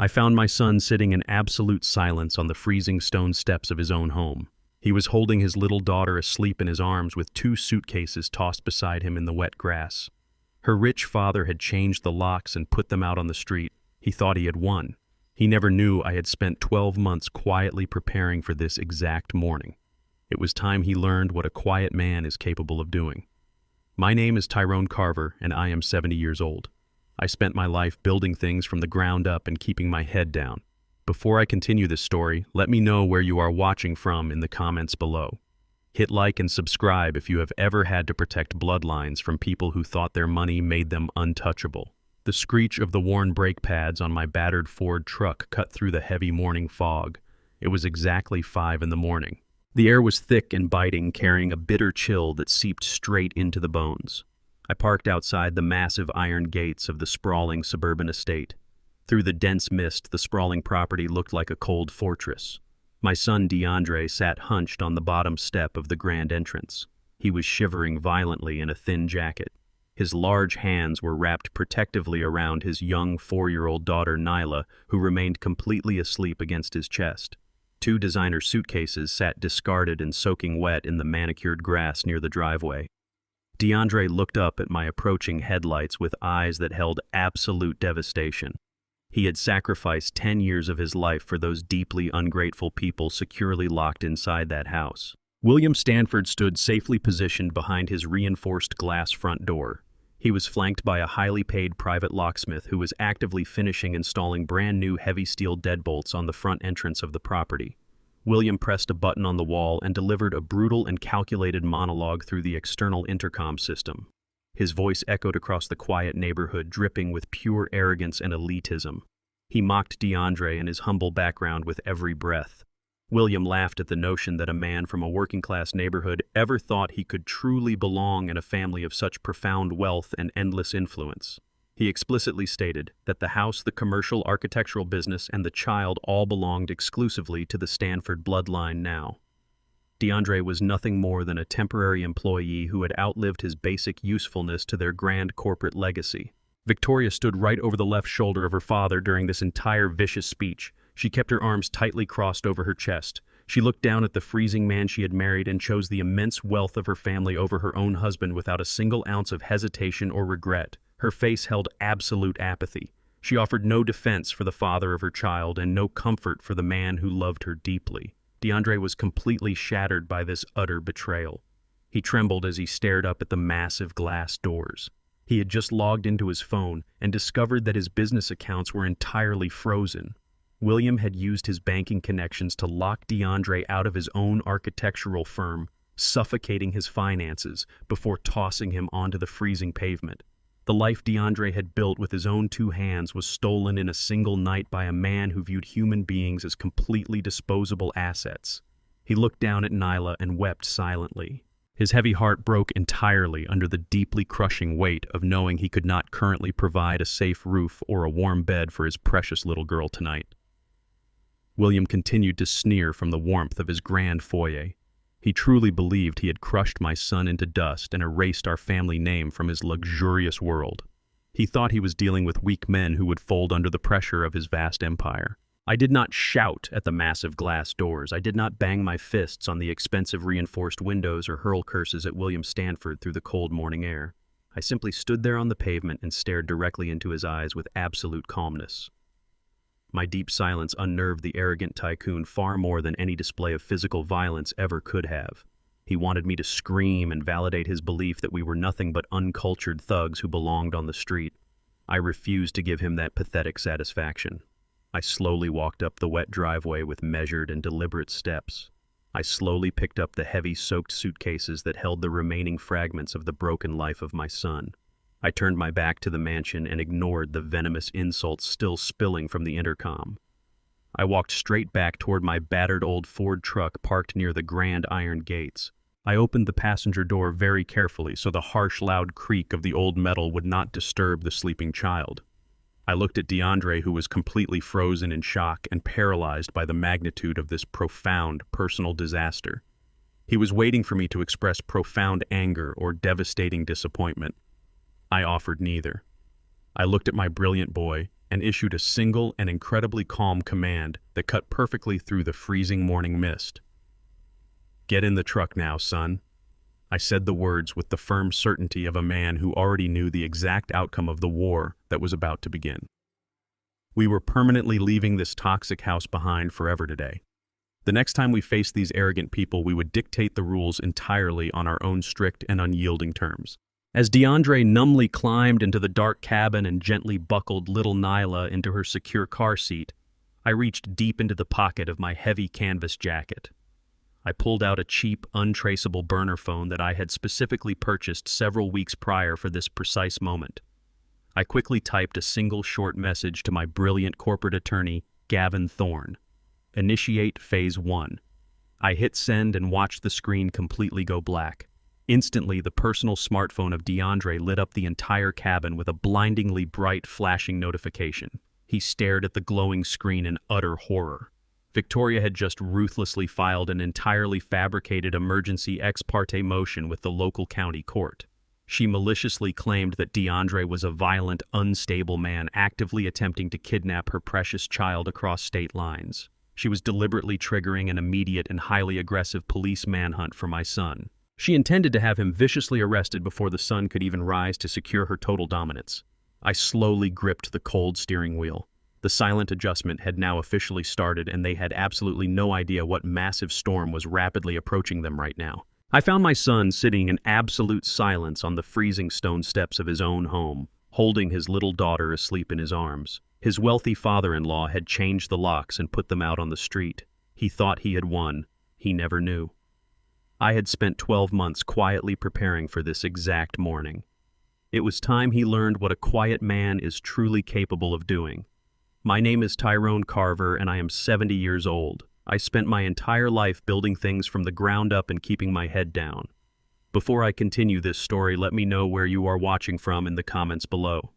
I found my son sitting in absolute silence on the freezing stone steps of his own home. He was holding his little daughter asleep in his arms with 2 suitcases tossed beside him in the wet grass. Her rich father had changed the locks and put them out on the street. He thought he had won. He never knew I had spent 12 months quietly preparing for this exact morning. It was time he learned what a quiet man is capable of doing. My name is Tyrone Carver, and I am 70 years old. I spent my life building things from the ground up and keeping my head down. Before I continue this story, let me know where you are watching from in the comments below. Hit like and subscribe if you have ever had to protect bloodlines from people who thought their money made them untouchable. The screech of the worn brake pads on my battered Ford truck cut through the heavy morning fog. It was exactly 5 in the morning. The air was thick and biting, carrying a bitter chill that seeped straight into the bones. I parked outside the massive iron gates of the sprawling suburban estate. Through the dense mist, the sprawling property looked like a cold fortress. My son DeAndre sat hunched on the bottom step of the grand entrance. He was shivering violently in a thin jacket. His large hands were wrapped protectively around his young 4-year-old daughter Nyla, who remained completely asleep against his chest. 2 designer suitcases sat discarded and soaking wet in the manicured grass near the driveway. DeAndre looked up at my approaching headlights with eyes that held absolute devastation. He had sacrificed 10 years of his life for those deeply ungrateful people securely locked inside that house. William Stanford stood safely positioned behind his reinforced glass front door. He was flanked by a highly paid private locksmith who was actively finishing installing brand new heavy steel deadbolts on the front entrance of the property. William pressed a button on the wall and delivered a brutal and calculated monologue through the external intercom system. His voice echoed across the quiet neighborhood, dripping with pure arrogance and elitism. He mocked DeAndre and his humble background with every breath. William laughed at the notion that a man from a working-class neighborhood ever thought he could truly belong in a family of such profound wealth and endless influence. He explicitly stated that the house, the commercial architectural business, and the child all belonged exclusively to the Stanford bloodline now. DeAndre was nothing more than a temporary employee who had outlived his basic usefulness to their grand corporate legacy. Victoria stood right over the left shoulder of her father during this entire vicious speech. She kept her arms tightly crossed over her chest. She looked down at the freezing man she had married and chose the immense wealth of her family over her own husband without a single ounce of hesitation or regret. Her face held absolute apathy. She offered no defense for the father of her child and no comfort for the man who loved her deeply. DeAndre was completely shattered by this utter betrayal. He trembled as he stared up at the massive glass doors. He had just logged into his phone and discovered that his business accounts were entirely frozen. William had used his banking connections to lock DeAndre out of his own architectural firm, suffocating his finances before tossing him onto the freezing pavement. The life DeAndre had built with his own 2 hands was stolen in a single night by a man who viewed human beings as completely disposable assets. He looked down at Nyla and wept silently. His heavy heart broke entirely under the deeply crushing weight of knowing he could not currently provide a safe roof or a warm bed for his precious little girl tonight. William continued to sneer from the warmth of his grand foyer. He truly believed he had crushed my son into dust and erased our family name from his luxurious world. He thought he was dealing with weak men who would fold under the pressure of his vast empire. I did not shout at the massive glass doors. I did not bang my fists on the expensive reinforced windows or hurl curses at William Stanford through the cold morning air. I simply stood there on the pavement and stared directly into his eyes with absolute calmness. My deep silence unnerved the arrogant tycoon far more than any display of physical violence ever could have. He wanted me to scream and validate his belief that we were nothing but uncultured thugs who belonged on the street. I refused to give him that pathetic satisfaction. I slowly walked up the wet driveway with measured and deliberate steps. I slowly picked up the heavy, soaked suitcases that held the remaining fragments of the broken life of my son. I turned my back to the mansion and ignored the venomous insults still spilling from the intercom. I walked straight back toward my battered old Ford truck parked near the grand iron gates. I opened the passenger door very carefully so the harsh, loud creak of the old metal would not disturb the sleeping child. I looked at DeAndre, who was completely frozen in shock and paralyzed by the magnitude of this profound personal disaster. He was waiting for me to express profound anger or devastating disappointment. I offered neither. I looked at my brilliant boy, and issued a single and incredibly calm command that cut perfectly through the freezing morning mist. "Get in the truck now, son." I said the words with the firm certainty of a man who already knew the exact outcome of the war that was about to begin. We were permanently leaving this toxic house behind forever today. The next time we faced these arrogant people, we would dictate the rules entirely on our own strict and unyielding terms. As DeAndre numbly climbed into the dark cabin and gently buckled little Nyla into her secure car seat, I reached deep into the pocket of my heavy canvas jacket. I pulled out a cheap, untraceable burner phone that I had specifically purchased several weeks prior for this precise moment. I quickly typed a single short message to my brilliant corporate attorney, Gavin Thorne. "Initiate Phase 1. I hit send and watched the screen completely go black. Instantly, the personal smartphone of DeAndre lit up the entire cabin with a blindingly bright, flashing notification. He stared at the glowing screen in utter horror. Victoria had just ruthlessly filed an entirely fabricated emergency ex parte motion with the local county court. She maliciously claimed that DeAndre was a violent, unstable man actively attempting to kidnap her precious child across state lines. She was deliberately triggering an immediate and highly aggressive police manhunt for my son. She intended to have him viciously arrested before the sun could even rise to secure her total dominance. I slowly gripped the cold steering wheel. The silent adjustment had now officially started, and they had absolutely no idea what massive storm was rapidly approaching them right now. I found my son sitting in absolute silence on the freezing stone steps of his own home, holding his little daughter asleep in his arms. His wealthy father-in-law had changed the locks and put them out on the street. He thought he had won. He never knew. I had spent 12 months quietly preparing for this exact morning. It was time he learned what a quiet man is truly capable of doing. My name is Tyrone Carver, and I am 70 years old. I spent my entire life building things from the ground up and keeping my head down. Before I continue this story, let me know where you are watching from in the comments below.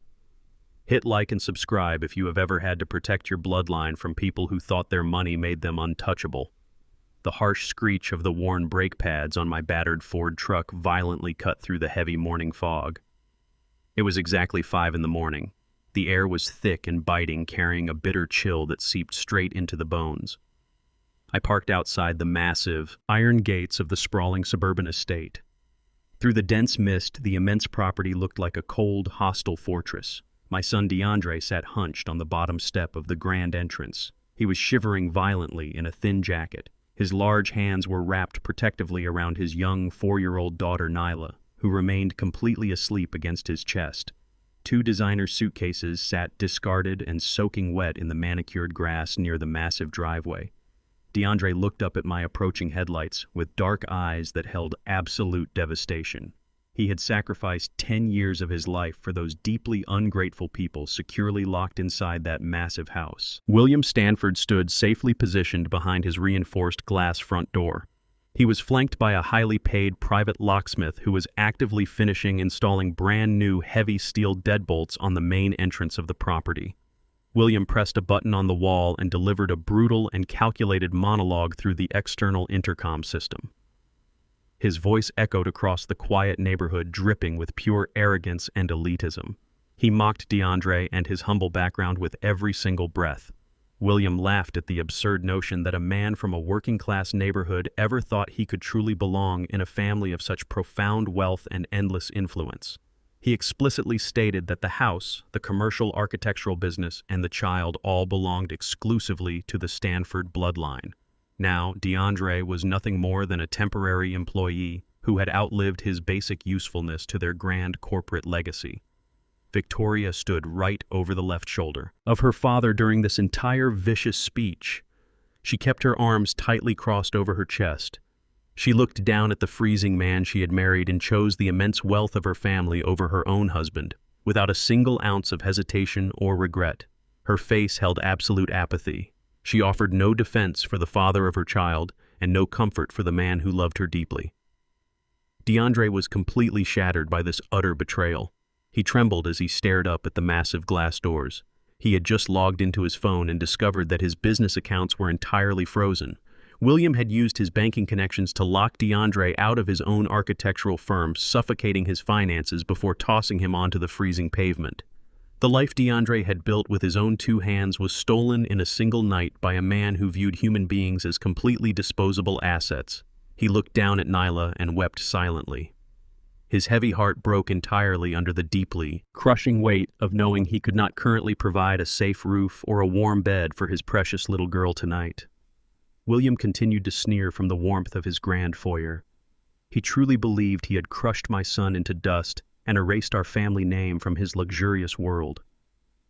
Hit like and subscribe if you have ever had to protect your bloodline from people who thought their money made them untouchable. The harsh screech of the worn brake pads on my battered Ford truck violently cut through the heavy morning fog. It was exactly 5 in the morning. The air was thick and biting, carrying a bitter chill that seeped straight into the bones. I parked outside the massive, iron gates of the sprawling suburban estate. Through the dense mist, the immense property looked like a cold, hostile fortress. My son DeAndre sat hunched on the bottom step of the grand entrance. He was shivering violently in a thin jacket. His large hands were wrapped protectively around his young 4-year-old daughter Nyla, who remained completely asleep against his chest. 2 designer suitcases sat discarded and soaking wet in the manicured grass near the massive driveway. DeAndre looked up at my approaching headlights with dark eyes that held absolute devastation. He had sacrificed 10 years of his life for those deeply ungrateful people securely locked inside that massive house. William Stanford stood safely positioned behind his reinforced glass front door. He was flanked by a highly paid private locksmith who was actively finishing installing brand new heavy steel deadbolts on the main entrance of the property. William pressed a button on the wall and delivered a brutal and calculated monologue through the external intercom system. His voice echoed across the quiet neighborhood, dripping with pure arrogance and elitism. He mocked DeAndre and his humble background with every single breath. William laughed at the absurd notion that a man from a working-class neighborhood ever thought he could truly belong in a family of such profound wealth and endless influence. He explicitly stated that the house, the commercial architectural business, and the child all belonged exclusively to the Stanford bloodline. Now, DeAndre was nothing more than a temporary employee who had outlived his basic usefulness to their grand corporate legacy. Victoria stood right over the left shoulder of her father during this entire vicious speech. She kept her arms tightly crossed over her chest. She looked down at the freezing man she had married and chose the immense wealth of her family over her own husband, without a single ounce of hesitation or regret. Her face held absolute apathy. She offered no defense for the father of her child and no comfort for the man who loved her deeply. DeAndre was completely shattered by this utter betrayal. He trembled as he stared up at the massive glass doors. He had just logged into his phone and discovered that his business accounts were entirely frozen. William had used his banking connections to lock DeAndre out of his own architectural firm, suffocating his finances before tossing him onto the freezing pavement. The life DeAndre had built with his own two hands was stolen in a single night by a man who viewed human beings as completely disposable assets. He looked down at Nyla and wept silently. His heavy heart broke entirely under the deeply crushing weight of knowing he could not currently provide a safe roof or a warm bed for his precious little girl tonight. William continued to sneer from the warmth of his grand foyer. He truly believed he had crushed my son into dust and erased our family name from his luxurious world.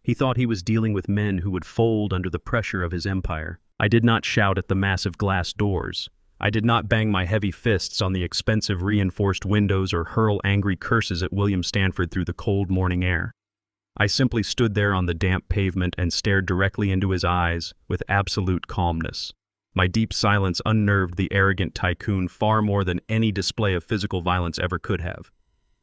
He thought he was dealing with men who would fold under the pressure of his empire. I did not shout at the massive glass doors. I did not bang my heavy fists on the expensive reinforced windows or hurl angry curses at William Stanford through the cold morning air. I simply stood there on the damp pavement and stared directly into his eyes with absolute calmness. My deep silence unnerved the arrogant tycoon far more than any display of physical violence ever could have.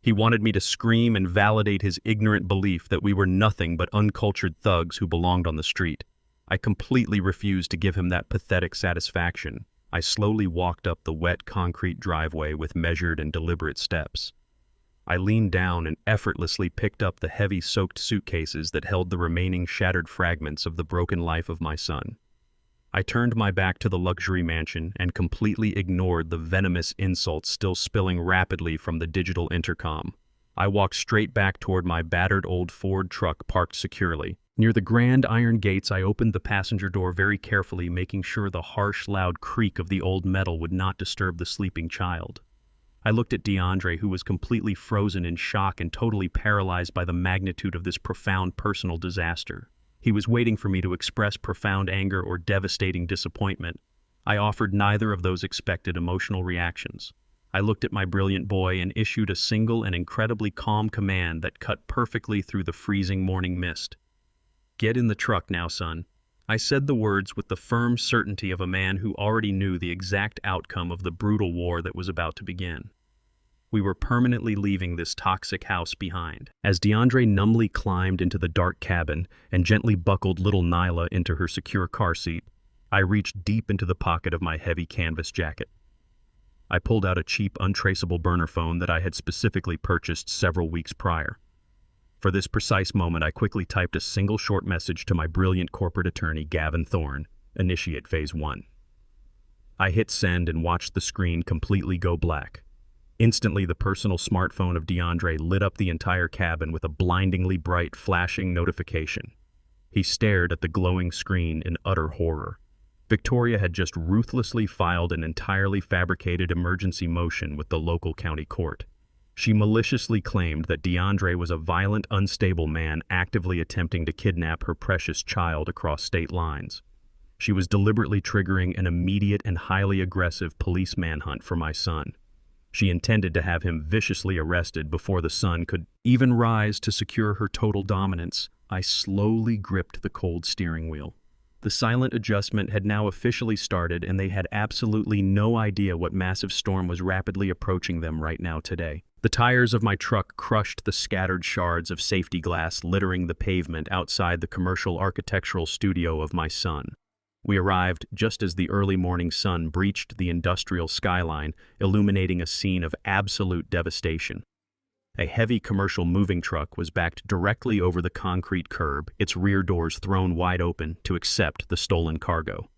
He wanted me to scream and validate his ignorant belief that we were nothing but uncultured thugs who belonged on the street. I completely refused to give him that pathetic satisfaction. I slowly walked up the wet concrete driveway with measured and deliberate steps. I leaned down and effortlessly picked up the heavy soaked suitcases that held the remaining shattered fragments of the broken life of my son. I turned my back to the luxury mansion and completely ignored the venomous insults still spilling rapidly from the digital intercom. I walked straight back toward my battered old Ford truck parked securely. Near the grand iron gates, I opened the passenger door very carefully, making sure the harsh, loud creak of the old metal would not disturb the sleeping child. I looked at DeAndre, who was completely frozen in shock and totally paralyzed by the magnitude of this profound personal disaster. He was waiting for me to express profound anger or devastating disappointment. I offered neither of those expected emotional reactions. I looked at my brilliant boy and issued a single and incredibly calm command that cut perfectly through the freezing morning mist. "Get in the truck now, son." I said the words with the firm certainty of a man who already knew the exact outcome of the brutal war that was about to begin. We were permanently leaving this toxic house behind. As DeAndre numbly climbed into the dark cabin and gently buckled little Nyla into her secure car seat, I reached deep into the pocket of my heavy canvas jacket. I pulled out a cheap, untraceable burner phone that I had specifically purchased several weeks prior. For this precise moment, I quickly typed a single short message to my brilliant corporate attorney, Gavin Thorne: "Initiate Phase 1. I hit send and watched the screen completely go black. Instantly, the personal smartphone of DeAndre lit up the entire cabin with a blindingly bright, flashing notification. He stared at the glowing screen in utter horror. Victoria had just ruthlessly filed an entirely fabricated emergency motion with the local county court. She maliciously claimed that DeAndre was a violent, unstable man actively attempting to kidnap her precious child across state lines. She was deliberately triggering an immediate and highly aggressive police manhunt for my son. She intended to have him viciously arrested before the son could even rise to secure her total dominance. I slowly gripped the cold steering wheel. The silent adjustment had now officially started, and they had absolutely no idea what massive storm was rapidly approaching them right now today. The tires of my truck crushed the scattered shards of safety glass littering the pavement outside the commercial architectural studio of my son. We arrived just as the early morning sun breached the industrial skyline, illuminating a scene of absolute devastation. A heavy commercial moving truck was backed directly over the concrete curb, its rear doors thrown wide open to accept the stolen cargo.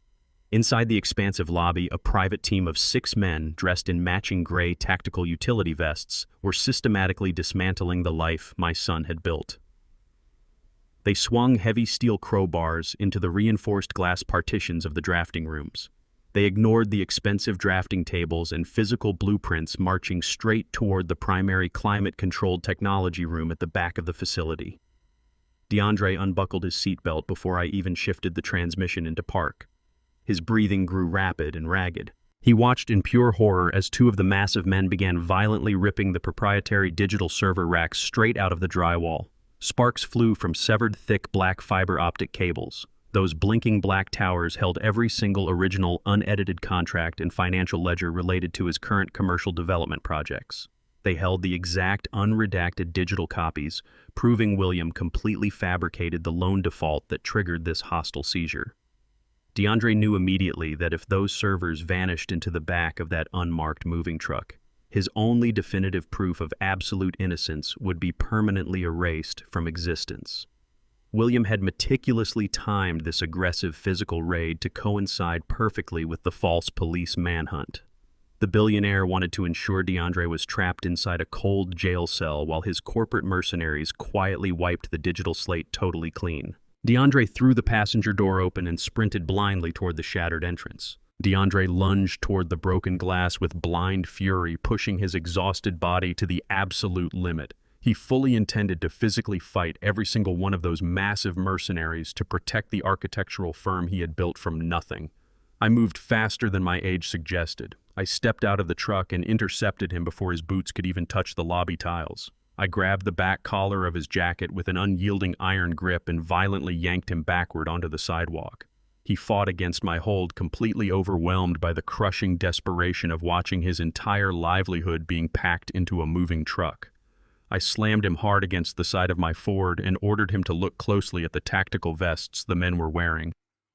Inside the expansive lobby, a private team of 6 men dressed in matching gray tactical utility vests were systematically dismantling the life my son had built. They swung heavy steel crowbars into the reinforced glass partitions of the drafting rooms. They ignored the expensive drafting tables and physical blueprints, marching straight toward the primary climate-controlled technology room at the back of the facility. DeAndre unbuckled his seatbelt before I even shifted the transmission into park. His breathing grew rapid and ragged. He watched in pure horror as 2 of the massive men began violently ripping the proprietary digital server racks straight out of the drywall. Sparks flew from severed thick black fiber optic cables. Those blinking black towers held every single original, unedited contract and financial ledger related to his current commercial development projects. They held the exact, unredacted digital copies, proving William completely fabricated the loan default that triggered this hostile seizure. DeAndre knew immediately that if those servers vanished into the back of that unmarked moving truck, his only definitive proof of absolute innocence would be permanently erased from existence. William had meticulously timed this aggressive physical raid to coincide perfectly with the false police manhunt. The billionaire wanted to ensure DeAndre was trapped inside a cold jail cell while his corporate mercenaries quietly wiped the digital slate totally clean. DeAndre threw the passenger door open and sprinted blindly toward the shattered entrance. DeAndre lunged toward the broken glass with blind fury, pushing his exhausted body to the absolute limit. He fully intended to physically fight every single one of those massive mercenaries to protect the architectural firm he had built from nothing. I moved faster than my age suggested. I stepped out of the truck and intercepted him before his boots could even touch the lobby tiles. I grabbed the back collar of his jacket with an unyielding iron grip and violently yanked him backward onto the sidewalk. He fought against my hold, completely overwhelmed by the crushing desperation of watching his entire livelihood being packed into a moving truck. I slammed him hard against the side of my Ford and ordered him to look closely at the tactical vests the men were wearing.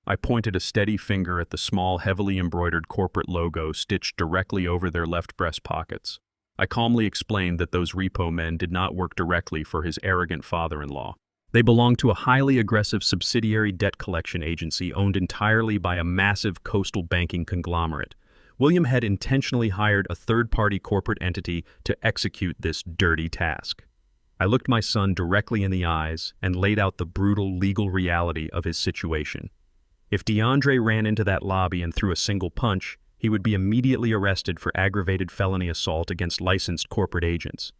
I pointed a steady finger at the small, heavily embroidered corporate logo stitched directly over their left breast pockets. I calmly explained that those repo men did not work directly for his arrogant father-in-law. They belonged to a highly aggressive subsidiary debt collection agency owned entirely by a massive coastal banking conglomerate. William had intentionally hired a third-party corporate entity to execute this dirty task. I looked my son directly in the eyes and laid out the brutal legal reality of his situation. If DeAndre ran into that lobby and threw a single punch, he would be immediately arrested for aggravated felony assault against licensed corporate agents.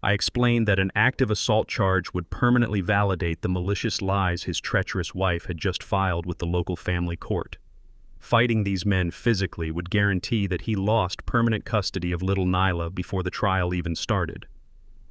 I explained that an active assault charge would permanently validate the malicious lies his treacherous wife had just filed with the local family court. Fighting these men physically would guarantee that he lost permanent custody of little Nyla before the trial even started.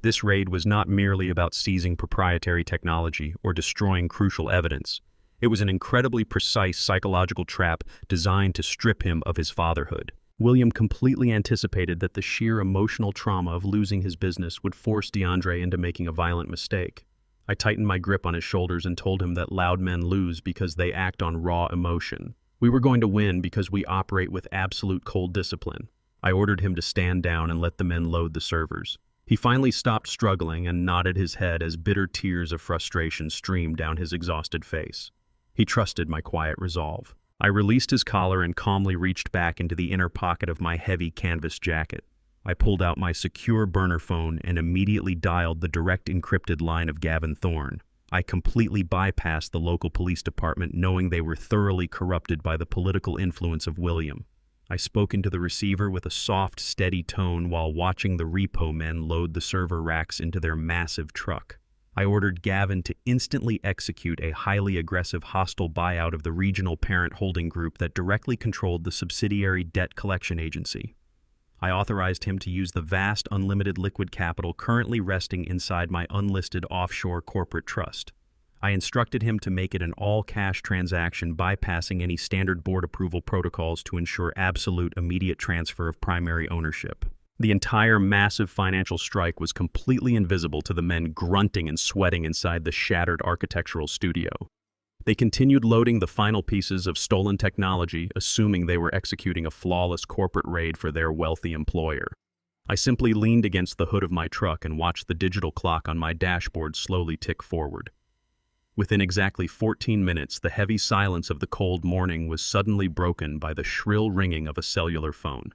This raid was not merely about seizing proprietary technology or destroying crucial evidence. It was an incredibly precise psychological trap designed to strip him of his fatherhood. William completely anticipated that the sheer emotional trauma of losing his business would force DeAndre into making a violent mistake. I tightened my grip on his shoulders and told him that loud men lose because they act on raw emotion. We were going to win because we operate with absolute cold discipline. I ordered him to stand down and let the men load the servers. He finally stopped struggling and nodded his head as bitter tears of frustration streamed down his exhausted face. He trusted my quiet resolve. I released his collar and calmly reached back into the inner pocket of my heavy canvas jacket. I pulled out my secure burner phone and immediately dialed the direct encrypted line of Gavin Thorne. I completely bypassed the local police department, knowing they were thoroughly corrupted by the political influence of William. I spoke into the receiver with a soft, steady tone while watching the repo men load the server racks into their massive truck. I ordered Gavin to instantly execute a highly aggressive hostile buyout of the regional parent holding group that directly controlled the subsidiary debt collection agency. I authorized him to use the vast unlimited liquid capital currently resting inside my unlisted offshore corporate trust. I instructed him to make it an all-cash transaction, bypassing any standard board approval protocols to ensure absolute immediate transfer of primary ownership. The entire massive financial strike was completely invisible to the men grunting and sweating inside the shattered architectural studio. They continued loading the final pieces of stolen technology, assuming they were executing a flawless corporate raid for their wealthy employer. I simply leaned against the hood of my truck and watched the digital clock on my dashboard slowly tick forward. Within exactly 14 minutes, the heavy silence of the cold morning was suddenly broken by the shrill ringing of a cellular phone.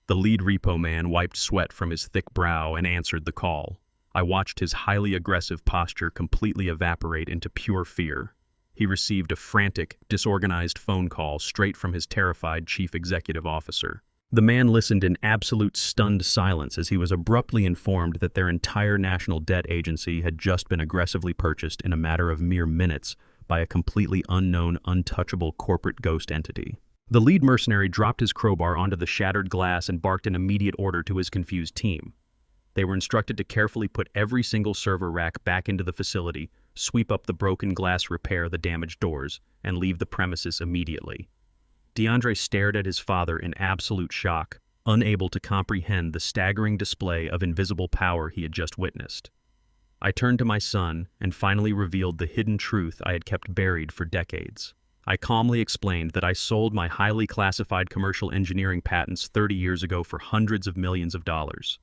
The lead repo man wiped sweat from his thick brow and answered the call. I watched his highly aggressive posture completely evaporate into pure fear. He received a frantic, disorganized phone call straight from his terrified chief executive officer. The man listened in absolute stunned silence as he was abruptly informed that their entire national debt agency had just been aggressively purchased in a matter of mere minutes by a completely unknown, untouchable corporate ghost entity. The lead mercenary dropped his crowbar onto the shattered glass and barked an immediate order to his confused team. They were instructed to carefully put every single server rack back into the facility, sweep up the broken glass, repair the damaged doors, and leave the premises immediately. DeAndre stared at his father in absolute shock, unable to comprehend the staggering display of invisible power he had just witnessed. I turned to my son and finally revealed the hidden truth I had kept buried for decades. I calmly explained that I sold my highly classified commercial engineering patents 30 years ago for hundreds of millions of dollars.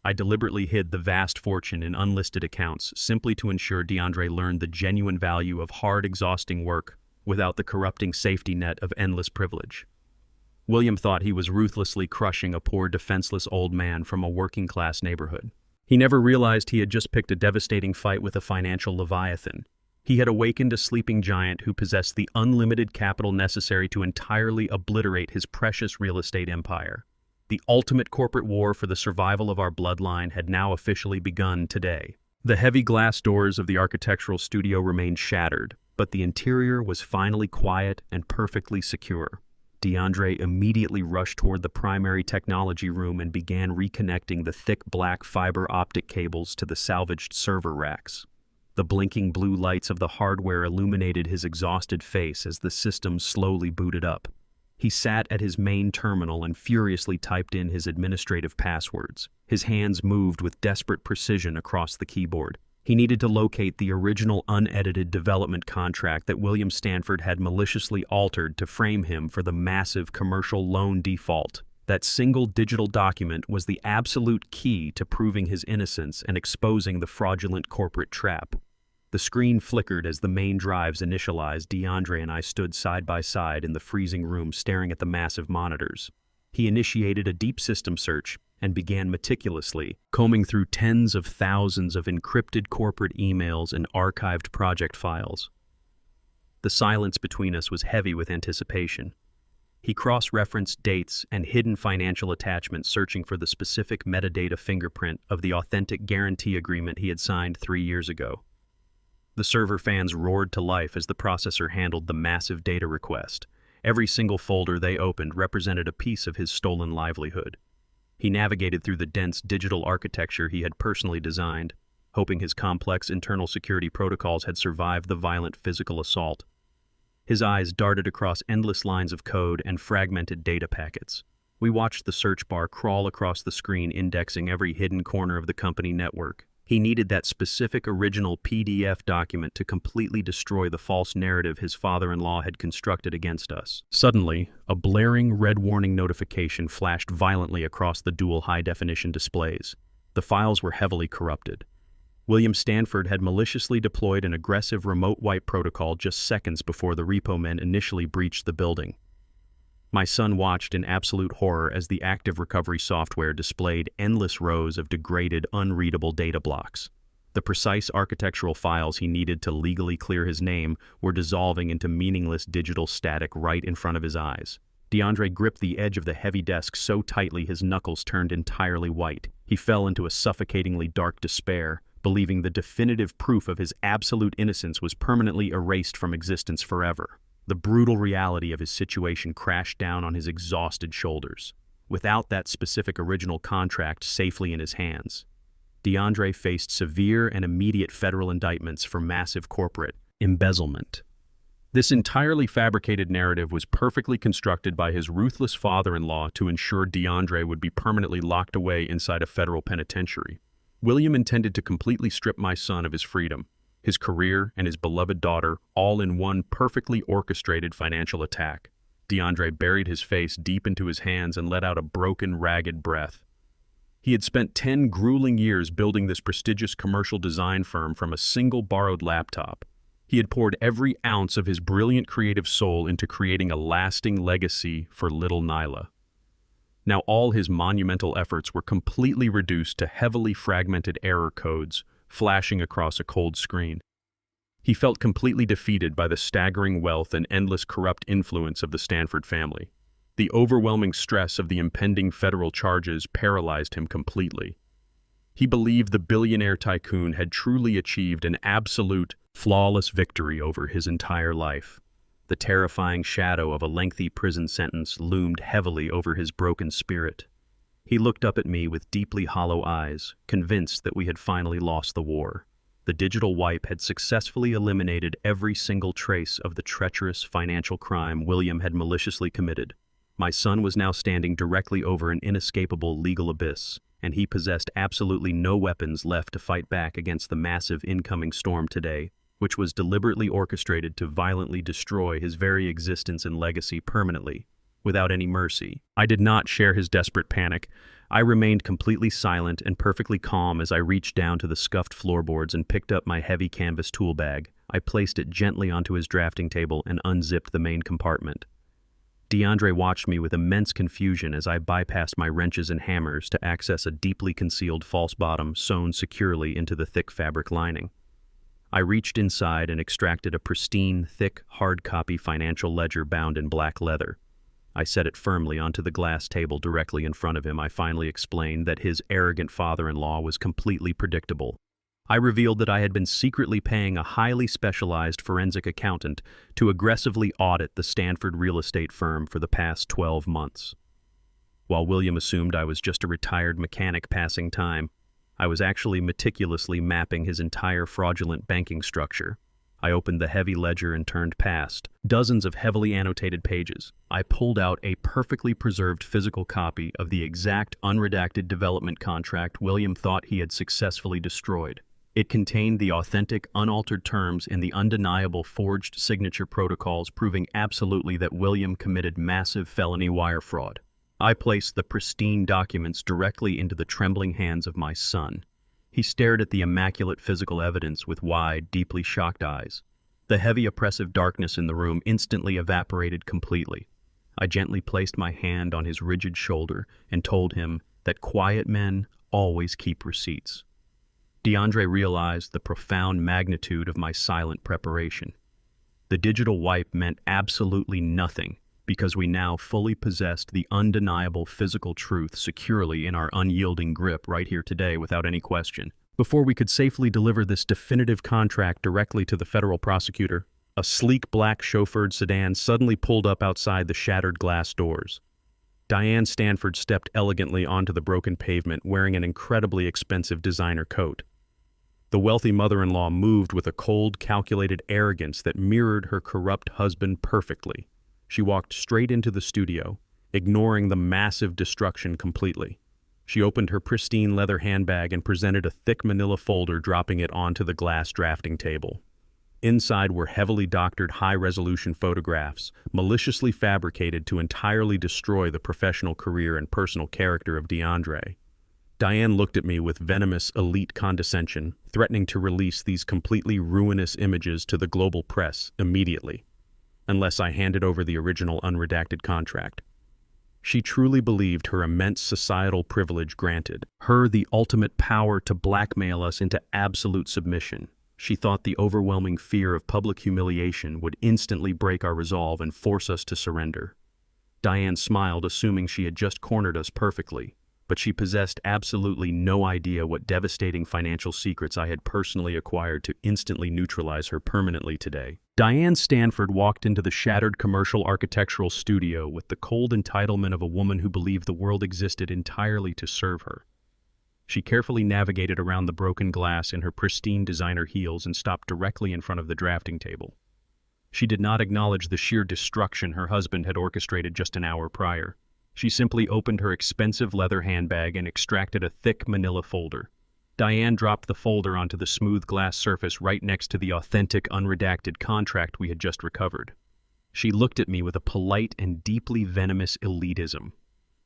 I deliberately hid the vast fortune in unlisted accounts simply to ensure DeAndre learned the genuine value of hard, exhausting work without the corrupting safety net of endless privilege. William thought he was ruthlessly crushing a poor, defenseless old man from a working-class neighborhood. He never realized he had just picked a devastating fight with a financial leviathan. He had awakened a sleeping giant who possessed the unlimited capital necessary to entirely obliterate his precious real estate empire. The ultimate corporate war for the survival of our bloodline had now officially begun today. The heavy glass doors of the architectural studio remained shattered, but the interior was finally quiet and perfectly secure. DeAndre immediately rushed toward the primary technology room and began reconnecting the thick black fiber optic cables to the salvaged server racks. The blinking blue lights of the hardware illuminated his exhausted face as the system slowly booted up. He sat at his main terminal and furiously typed in his administrative passwords. His hands moved with desperate precision across the keyboard. He needed to locate the original unedited development contract that William Stanford had maliciously altered to frame him for the massive commercial loan default. That single digital document was the absolute key to proving his innocence and exposing the fraudulent corporate trap. The screen flickered as the main drives initialized. DeAndre and I stood side by side in the freezing room staring at the massive monitors. He initiated a deep system search and began meticulously combing through tens of thousands of encrypted corporate emails and archived project files. The silence between us was heavy with anticipation. He cross-referenced dates and hidden financial attachments, searching for the specific metadata fingerprint of the authentic guarantee agreement he had signed 3 years ago. The server fans roared to life as the processor handled the massive data request. Every single folder they opened represented a piece of his stolen livelihood. He navigated through the dense digital architecture he had personally designed, hoping his complex internal security protocols had survived the violent physical assault. His eyes darted across endless lines of code and fragmented data packets. We watched the search bar crawl across the screen, indexing every hidden corner of the company network. He needed that specific original PDF document to completely destroy the false narrative his father-in-law had constructed against us. Suddenly, a blaring red warning notification flashed violently across the dual high-definition displays. The files were heavily corrupted. William Stanford had maliciously deployed an aggressive remote wipe protocol just seconds before the repo men initially breached the building. My son watched in absolute horror as the active recovery software displayed endless rows of degraded, unreadable data blocks. The precise architectural files he needed to legally clear his name were dissolving into meaningless digital static right in front of his eyes. DeAndre gripped the edge of the heavy desk so tightly his knuckles turned entirely white. He fell into a suffocatingly dark despair, believing the definitive proof of his absolute innocence was permanently erased from existence forever. The brutal reality of his situation crashed down on his exhausted shoulders. Without that specific original contract safely in his hands, DeAndre faced severe and immediate federal indictments for massive corporate embezzlement. This entirely fabricated narrative was perfectly constructed by his ruthless father-in-law to ensure DeAndre would be permanently locked away inside a federal penitentiary. William intended to completely strip my son of his freedom, his career, and his beloved daughter, all in one perfectly orchestrated financial attack. DeAndre buried his face deep into his hands and let out a broken, ragged breath. He had spent 10 grueling years building this prestigious commercial design firm from a single borrowed laptop. He had poured every ounce of his brilliant creative soul into creating a lasting legacy for little Nyla. Now all his monumental efforts were completely reduced to heavily fragmented error codes flashing across a cold screen. He felt completely defeated by the staggering wealth and endless corrupt influence of the Stanford family. The overwhelming stress of the impending federal charges paralyzed him completely. He believed the billionaire tycoon had truly achieved an absolute, flawless victory over his entire life. The terrifying shadow of a lengthy prison sentence loomed heavily over his broken spirit. He looked up at me with deeply hollow eyes, convinced that we had finally lost the war. The digital wipe had successfully eliminated every single trace of the treacherous financial crime William had maliciously committed. My son was now standing directly over an inescapable legal abyss, and he possessed absolutely no weapons left to fight back against the massive incoming storm today, which was deliberately orchestrated to violently destroy his very existence and legacy permanently. without any mercy. I did not share his desperate panic. I remained completely silent and perfectly calm as I reached down to the scuffed floorboards and picked up my heavy canvas tool bag. I placed it gently onto his drafting table and unzipped the main compartment. DeAndre watched me with immense confusion as I bypassed my wrenches and hammers to access a deeply concealed false bottom sewn securely into the thick fabric lining. I reached inside and extracted a pristine, thick, hard-copy financial ledger bound in black leather. I set it firmly onto the glass table directly in front of him. I finally explained that his arrogant father-in-law was completely predictable. I revealed that I had been secretly paying a highly specialized forensic accountant to aggressively audit the Stanford real estate firm for the past 12 months. While William assumed I was just a retired mechanic passing time, I was actually meticulously mapping his entire fraudulent banking structure. I opened the heavy ledger and turned past dozens of heavily annotated pages. I pulled out a perfectly preserved physical copy of the exact unredacted development contract William thought he had successfully destroyed. It contained the authentic, unaltered terms and the undeniable forged signature protocols proving absolutely that William committed massive felony wire fraud. I placed the pristine documents directly into the trembling hands of my son. He stared at the immaculate physical evidence with wide, deeply shocked eyes. The heavy, oppressive darkness in the room instantly evaporated completely. I gently placed my hand on his rigid shoulder and told him that quiet men always keep receipts. DeAndre realized the profound magnitude of my silent preparation. The digital wipe meant absolutely nothing because we now fully possessed the undeniable physical truth securely in our unyielding grip right here today without any question. Before we could safely deliver this definitive contract directly to the federal prosecutor, a sleek black chauffeured sedan suddenly pulled up outside the shattered glass doors. Diane Stanford stepped elegantly onto the broken pavement wearing an incredibly expensive designer coat. The wealthy mother-in-law moved with a cold, calculated arrogance that mirrored her corrupt husband perfectly. She walked straight into the studio, ignoring the massive destruction completely. She opened her pristine leather handbag and presented a thick manila folder, dropping it onto the glass drafting table. Inside were heavily doctored high-resolution photographs, maliciously fabricated to entirely destroy the professional career and personal character of DeAndre. Diane looked at me with venomous, elite condescension, threatening to release these completely ruinous images to the global press immediately, unless I handed over the original unredacted contract. She truly believed her immense societal privilege granted her the ultimate power to blackmail us into absolute submission. She thought the overwhelming fear of public humiliation would instantly break our resolve and force us to surrender. Diane smiled, assuming she had just cornered us perfectly, but she possessed absolutely no idea what devastating financial secrets I had personally acquired to instantly neutralize her permanently today. Diane Stanford walked into the shattered commercial architectural studio with the cold entitlement of a woman who believed the world existed entirely to serve her. She carefully navigated around the broken glass in her pristine designer heels and stopped directly in front of the drafting table. She did not acknowledge the sheer destruction her husband had orchestrated just an hour prior. She simply opened her expensive leather handbag and extracted a thick manila folder. Diane dropped the folder onto the smooth glass surface right next to the authentic, unredacted contract we had just recovered. She looked at me with a polite and deeply venomous elitism.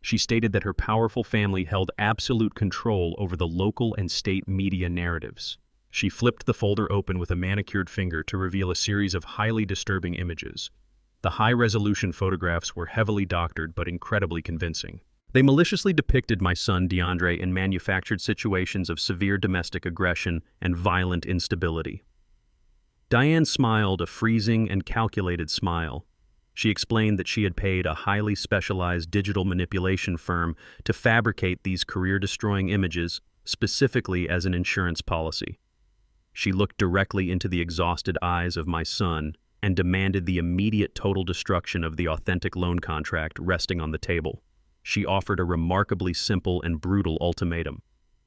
She stated that her powerful family held absolute control over the local and state media narratives. She flipped the folder open with a manicured finger to reveal a series of highly disturbing images. The high-resolution photographs were heavily doctored but incredibly convincing. They maliciously depicted my son DeAndre in manufactured situations of severe domestic aggression and violent instability. Diane smiled a freezing and calculated smile. She explained that she had paid a highly specialized digital manipulation firm to fabricate these career-destroying images specifically as an insurance policy. She looked directly into the exhausted eyes of my son and demanded the immediate total destruction of the authentic loan contract resting on the table. She offered a remarkably simple and brutal ultimatum.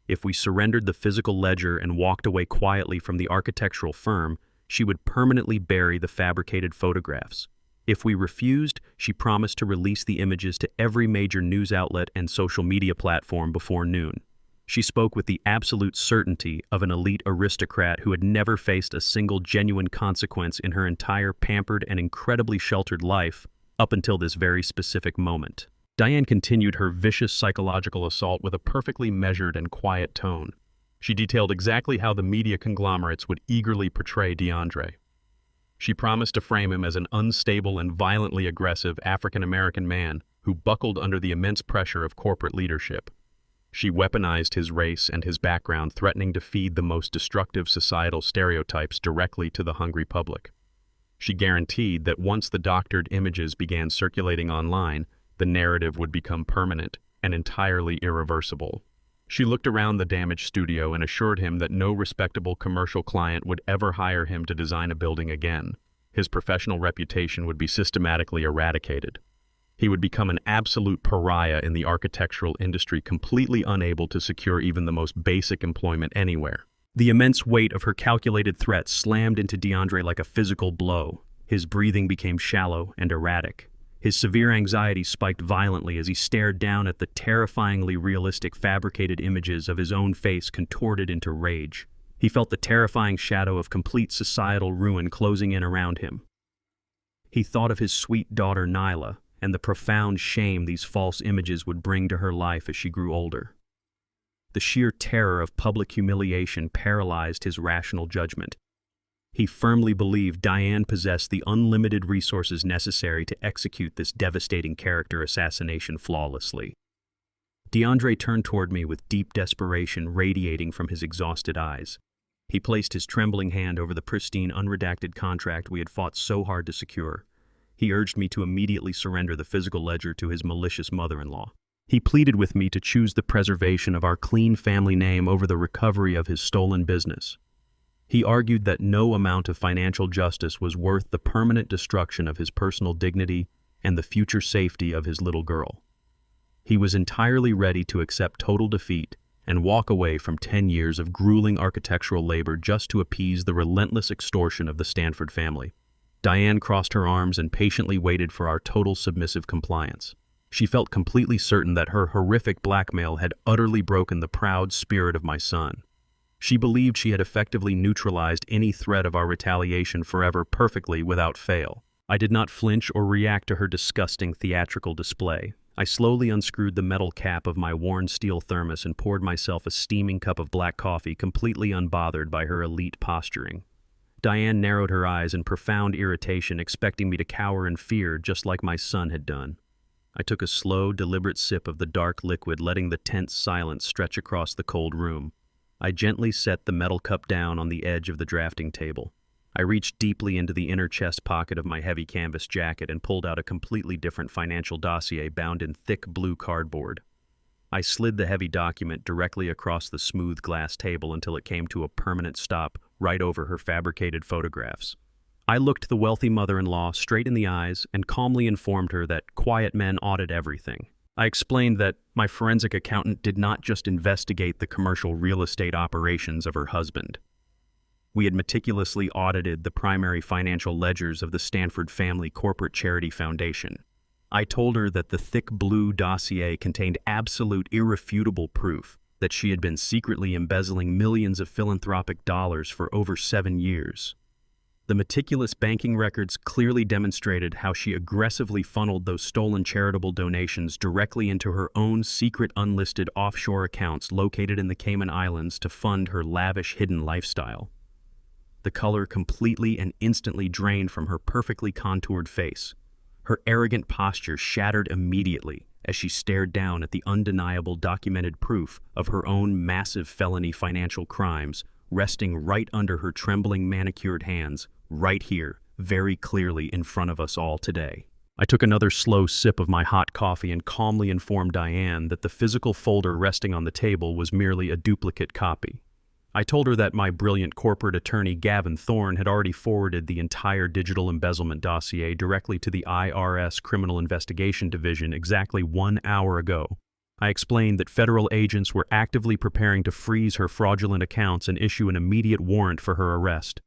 If we surrendered the physical ledger and walked away quietly from the architectural firm, she would permanently bury the fabricated photographs. If we refused, she promised to release the images to every major news outlet and social media platform before noon. She spoke with the absolute certainty of an elite aristocrat who had never faced a single genuine consequence in her entire pampered and incredibly sheltered life, up until this very specific moment. Diane continued her vicious psychological assault with a perfectly measured and quiet tone. She detailed exactly how the media conglomerates would eagerly portray DeAndre. She promised to frame him as an unstable and violently aggressive African-American man who buckled under the immense pressure of corporate leadership. She weaponized his race and his background, threatening to feed the most destructive societal stereotypes directly to the hungry public. She guaranteed that once the doctored images began circulating online, the narrative would become permanent and entirely irreversible. She looked around the damaged studio and assured him that no respectable commercial client would ever hire him to design a building again. His professional reputation would be systematically eradicated. He would become an absolute pariah in the architectural industry, completely unable to secure even the most basic employment anywhere. The immense weight of her calculated threats slammed into DeAndre like a physical blow. His breathing became shallow and erratic. His severe anxiety spiked violently as he stared down at the terrifyingly realistic fabricated images of his own face contorted into rage. He felt the terrifying shadow of complete societal ruin closing in around him. He thought of his sweet daughter Nyla and the profound shame these false images would bring to her life as she grew older. The sheer terror of public humiliation paralyzed his rational judgment. He firmly believed Diane possessed the unlimited resources necessary to execute this devastating character assassination flawlessly. DeAndre turned toward me with deep desperation radiating from his exhausted eyes. He placed his trembling hand over the pristine, unredacted contract we had fought so hard to secure. He urged me to immediately surrender the physical ledger to his malicious mother-in-law. He pleaded with me to choose the preservation of our clean family name over the recovery of his stolen business. He argued that no amount of financial justice was worth the permanent destruction of his personal dignity and the future safety of his little girl. He was entirely ready to accept total defeat and walk away from 10 years of grueling architectural labor just to appease the relentless extortion of the Stanford family. Diane crossed her arms and patiently waited for our total submissive compliance. She felt completely certain that her horrific blackmail had utterly broken the proud spirit of my son. She believed she had effectively neutralized any threat of our retaliation forever perfectly without fail. I did not flinch or react to her disgusting theatrical display. I slowly unscrewed the metal cap of my worn steel thermos and poured myself a steaming cup of black coffee, completely unbothered by her elite posturing. Diane narrowed her eyes in profound irritation, expecting me to cower in fear just like my son had done. I took a slow, deliberate sip of the dark liquid, letting the tense silence stretch across the cold room. I gently set the metal cup down on the edge of the drafting table. I reached deeply into the inner chest pocket of my heavy canvas jacket and pulled out a completely different financial dossier bound in thick blue cardboard. I slid the heavy document directly across the smooth glass table until it came to a permanent stop right over her fabricated photographs. I looked the wealthy mother-in-law straight in the eyes and calmly informed her that quiet men audit everything. I explained that my forensic accountant did not just investigate the commercial real estate operations of her husband. We had meticulously audited the primary financial ledgers of the Stanford Family Corporate Charity Foundation. I told her that the thick blue dossier contained absolute, irrefutable proof that she had been secretly embezzling millions of philanthropic dollars for over 7 years. The meticulous banking records clearly demonstrated how she aggressively funneled those stolen charitable donations directly into her own secret unlisted offshore accounts located in the Cayman Islands to fund her lavish hidden lifestyle. The color completely and instantly drained from her perfectly contoured face. Her arrogant posture shattered immediately as she stared down at the undeniable documented proof of her own massive felony financial crimes resting right under her trembling manicured hands, right here, very clearly in front of us all today. I took another slow sip of my hot coffee and calmly informed Diane that the physical folder resting on the table was merely a duplicate copy. I told her that my brilliant corporate attorney Gavin Thorne had already forwarded the entire digital embezzlement dossier directly to the IRS Criminal Investigation Division exactly 1 hour ago. I explained that federal agents were actively preparing to freeze her fraudulent accounts and issue an immediate warrant for her arrest.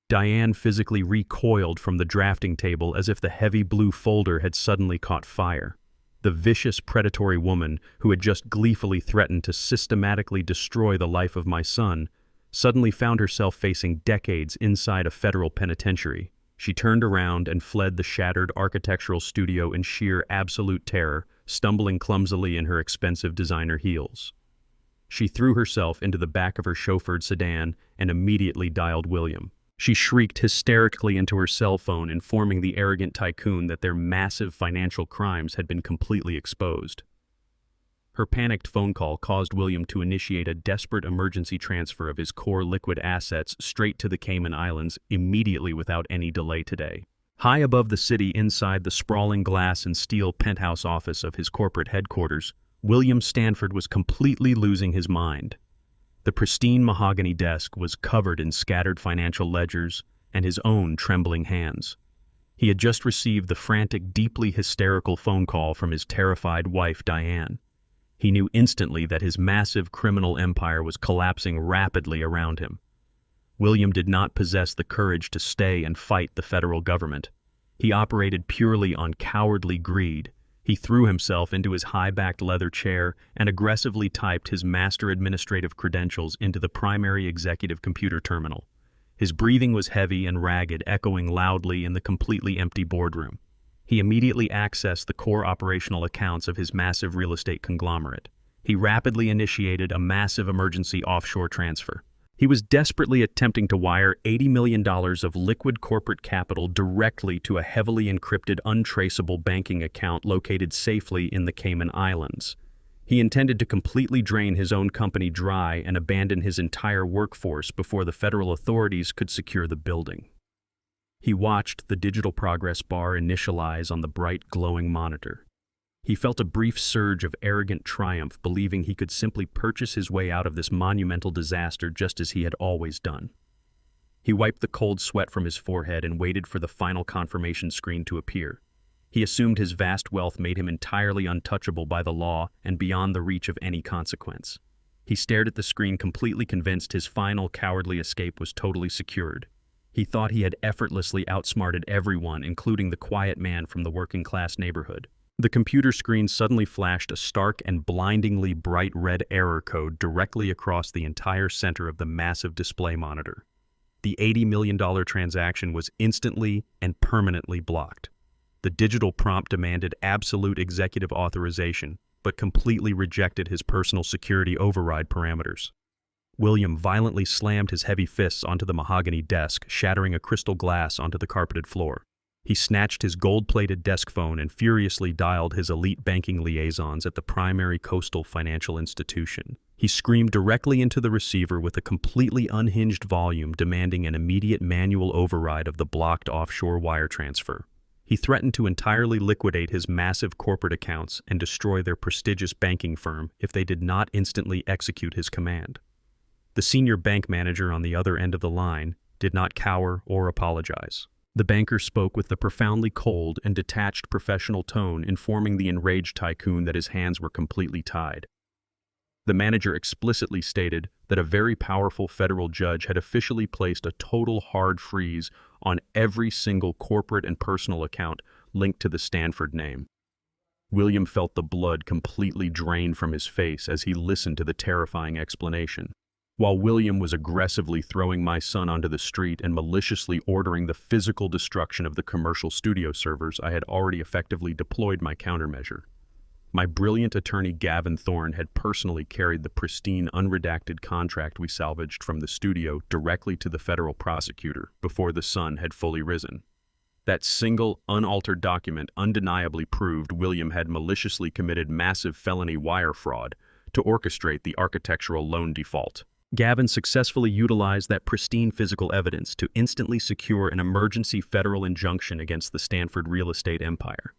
Diane physically recoiled from the drafting table as if the heavy blue folder had suddenly caught fire. The vicious, predatory woman who had just gleefully threatened to systematically destroy the life of my son suddenly found herself facing decades inside a federal penitentiary. She turned around and fled the shattered architectural studio in sheer absolute terror, stumbling clumsily in her expensive designer heels. She threw herself into the back of her chauffeured sedan and immediately dialed William. She shrieked hysterically into her cell phone, informing the arrogant tycoon that their massive financial crimes had been completely exposed. Her panicked phone call caused William to initiate a desperate emergency transfer of his core liquid assets straight to the Cayman Islands immediately without any delay today. High above the city inside the sprawling glass and steel penthouse office of his corporate headquarters, William Stanford was completely losing his mind. The pristine mahogany desk was covered in scattered financial ledgers and his own trembling hands. He had just received the frantic, deeply hysterical phone call from his terrified wife, Diane. He knew instantly that his massive criminal empire was collapsing rapidly around him. William did not possess the courage to stay and fight the federal government. He operated purely on cowardly greed. He threw himself into his high-backed leather chair and aggressively typed his master administrative credentials into the primary executive computer terminal. His breathing was heavy and ragged, echoing loudly in the completely empty boardroom. He immediately accessed the core operational accounts of his massive real estate conglomerate. He rapidly initiated a massive emergency offshore transfer. He was desperately attempting to wire $80 million of liquid corporate capital directly to a heavily encrypted, untraceable banking account located safely in the Cayman Islands. He intended to completely drain his own company dry and abandon his entire workforce before the federal authorities could secure the building. He watched the digital progress bar initialize on the bright, glowing monitor. He felt a brief surge of arrogant triumph, believing he could simply purchase his way out of this monumental disaster just as he had always done. He wiped the cold sweat from his forehead and waited for the final confirmation screen to appear. He assumed his vast wealth made him entirely untouchable by the law and beyond the reach of any consequence. He stared at the screen, completely convinced his final cowardly escape was totally secured. He thought he had effortlessly outsmarted everyone, including the quiet man from the working-class neighborhood. The computer screen suddenly flashed a stark and blindingly bright red error code directly across the entire center of the massive display monitor. The $80 million transaction was instantly and permanently blocked. The digital prompt demanded absolute executive authorization, but completely rejected his personal security override parameters. William violently slammed his heavy fists onto the mahogany desk, shattering a crystal glass onto the carpeted floor. He snatched his gold-plated desk phone and furiously dialed his elite banking liaisons at the primary coastal financial institution. He screamed directly into the receiver with a completely unhinged volume, demanding an immediate manual override of the blocked offshore wire transfer. He threatened to entirely liquidate his massive corporate accounts and destroy their prestigious banking firm if they did not instantly execute his command. The senior bank manager on the other end of the line did not cower or apologize. The banker spoke with the profoundly cold and detached professional tone, informing the enraged tycoon that his hands were completely tied. The manager explicitly stated that a very powerful federal judge had officially placed a total hard freeze on every single corporate and personal account linked to the Stanford name. William felt the blood completely drain from his face as he listened to the terrifying explanation. While William was aggressively throwing my son onto the street and maliciously ordering the physical destruction of the commercial studio servers, I had already effectively deployed my countermeasure. My brilliant attorney Gavin Thorne had personally carried the pristine, unredacted contract we salvaged from the studio directly to the federal prosecutor before the sun had fully risen. That single, unaltered document undeniably proved William had maliciously committed massive felony wire fraud to orchestrate the architectural loan default. Gavin successfully utilized that pristine physical evidence to instantly secure an emergency federal injunction against the Stanford real estate empire.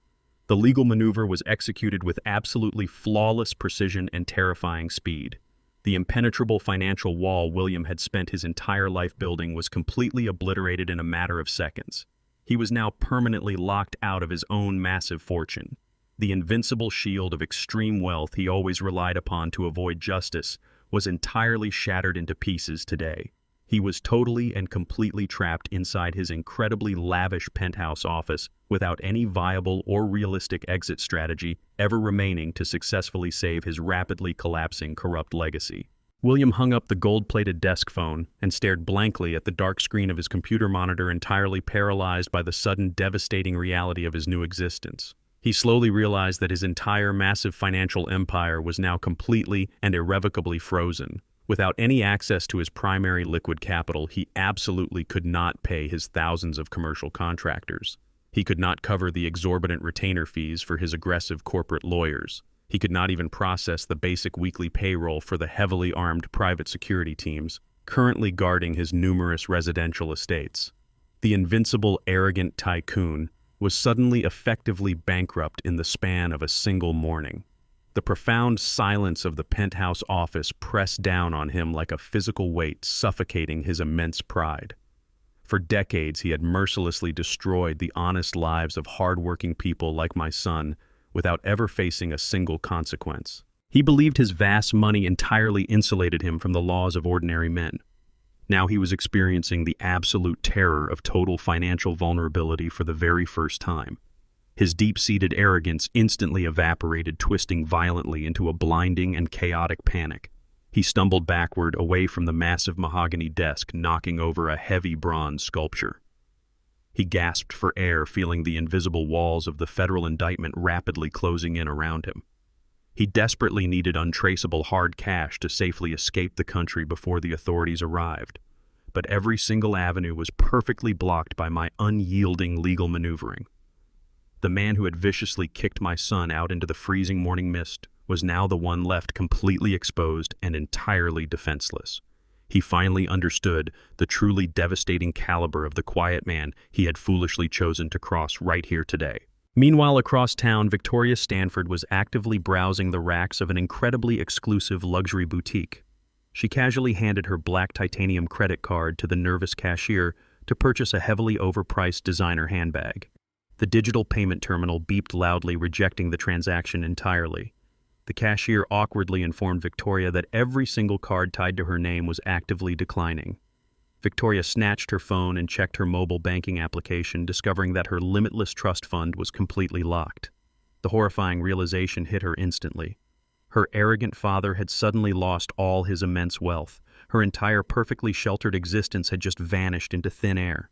The legal maneuver was executed with absolutely flawless precision and terrifying speed. The impenetrable financial wall William had spent his entire life building was completely obliterated in a matter of seconds. He was now permanently locked out of his own massive fortune. The invincible shield of extreme wealth he always relied upon to avoid justice was entirely shattered into pieces today. He was totally and completely trapped inside his incredibly lavish penthouse office without any viable or realistic exit strategy ever remaining to successfully save his rapidly collapsing corrupt legacy. William hung up the gold-plated desk phone and stared blankly at the dark screen of his computer monitor, entirely paralyzed by the sudden devastating reality of his new existence. He slowly realized that his entire massive financial empire was now completely and irrevocably frozen. Without any access to his primary liquid capital, he absolutely could not pay his thousands of commercial contractors. He could not cover the exorbitant retainer fees for his aggressive corporate lawyers. He could not even process the basic weekly payroll for the heavily armed private security teams currently guarding his numerous residential estates. The invincible, arrogant tycoon was suddenly effectively bankrupt in the span of a single morning. The profound silence of the penthouse office pressed down on him like a physical weight, suffocating his immense pride. For decades, he had mercilessly destroyed the honest lives of hard-working people like my son, without ever facing a single consequence. He believed his vast money entirely insulated him from the laws of ordinary men. Now he was experiencing the absolute terror of total financial vulnerability for the very first time. His deep-seated arrogance instantly evaporated, twisting violently into a blinding and chaotic panic. He stumbled backward away from the massive mahogany desk, knocking over a heavy bronze sculpture. He gasped for air, feeling the invisible walls of the federal indictment rapidly closing in around him. He desperately needed untraceable hard cash to safely escape the country before the authorities arrived. But every single avenue was perfectly blocked by my unyielding legal maneuvering. The man who had viciously kicked my son out into the freezing morning mist was now the one left completely exposed and entirely defenseless. He finally understood the truly devastating caliber of the quiet man he had foolishly chosen to cross right here today. Meanwhile, across town, Victoria Stanford was actively browsing the racks of an incredibly exclusive luxury boutique. She casually handed her black titanium credit card to the nervous cashier to purchase a heavily overpriced designer handbag. The digital payment terminal beeped loudly, rejecting the transaction entirely. The cashier awkwardly informed Victoria that every single card tied to her name was actively declining. Victoria snatched her phone and checked her mobile banking application, discovering that her limitless trust fund was completely locked. The horrifying realization hit her instantly. Her arrogant father had suddenly lost all his immense wealth. Her entire perfectly sheltered existence had just vanished into thin air.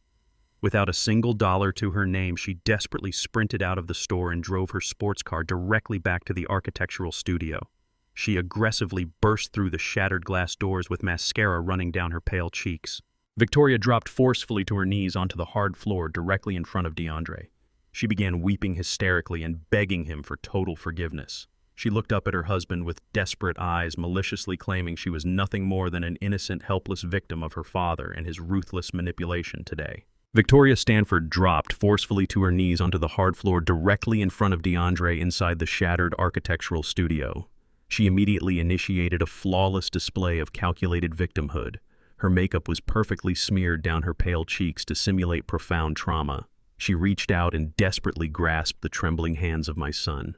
Without a single dollar to her name, she desperately sprinted out of the store and drove her sports car directly back to the architectural studio. She aggressively burst through the shattered glass doors with mascara running down her pale cheeks. Victoria dropped forcefully to her knees onto the hard floor directly in front of DeAndre. She began weeping hysterically and begging him for total forgiveness. She looked up at her husband with desperate eyes, maliciously claiming she was nothing more than an innocent, helpless victim of her father and his ruthless manipulation today. Victoria Stanford dropped forcefully to her knees onto the hard floor directly in front of DeAndre inside the shattered architectural studio. She immediately initiated a flawless display of calculated victimhood. Her makeup was perfectly smeared down her pale cheeks to simulate profound trauma. She reached out and desperately grasped the trembling hands of my son.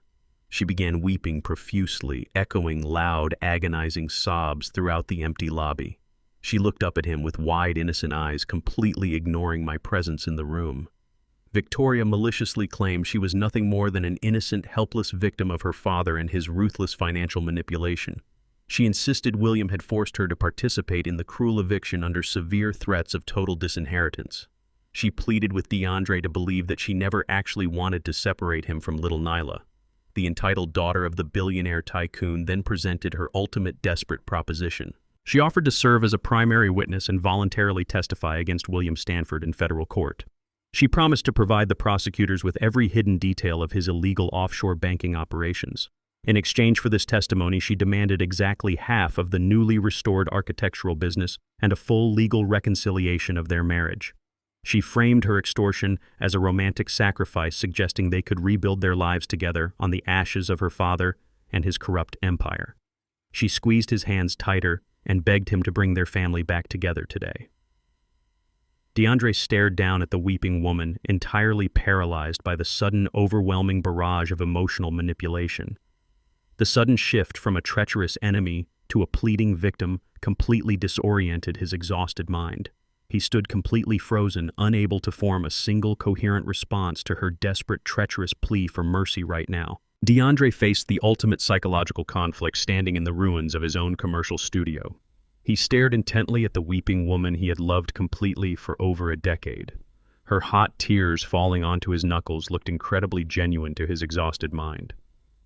She began weeping profusely, echoing loud, agonizing sobs throughout the empty lobby. She looked up at him with wide, innocent eyes, completely ignoring my presence in the room. Victoria maliciously claimed she was nothing more than an innocent, helpless victim of her father and his ruthless financial manipulation. She insisted William had forced her to participate in the cruel eviction under severe threats of total disinheritance. She pleaded with DeAndre to believe that she never actually wanted to separate him from little Nyla. The entitled daughter of the billionaire tycoon then presented her ultimate desperate proposition. She offered to serve as a primary witness and voluntarily testify against William Stanford in federal court. She promised to provide the prosecutors with every hidden detail of his illegal offshore banking operations. In exchange for this testimony, she demanded exactly half of the newly restored architectural business and a full legal reconciliation of their marriage. She framed her extortion as a romantic sacrifice, suggesting they could rebuild their lives together on the ashes of her father and his corrupt empire. She squeezed his hands tighter and begged him to bring their family back together today. DeAndre stared down at the weeping woman, entirely paralyzed by the sudden, overwhelming barrage of emotional manipulation. The sudden shift from a treacherous enemy to a pleading victim completely disoriented his exhausted mind. He stood completely frozen, unable to form a single coherent response to her desperate, treacherous plea for mercy right now. DeAndre faced the ultimate psychological conflict standing in the ruins of his own commercial studio. He stared intently at the weeping woman he had loved completely for over a decade. Her hot tears falling onto his knuckles looked incredibly genuine to his exhausted mind.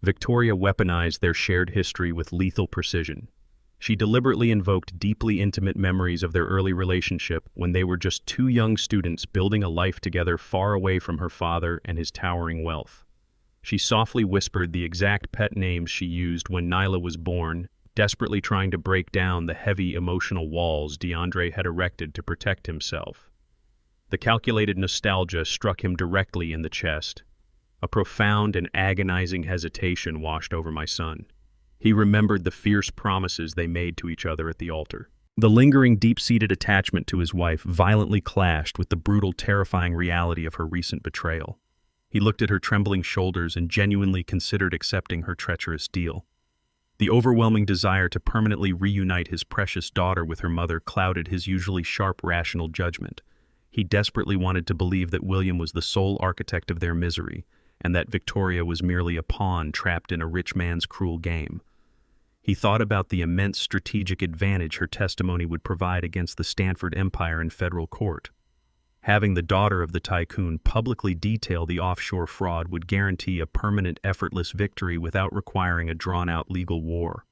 Victoria weaponized their shared history with lethal precision. She deliberately invoked deeply intimate memories of their early relationship when they were just two young students building a life together far away from her father and his towering wealth. She softly whispered the exact pet names she used when Nyla was born, desperately trying to break down the heavy emotional walls DeAndre had erected to protect himself. The calculated nostalgia struck him directly in the chest. A profound and agonizing hesitation washed over my son. He remembered the fierce promises they made to each other at the altar. The lingering, deep-seated attachment to his wife violently clashed with the brutal, terrifying reality of her recent betrayal. He looked at her trembling shoulders and genuinely considered accepting her treacherous deal. The overwhelming desire to permanently reunite his precious daughter with her mother clouded his usually sharp, rational judgment. He desperately wanted to believe that William was the sole architect of their misery, and that Victoria was merely a pawn trapped in a rich man's cruel game. He thought about the immense strategic advantage her testimony would provide against the Stanford Empire in federal court. Having the daughter of the tycoon publicly detail the offshore fraud would guarantee a permanent, effortless victory without requiring a drawn-out legal war.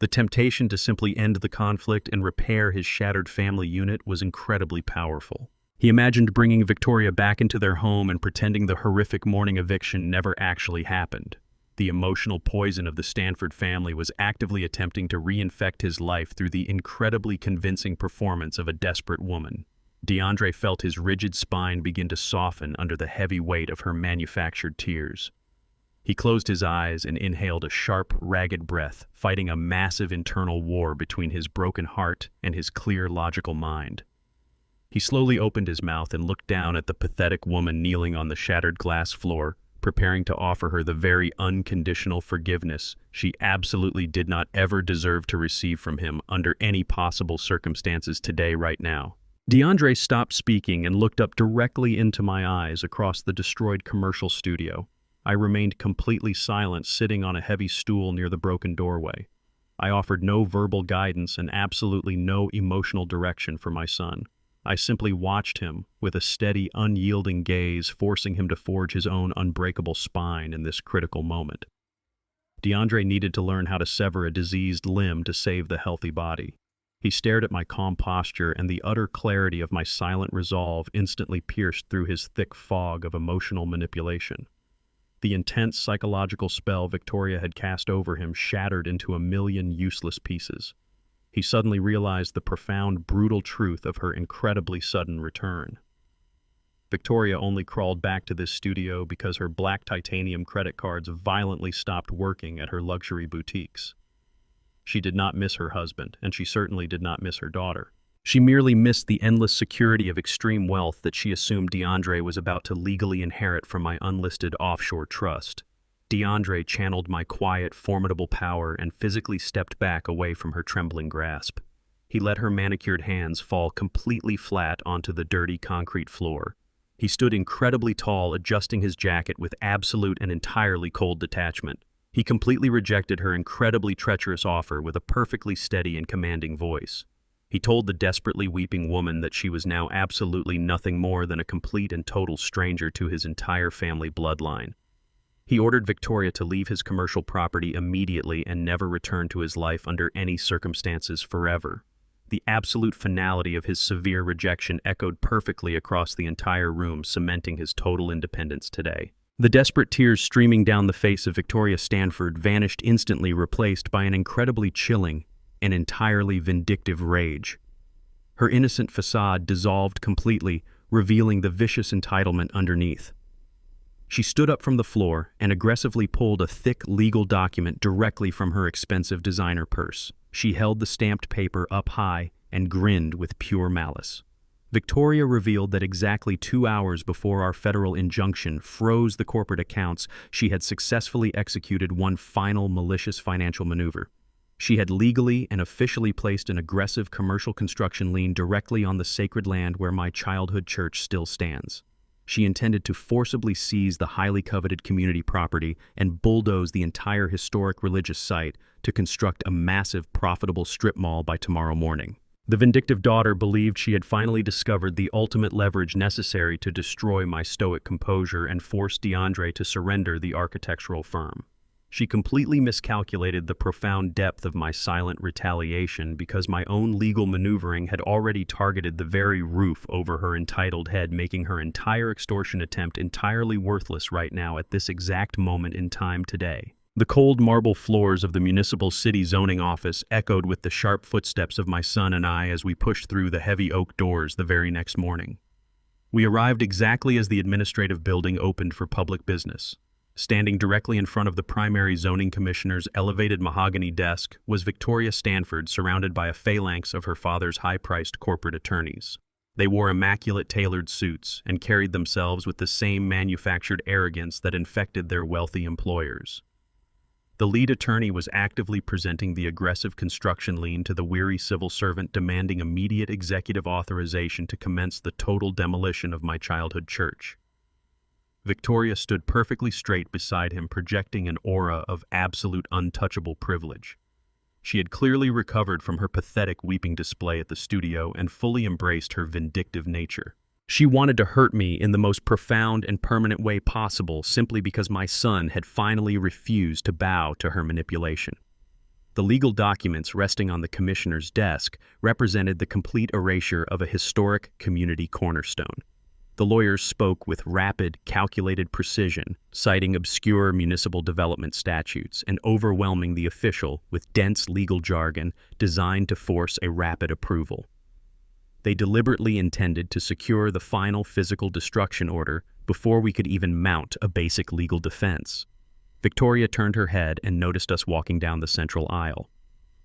The temptation to simply end the conflict and repair his shattered family unit was incredibly powerful. He imagined bringing Victoria back into their home and pretending the horrific morning eviction never actually happened. The emotional poison of the Stanford family was actively attempting to reinfect his life through the incredibly convincing performance of a desperate woman. DeAndre felt his rigid spine begin to soften under the heavy weight of her manufactured tears. He closed his eyes and inhaled a sharp, ragged breath, fighting a massive internal war between his broken heart and his clear, logical mind. He slowly opened his mouth and looked down at the pathetic woman kneeling on the shattered glass floor, preparing to offer her the very unconditional forgiveness she absolutely did not ever deserve to receive from him under any possible circumstances today, right now. DeAndre stopped speaking and looked up directly into my eyes across the destroyed commercial studio. I remained completely silent, sitting on a heavy stool near the broken doorway. I offered no verbal guidance and absolutely no emotional direction for my son. I simply watched him with a steady, unyielding gaze, forcing him to forge his own unbreakable spine in this critical moment. DeAndre needed to learn how to sever a diseased limb to save the healthy body. He stared at my calm posture, and the utter clarity of my silent resolve instantly pierced through his thick fog of emotional manipulation. The intense psychological spell Victoria had cast over him shattered into a million useless pieces. He suddenly realized the profound, brutal truth of her incredibly sudden return. Victoria only crawled back to this studio because her black titanium credit cards violently stopped working at her luxury boutiques. She did not miss her husband, and she certainly did not miss her daughter. She merely missed the endless security of extreme wealth that she assumed DeAndre was about to legally inherit from my unlisted offshore trust. DeAndre channeled my quiet, formidable power and physically stepped back away from her trembling grasp. He let her manicured hands fall completely flat onto the dirty concrete floor. He stood incredibly tall, adjusting his jacket with absolute and entirely cold detachment. He completely rejected her incredibly treacherous offer with a perfectly steady and commanding voice. He told the desperately weeping woman that she was now absolutely nothing more than a complete and total stranger to his entire family bloodline. He ordered Victoria to leave his commercial property immediately and never return to his life under any circumstances forever. The absolute finality of his severe rejection echoed perfectly across the entire room, cementing his total independence today. The desperate tears streaming down the face of Victoria Stanford vanished instantly, replaced by an incredibly chilling and entirely vindictive rage. Her innocent facade dissolved completely, revealing the vicious entitlement underneath. She stood up from the floor and aggressively pulled a thick legal document directly from her expensive designer purse. She held the stamped paper up high and grinned with pure malice. Victoria revealed that exactly 2 hours before our federal injunction froze the corporate accounts, she had successfully executed one final malicious financial maneuver. She had legally and officially placed an aggressive commercial construction lien directly on the sacred land where my childhood church still stands. She intended to forcibly seize the highly coveted community property and bulldoze the entire historic religious site to construct a massive, profitable strip mall by tomorrow morning. The vindictive daughter believed she had finally discovered the ultimate leverage necessary to destroy my stoic composure and force DeAndre to surrender the architectural firm. She completely miscalculated the profound depth of my silent retaliation because my own legal maneuvering had already targeted the very roof over her entitled head, making her entire extortion attempt entirely worthless right now at this exact moment in time today. The cold marble floors of the municipal city zoning office echoed with the sharp footsteps of my son and I as we pushed through the heavy oak doors the very next morning. We arrived exactly as the administrative building opened for public business. Standing directly in front of the primary zoning commissioner's elevated mahogany desk was Victoria Stanford, surrounded by a phalanx of her father's high-priced corporate attorneys. They wore immaculate tailored suits and carried themselves with the same manufactured arrogance that infected their wealthy employers. The lead attorney was actively presenting the aggressive construction lien to the weary civil servant, demanding immediate executive authorization to commence the total demolition of my childhood church. Victoria stood perfectly straight beside him, projecting an aura of absolute untouchable privilege. She had clearly recovered from her pathetic weeping display at the studio and fully embraced her vindictive nature. She wanted to hurt me in the most profound and permanent way possible simply because my son had finally refused to bow to her manipulation. The legal documents resting on the commissioner's desk represented the complete erasure of a historic community cornerstone. The lawyers spoke with rapid, calculated precision, citing obscure municipal development statutes and overwhelming the official with dense legal jargon designed to force a rapid approval. They deliberately intended to secure the final physical destruction order before we could even mount a basic legal defense. Victoria turned her head and noticed us walking down the central aisle.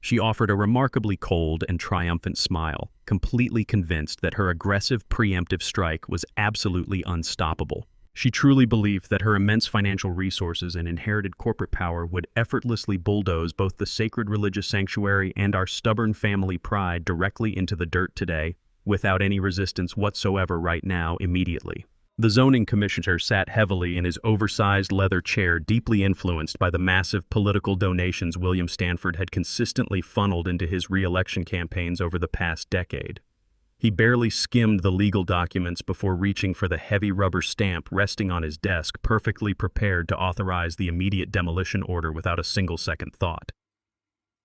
She offered a remarkably cold and triumphant smile, completely convinced that her aggressive preemptive strike was absolutely unstoppable. She truly believed that her immense financial resources and inherited corporate power would effortlessly bulldoze both the sacred religious sanctuary and our stubborn family pride directly into the dirt today, without any resistance whatsoever right now, immediately. The zoning commissioner sat heavily in his oversized leather chair, deeply influenced by the massive political donations William Stanford had consistently funneled into his re-election campaigns over the past decade. He barely skimmed the legal documents before reaching for the heavy rubber stamp resting on his desk, perfectly prepared to authorize the immediate demolition order without a single second thought.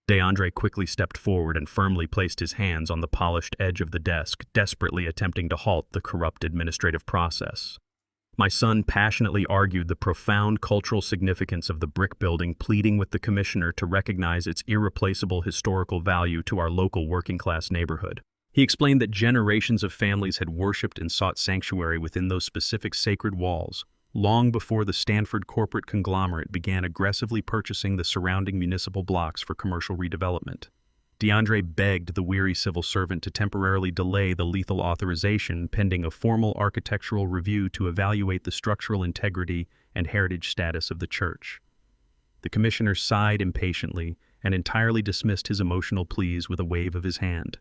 DeAndre quickly stepped forward and firmly placed his hands on the polished edge of the desk, desperately attempting to halt the corrupt administrative process. My son passionately argued the profound cultural significance of the brick building, pleading with the commissioner to recognize its irreplaceable historical value to our local working-class neighborhood. He explained that generations of families had worshipped and sought sanctuary within those specific sacred walls, long before the Stanford corporate conglomerate began aggressively purchasing the surrounding municipal blocks for commercial redevelopment. DeAndre begged the weary civil servant to temporarily delay the lethal authorization pending a formal architectural review to evaluate the structural integrity and heritage status of the church. The commissioner sighed impatiently and entirely dismissed his emotional pleas with a wave of his hand.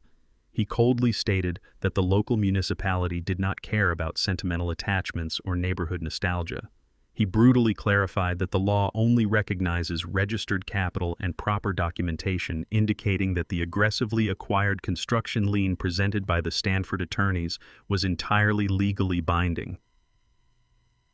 He coldly stated that the local municipality did not care about sentimental attachments or neighborhood nostalgia. He brutally clarified that the law only recognizes registered capital and proper documentation, indicating that the aggressively acquired construction lien presented by the Stanford attorneys was entirely legally binding.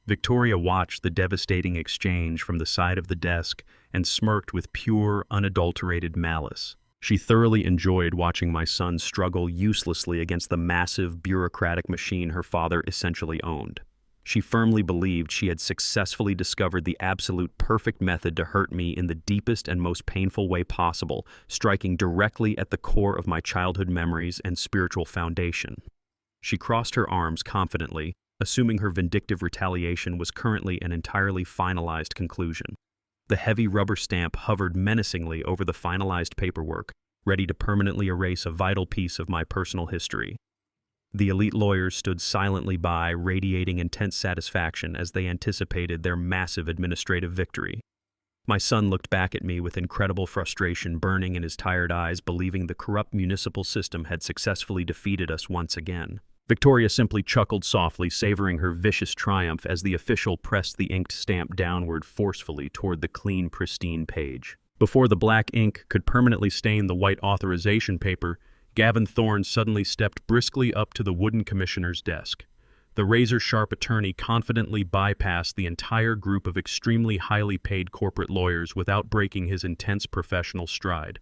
Victoria watched the devastating exchange from the side of the desk and smirked with pure, unadulterated malice. She thoroughly enjoyed watching my son struggle uselessly against the massive bureaucratic machine her father essentially owned. She firmly believed she had successfully discovered the absolute perfect method to hurt me in the deepest and most painful way possible, striking directly at the core of my childhood memories and spiritual foundation. She crossed her arms confidently, assuming her vindictive retaliation was currently an entirely finalized conclusion. The heavy rubber stamp hovered menacingly over the finalized paperwork, ready to permanently erase a vital piece of my personal history. The elite lawyers stood silently by, radiating intense satisfaction as they anticipated their massive administrative victory. My son looked back at me with incredible frustration burning in his tired eyes, believing the corrupt municipal system had successfully defeated us once again. Victoria simply chuckled softly, savoring her vicious triumph as the official pressed the inked stamp downward forcefully toward the clean, pristine page. Before the black ink could permanently stain the white authorization paper, Gavin Thorne suddenly stepped briskly up to the wooden commissioner's desk. The razor-sharp attorney confidently bypassed the entire group of extremely highly paid corporate lawyers without breaking his intense professional stride.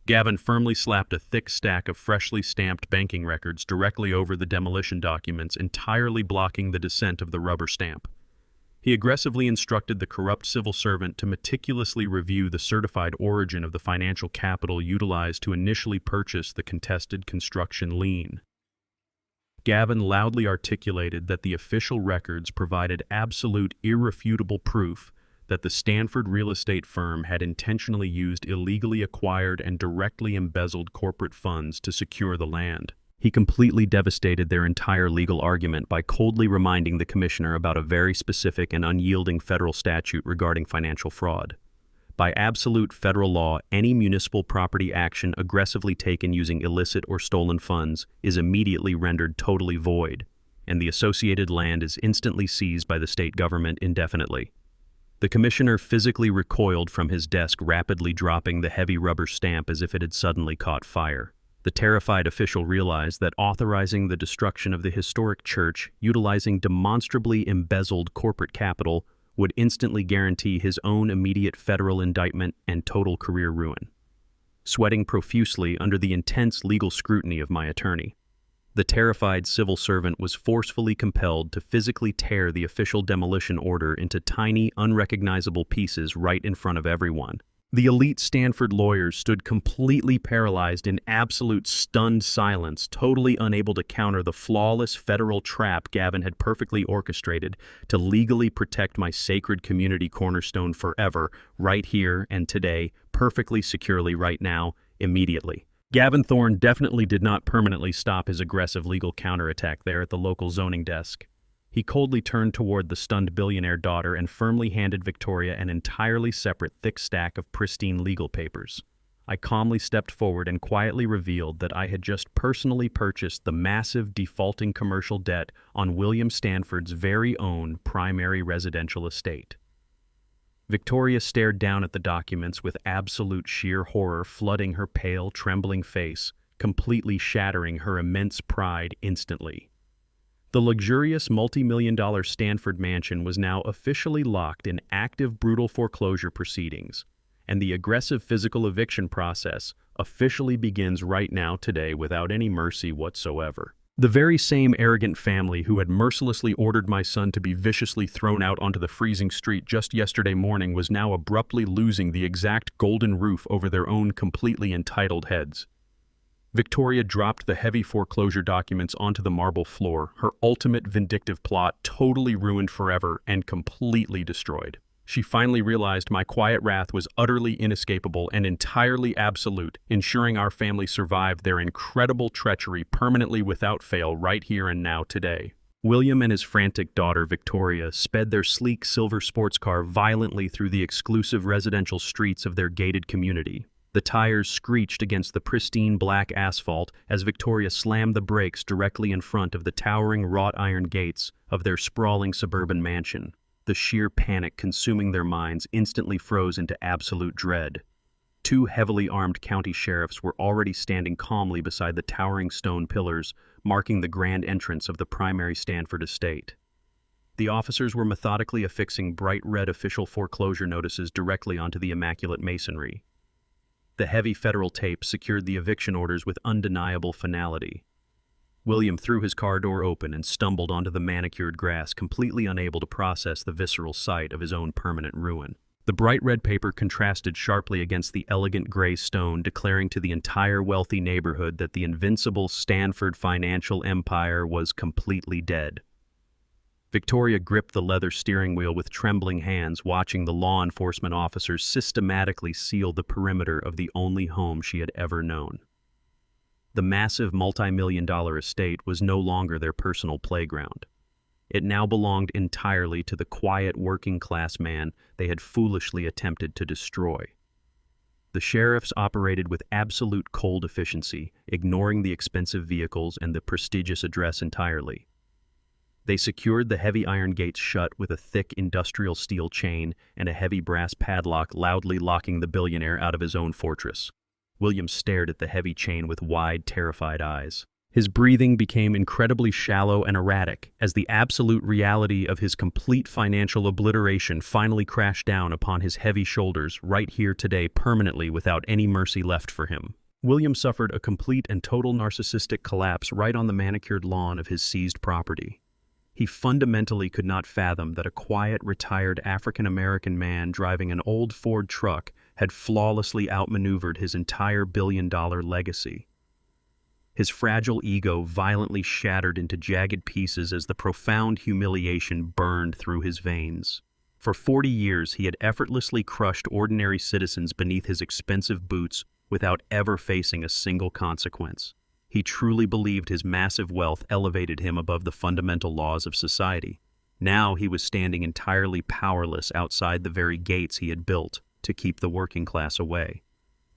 Gavin firmly slapped a thick stack of freshly stamped banking records directly over the demolition documents, entirely blocking the descent of the rubber stamp. He aggressively instructed the corrupt civil servant to meticulously review the certified origin of the financial capital utilized to initially purchase the contested construction lien. Gavin loudly articulated that the official records provided absolute, irrefutable proof that the Stanford real estate firm had intentionally used illegally acquired and directly embezzled corporate funds to secure the land. He completely devastated their entire legal argument by coldly reminding the commissioner about a very specific and unyielding federal statute regarding financial fraud. By absolute federal law, any municipal property action aggressively taken using illicit or stolen funds is immediately rendered totally void, and the associated land is instantly seized by the state government indefinitely. The commissioner physically recoiled from his desk, rapidly dropping the heavy rubber stamp as if it had suddenly caught fire. The terrified official realized that authorizing the destruction of the historic church, utilizing demonstrably embezzled corporate capital, would instantly guarantee his own immediate federal indictment and total career ruin. Sweating profusely under the intense legal scrutiny of my attorney, the terrified civil servant was forcefully compelled to physically tear the official demolition order into tiny, unrecognizable pieces right in front of everyone. The elite Stanford lawyers stood completely paralyzed in absolute stunned silence, totally unable to counter the flawless federal trap Gavin had perfectly orchestrated to legally protect my sacred community cornerstone forever, right here and today, perfectly securely right now, immediately. Gavin Thorne definitely did not permanently stop his aggressive legal counterattack there at the local zoning desk. He coldly turned toward the stunned billionaire daughter and firmly handed Victoria an entirely separate thick stack of pristine legal papers. I calmly stepped forward and quietly revealed that I had just personally purchased the massive defaulting commercial debt on William Stanford's very own primary residential estate. Victoria stared down at the documents with absolute sheer horror flooding her pale, trembling face, completely shattering her immense pride instantly. The luxurious multi-million-dollar Stanford mansion was now officially locked in active brutal foreclosure proceedings, and the aggressive physical eviction process officially begins right now today without any mercy whatsoever. The very same arrogant family who had mercilessly ordered my son to be viciously thrown out onto the freezing street just yesterday morning was now abruptly losing the exact golden roof over their own completely entitled heads. Victoria dropped the heavy foreclosure documents onto the marble floor, her ultimate vindictive plot totally ruined forever and completely destroyed. She finally realized my quiet wrath was utterly inescapable and entirely absolute, ensuring our family survived their incredible treachery permanently without fail right here and now today. William and his frantic daughter Victoria sped their sleek silver sports car violently through the exclusive residential streets of their gated community. The tires screeched against the pristine black asphalt as Victoria slammed the brakes directly in front of the towering wrought iron gates of their sprawling suburban mansion. The sheer panic consuming their minds instantly froze into absolute dread. Two heavily armed county sheriffs were already standing calmly beside the towering stone pillars, marking the grand entrance of the primary Stanford estate. The officers were methodically affixing bright red official foreclosure notices directly onto the immaculate masonry. The heavy federal tape secured the eviction orders with undeniable finality. William threw his car door open and stumbled onto the manicured grass, completely unable to process the visceral sight of his own permanent ruin. The bright red paper contrasted sharply against the elegant gray stone, declaring to the entire wealthy neighborhood that the invincible Stanford financial empire was completely dead. Victoria gripped the leather steering wheel with trembling hands, watching the law enforcement officers systematically seal the perimeter of the only home she had ever known. The massive multi-million-dollar estate was no longer their personal playground. It now belonged entirely to the quiet working-class man they had foolishly attempted to destroy. The sheriffs operated with absolute cold efficiency, ignoring the expensive vehicles and the prestigious address entirely. They secured the heavy iron gates shut with a thick industrial steel chain and a heavy brass padlock, loudly locking the billionaire out of his own fortress. William stared at the heavy chain with wide, terrified eyes. His breathing became incredibly shallow and erratic as the absolute reality of his complete financial obliteration finally crashed down upon his heavy shoulders right here today, permanently, without any mercy left for him. William suffered a complete and total narcissistic collapse right on the manicured lawn of his seized property. He fundamentally could not fathom that a quiet, retired African-American man driving an old Ford truck had flawlessly outmaneuvered his entire billion-dollar legacy. His fragile ego violently shattered into jagged pieces as the profound humiliation burned through his veins. For 40 years, he had effortlessly crushed ordinary citizens beneath his expensive boots without ever facing a single consequence. He truly believed his massive wealth elevated him above the fundamental laws of society. Now he was standing entirely powerless outside the very gates he had built to keep the working class away.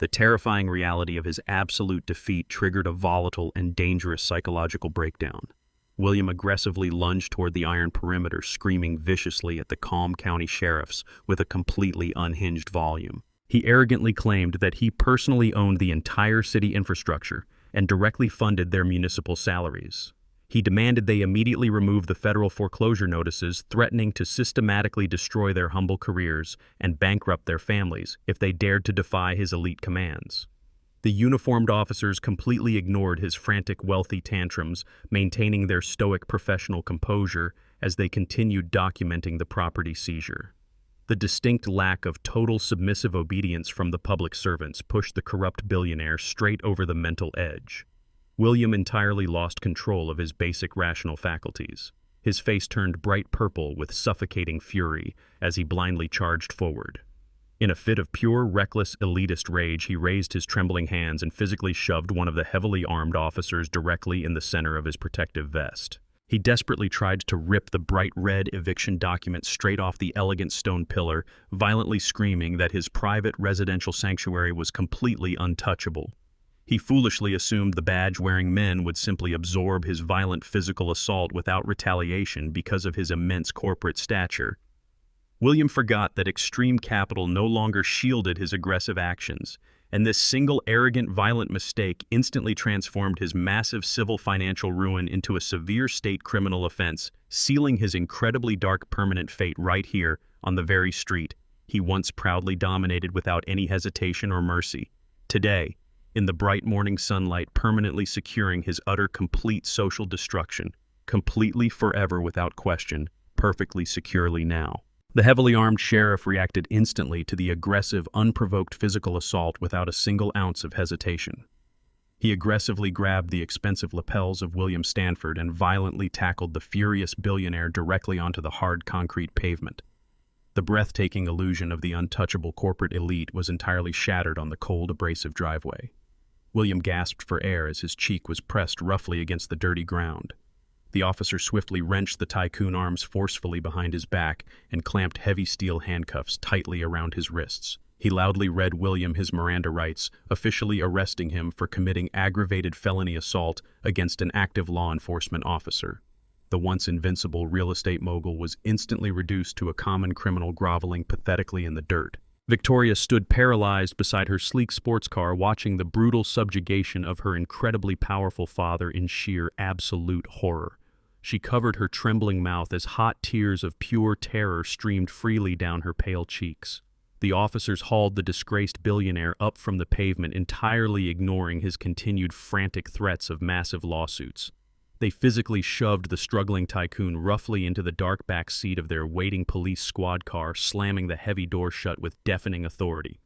The terrifying reality of his absolute defeat triggered a volatile and dangerous psychological breakdown. William aggressively lunged toward the iron perimeter, screaming viciously at the calm county sheriffs with a completely unhinged volume. He arrogantly claimed that he personally owned the entire city infrastructure and directly funded their municipal salaries. He demanded they immediately remove the federal foreclosure notices, threatening to systematically destroy their humble careers and bankrupt their families if they dared to defy his elite commands. The uniformed officers completely ignored his frantic wealthy tantrums, maintaining their stoic professional composure as they continued documenting the property seizure. The distinct lack of total submissive obedience from the public servants pushed the corrupt billionaire straight over the mental edge. William entirely lost control of his basic rational faculties. His face turned bright purple with suffocating fury as he blindly charged forward. In a fit of pure, reckless, elitist rage, he raised his trembling hands and physically shoved one of the heavily armed officers directly in the center of his protective vest. He desperately tried to rip the bright red eviction document straight off the elegant stone pillar, violently screaming that his private residential sanctuary was completely untouchable. He foolishly assumed the badge-wearing men would simply absorb his violent physical assault without retaliation because of his immense corporate stature. William forgot that extreme capital no longer shielded his aggressive actions, and this single arrogant, violent mistake instantly transformed his massive civil financial ruin into a severe state criminal offense, sealing his incredibly dark permanent fate right here on the very street he once proudly dominated without any hesitation or mercy. Today, in the bright morning sunlight, permanently securing his utter complete social destruction, completely, forever, without question, perfectly securely now. The heavily armed sheriff reacted instantly to the aggressive, unprovoked physical assault without a single ounce of hesitation. He aggressively grabbed the expensive lapels of William Stanford and violently tackled the furious billionaire directly onto the hard concrete pavement. The breathtaking illusion of the untouchable corporate elite was entirely shattered on the cold, abrasive driveway. William gasped for air as his cheek was pressed roughly against the dirty ground. The officer swiftly wrenched the tycoon arms forcefully behind his back and clamped heavy steel handcuffs tightly around his wrists. He loudly read William his Miranda rights, officially arresting him for committing aggravated felony assault against an active law enforcement officer. The once invincible real estate mogul was instantly reduced to a common criminal groveling pathetically in the dirt. Victoria stood paralyzed beside her sleek sports car, watching the brutal subjugation of her incredibly powerful father in sheer, absolute horror. She covered her trembling mouth as hot tears of pure terror streamed freely down her pale cheeks. The officers hauled the disgraced billionaire up from the pavement, entirely ignoring his continued frantic threats of massive lawsuits. They physically shoved the struggling tycoon roughly into the dark back seat of their waiting police squad car, slamming the heavy door shut with deafening authority.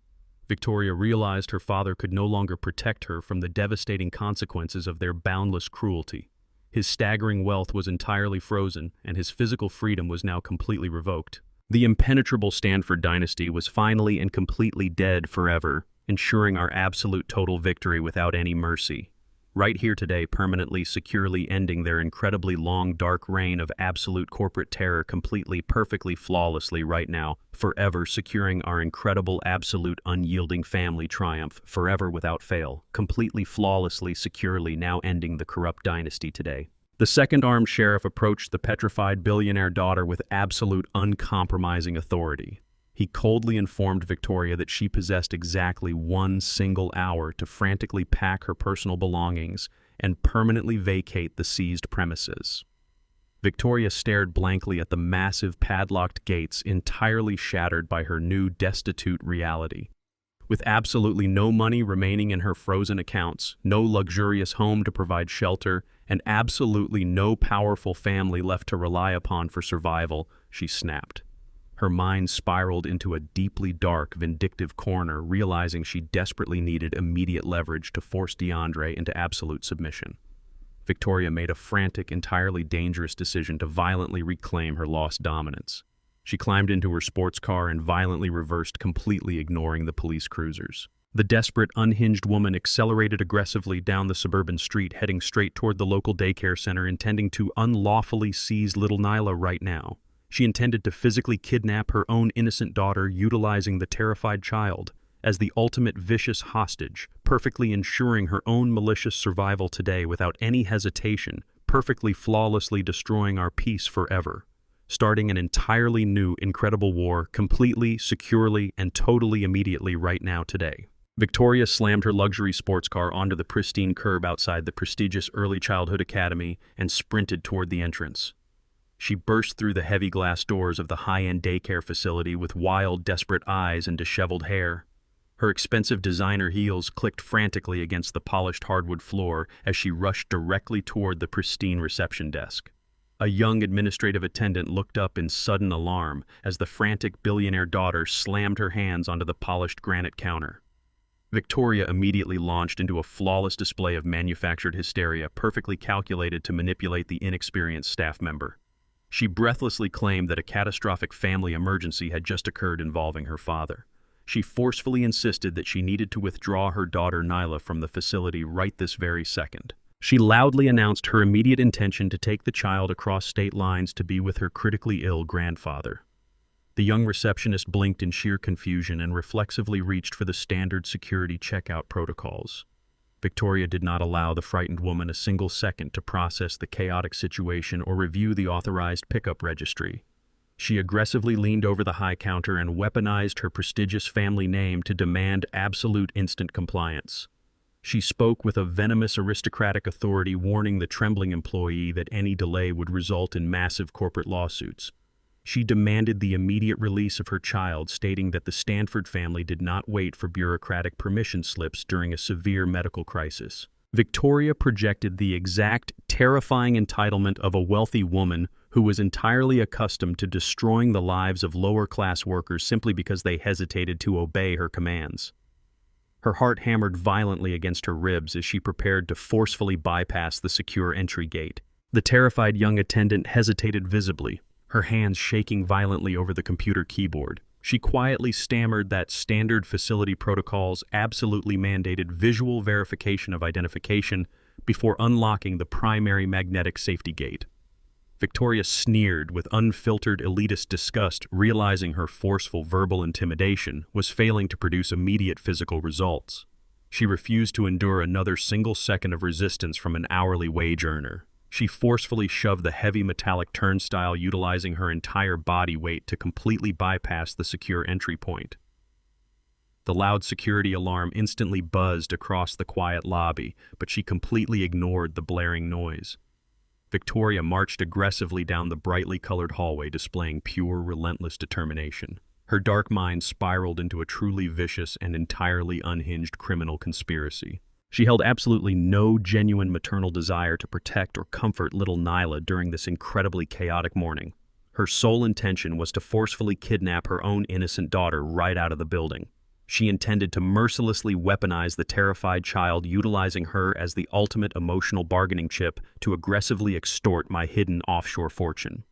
Victoria realized her father could no longer protect her from the devastating consequences of their boundless cruelty. His staggering wealth was entirely frozen, and his physical freedom was now completely revoked. The impenetrable Stanford dynasty was finally and completely dead forever, ensuring our absolute total victory without any mercy. right here today, permanently, securely ending their incredibly long, dark reign of absolute corporate terror completely, perfectly, flawlessly right now, forever securing our incredible, absolute, unyielding family triumph, forever without fail, completely, flawlessly, securely now ending the corrupt dynasty today. The second armed sheriff approached the petrified billionaire daughter with absolute, uncompromising authority. He coldly informed Victoria that she possessed exactly 1 single hour to frantically pack her personal belongings and permanently vacate the seized premises. Victoria stared blankly at the massive padlocked gates, entirely shattered by her new destitute reality. With absolutely no money remaining in her frozen accounts, no luxurious home to provide shelter, and absolutely no powerful family left to rely upon for survival, she snapped. Her mind spiraled into a deeply dark, vindictive corner, realizing she desperately needed immediate leverage to force DeAndre into absolute submission. Victoria made a frantic, entirely dangerous decision to violently reclaim her lost dominance. She climbed into her sports car and violently reversed, completely ignoring the police cruisers. The desperate, unhinged woman accelerated aggressively down the suburban street, heading straight toward the local daycare center, intending to unlawfully seize little Nyla right now. She intended to physically kidnap her own innocent daughter, utilizing the terrified child as the ultimate vicious hostage, perfectly ensuring her own malicious survival today without any hesitation, perfectly flawlessly destroying our peace forever, starting an entirely new, incredible war, completely, securely, and totally immediately right now today. Victoria slammed her luxury sports car onto the pristine curb outside the prestigious Early Childhood Academy and sprinted toward the entrance. She burst through the heavy glass doors of the high-end daycare facility with wild, desperate eyes and disheveled hair. Her expensive designer heels clicked frantically against the polished hardwood floor as she rushed directly toward the pristine reception desk. A young administrative attendant looked up in sudden alarm as the frantic billionaire daughter slammed her hands onto the polished granite counter. Victoria immediately launched into a flawless display of manufactured hysteria, perfectly calculated to manipulate the inexperienced staff member. She breathlessly claimed that a catastrophic family emergency had just occurred involving her father. She forcefully insisted that she needed to withdraw her daughter Nyla from the facility right this very second. She loudly announced her immediate intention to take the child across state lines to be with her critically ill grandfather. The young receptionist blinked in sheer confusion and reflexively reached for the standard security checkout protocols. Victoria did not allow the frightened woman a single second to process the chaotic situation or review the authorized pickup registry. She aggressively leaned over the high counter and weaponized her prestigious family name to demand absolute instant compliance. She spoke with a venomous aristocratic authority, warning the trembling employee that any delay would result in massive corporate lawsuits. She demanded the immediate release of her child, stating that the Stanford family did not wait for bureaucratic permission slips during a severe medical crisis. Victoria projected the exact, terrifying entitlement of a wealthy woman who was entirely accustomed to destroying the lives of lower-class workers simply because they hesitated to obey her commands. Her heart hammered violently against her ribs as she prepared to forcefully bypass the secure entry gate. The terrified young attendant hesitated visibly, her hands shaking violently over the computer keyboard. She quietly stammered that standard facility protocols absolutely mandated visual verification of identification before unlocking the primary magnetic safety gate. Victoria sneered with unfiltered elitist disgust, realizing her forceful verbal intimidation was failing to produce immediate physical results. She refused to endure another single second of resistance from an hourly wage earner. She forcefully shoved the heavy metallic turnstile, utilizing her entire body weight to completely bypass the secure entry point. The loud security alarm instantly buzzed across the quiet lobby, but she completely ignored the blaring noise. Victoria marched aggressively down the brightly colored hallway, displaying pure, relentless determination. Her dark mind spiraled into a truly vicious and entirely unhinged criminal conspiracy. She held absolutely no genuine maternal desire to protect or comfort little Nyla during this incredibly chaotic morning. Her sole intention was to forcefully kidnap her own innocent daughter right out of the building. She intended to mercilessly weaponize the terrified child, utilizing her as the ultimate emotional bargaining chip to aggressively extort my hidden offshore fortune.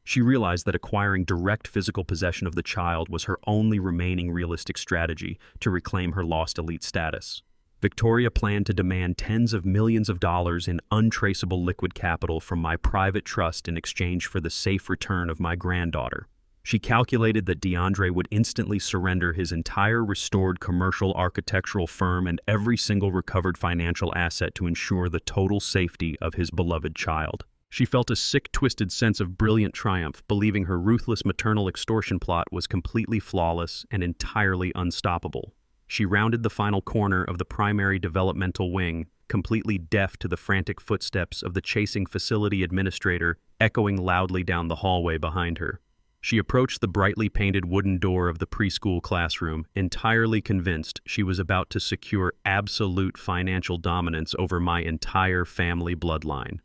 She realized that acquiring direct physical possession of the child was her only remaining realistic strategy to reclaim her lost elite status. Victoria planned to demand tens of millions of dollars in untraceable liquid capital from my private trust in exchange for the safe return of my granddaughter. She calculated that DeAndre would instantly surrender his entire restored commercial architectural firm and every single recovered financial asset to ensure the total safety of his beloved child. She felt a sick, twisted sense of brilliant triumph, believing her ruthless maternal extortion plot was completely flawless and entirely unstoppable. She rounded the final corner of the primary developmental wing, completely deaf to the frantic footsteps of the chasing facility administrator echoing loudly down the hallway behind her. She approached the brightly painted wooden door of the preschool classroom, entirely convinced she was about to secure absolute financial dominance over my entire family bloodline.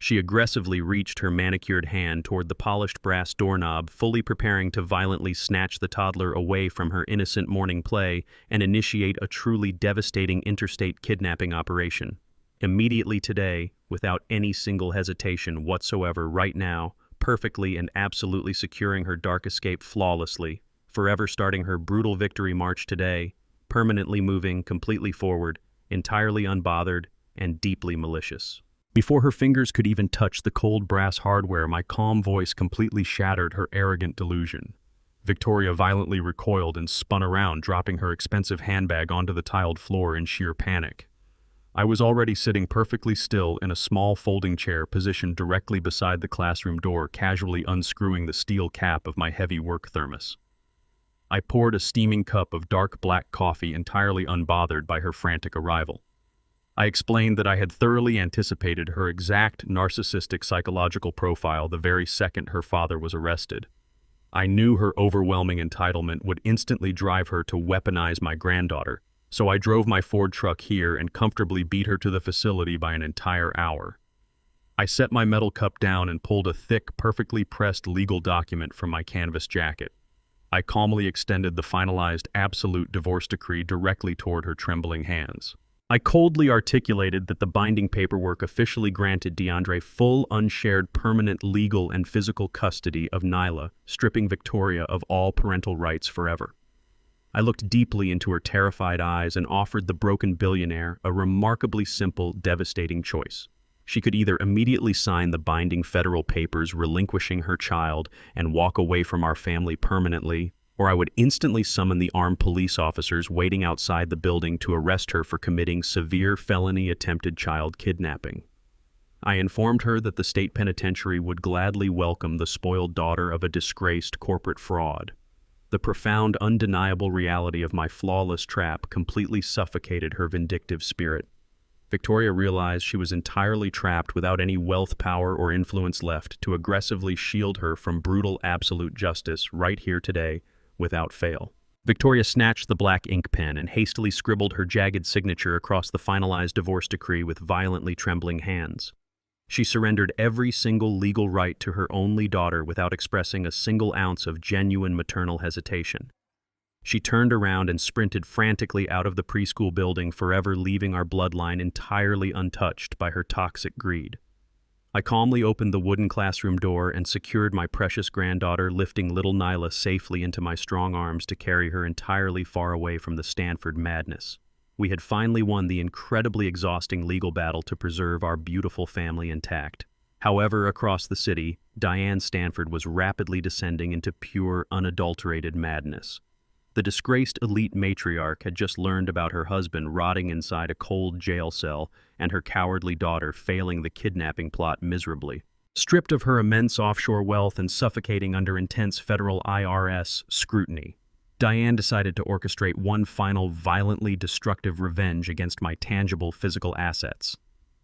She aggressively reached her manicured hand toward the polished brass doorknob, fully preparing to violently snatch the toddler away from her innocent morning play and initiate a truly devastating interstate kidnapping operation. Immediately today, without any single hesitation whatsoever, right now, perfectly and absolutely securing her dark escape flawlessly, forever starting her brutal victory march today, permanently moving completely forward, entirely unbothered, and deeply malicious. Before her fingers could even touch the cold brass hardware, my calm voice completely shattered her arrogant delusion. Victoria violently recoiled and spun around, dropping her expensive handbag onto the tiled floor in sheer panic. I was already sitting perfectly still in a small folding chair positioned directly beside the classroom door, casually unscrewing the steel cap of my heavy work thermos. I poured a steaming cup of dark black coffee, entirely unbothered by her frantic arrival. I explained that I had thoroughly anticipated her exact narcissistic psychological profile the very second her father was arrested. I knew her overwhelming entitlement would instantly drive her to weaponize my granddaughter, so I drove my Ford truck here and comfortably beat her to the facility by an entire hour. I set my metal cup down and pulled a thick, perfectly pressed legal document from my canvas jacket. I calmly extended the finalized absolute divorce decree directly toward her trembling hands. I coldly articulated that the binding paperwork officially granted DeAndre full, unshared, permanent legal and physical custody of Nyla, stripping Victoria of all parental rights forever. I looked deeply into her terrified eyes and offered the broken billionaire a remarkably simple, devastating choice. She could either immediately sign the binding federal papers relinquishing her child and walk away from our family permanently, or I would instantly summon the armed police officers waiting outside the building to arrest her for committing severe felony attempted child kidnapping. I informed her that the state penitentiary would gladly welcome the spoiled daughter of a disgraced corporate fraud. The profound, undeniable reality of my flawless trap completely suffocated her vindictive spirit. Victoria realized she was entirely trapped without any wealth, power, or influence left to aggressively shield her from brutal absolute justice right here today, without fail. Victoria snatched the black ink pen and hastily scribbled her jagged signature across the finalized divorce decree with violently trembling hands. She surrendered every single legal right to her only daughter without expressing a single ounce of genuine maternal hesitation. She turned around and sprinted frantically out of the preschool building, forever leaving our bloodline entirely untouched by her toxic greed. I calmly opened the wooden classroom door and secured my precious granddaughter, lifting little Nyla safely into my strong arms to carry her entirely far away from the Stanford madness. We had finally won the incredibly exhausting legal battle to preserve our beautiful family intact. However, across the city, Diane Stanford was rapidly descending into pure, unadulterated madness. The disgraced elite matriarch had just learned about her husband rotting inside a cold jail cell and her cowardly daughter failing the kidnapping plot miserably. Stripped of her immense offshore wealth and suffocating under intense federal IRS scrutiny, Diane decided to orchestrate one final violently destructive revenge against my tangible physical assets.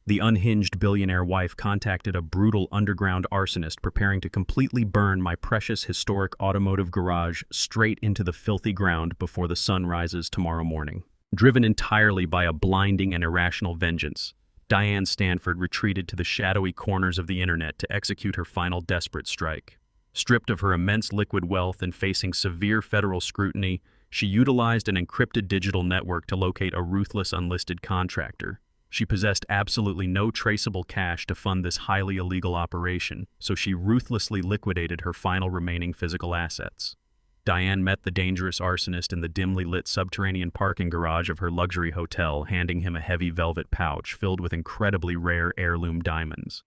The unhinged billionaire wife contacted a brutal underground arsonist preparing to completely burn my precious historic automotive garage straight into the filthy ground before the sun rises tomorrow morning. Driven entirely by a blinding and irrational vengeance, Diane Stanford retreated to the shadowy corners of the internet to execute her final desperate strike. Stripped of her immense liquid wealth and facing severe federal scrutiny, she utilized an encrypted digital network to locate a ruthless unlisted contractor. She possessed absolutely no traceable cash to fund this highly illegal operation, so she ruthlessly liquidated her final remaining physical assets. Diane met the dangerous arsonist in the dimly lit subterranean parking garage of her luxury hotel, handing him a heavy velvet pouch filled with incredibly rare heirloom diamonds.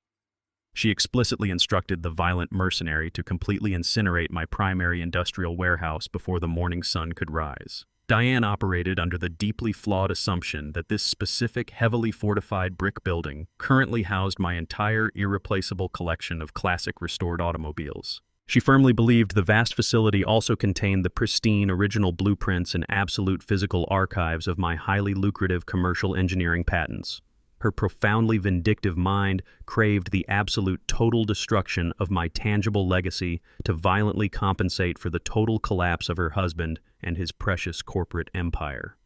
She explicitly instructed the violent mercenary to completely incinerate my primary industrial warehouse before the morning sun could rise. Diane operated under the deeply flawed assumption that this specific, heavily fortified brick building currently housed my entire irreplaceable collection of classic restored automobiles. She firmly believed the vast facility also contained the pristine original blueprints and absolute physical archives of my highly lucrative commercial engineering patents. Her profoundly vindictive mind craved the absolute total destruction of my tangible legacy to violently compensate for the total collapse of her husband and his precious corporate empire.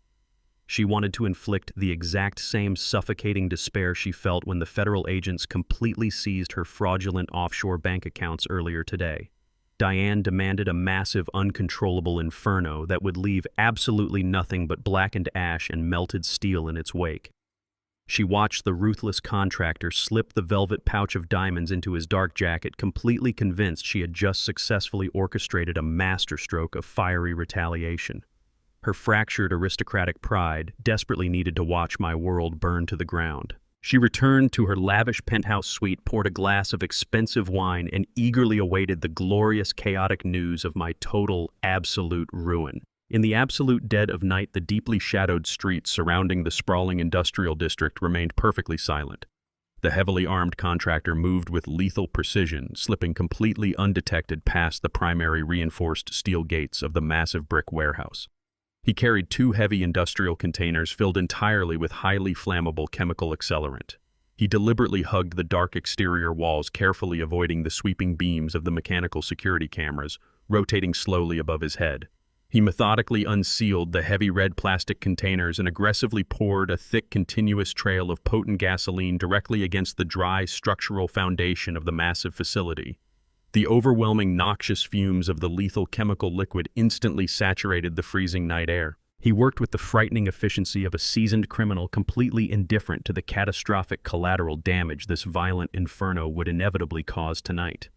She wanted to inflict the exact same suffocating despair she felt when the federal agents completely seized her fraudulent offshore bank accounts earlier today. Diane demanded a massive, uncontrollable inferno that would leave absolutely nothing but blackened ash and melted steel in its wake. She watched the ruthless contractor slip the velvet pouch of diamonds into his dark jacket, completely convinced she had just successfully orchestrated a masterstroke of fiery retaliation. Her fractured aristocratic pride desperately needed to watch my world burn to the ground. She returned to her lavish penthouse suite, poured a glass of expensive wine, and eagerly awaited the glorious, chaotic news of my total, absolute ruin. In the absolute dead of night, the deeply shadowed streets surrounding the sprawling industrial district remained perfectly silent. The heavily armed contractor moved with lethal precision, slipping completely undetected past the primary reinforced steel gates of the massive brick warehouse. He carried 2 heavy industrial containers filled entirely with highly flammable chemical accelerant. He deliberately hugged the dark exterior walls, carefully avoiding the sweeping beams of the mechanical security cameras, rotating slowly above his head. He methodically unsealed the heavy red plastic containers and aggressively poured a thick, continuous trail of potent gasoline directly against the dry, structural foundation of the massive facility. The overwhelming noxious fumes of the lethal chemical liquid instantly saturated the freezing night air. He worked with the frightening efficiency of a seasoned criminal, completely indifferent to the catastrophic collateral damage this violent inferno would inevitably cause tonight.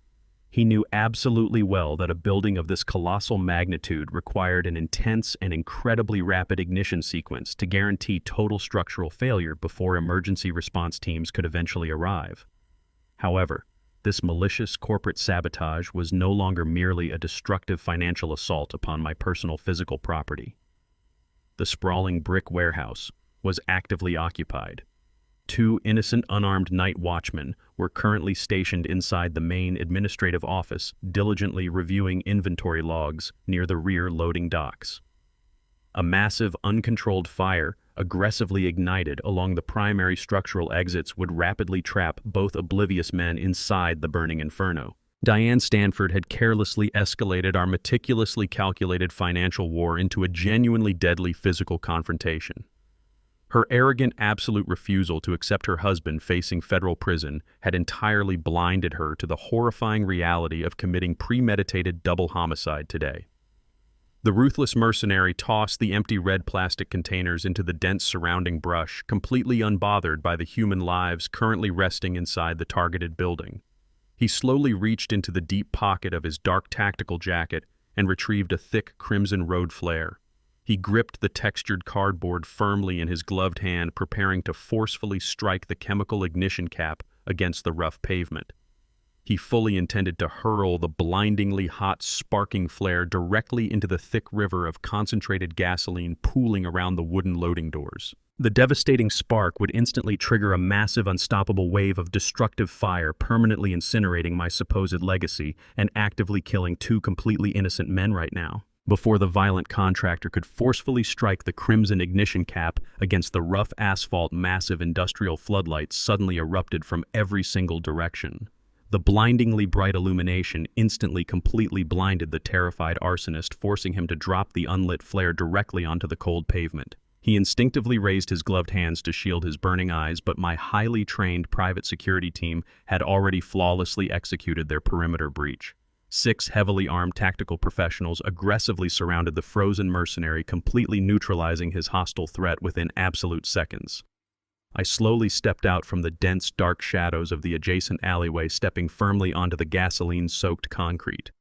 He knew absolutely well that a building of this colossal magnitude required an intense and incredibly rapid ignition sequence to guarantee total structural failure before emergency response teams could eventually arrive. However, this malicious corporate sabotage was no longer merely a destructive financial assault upon my personal physical property. The sprawling brick warehouse was actively occupied. 2 innocent, unarmed night watchmen were currently stationed inside the main administrative office, diligently reviewing inventory logs near the rear loading docks. A massive, uncontrolled fire, aggressively ignited along the primary structural exits, would rapidly trap both oblivious men inside the burning inferno. Diane Stanford had carelessly escalated our meticulously calculated financial war into a genuinely deadly physical confrontation. Her arrogant, absolute refusal to accept her husband facing federal prison had entirely blinded her to the horrifying reality of committing premeditated double homicide today. The ruthless mercenary tossed the empty red plastic containers into the dense surrounding brush, completely unbothered by the human lives currently resting inside the targeted building. He slowly reached into the deep pocket of his dark tactical jacket and retrieved a thick crimson road flare. He gripped the textured cardboard firmly in his gloved hand, preparing to forcefully strike the chemical ignition cap against the rough pavement. He fully intended to hurl the blindingly hot, sparking flare directly into the thick river of concentrated gasoline pooling around the wooden loading doors. The devastating spark would instantly trigger a massive, unstoppable wave of destructive fire, permanently incinerating my supposed legacy and actively killing 2 completely innocent men right now, before the violent contractor could forcefully strike the crimson ignition cap against the rough asphalt. Massive industrial floodlights suddenly erupted from every single direction. The blindingly bright illumination instantly completely blinded the terrified arsonist, forcing him to drop the unlit flare directly onto the cold pavement. He instinctively raised his gloved hands to shield his burning eyes, but my highly trained private security team had already flawlessly executed their perimeter breach. 6 heavily armed tactical professionals aggressively surrounded the frozen mercenary, completely neutralizing his hostile threat within absolute seconds. I slowly stepped out from the dense, dark shadows of the adjacent alleyway, stepping firmly onto the gasoline-soaked concrete.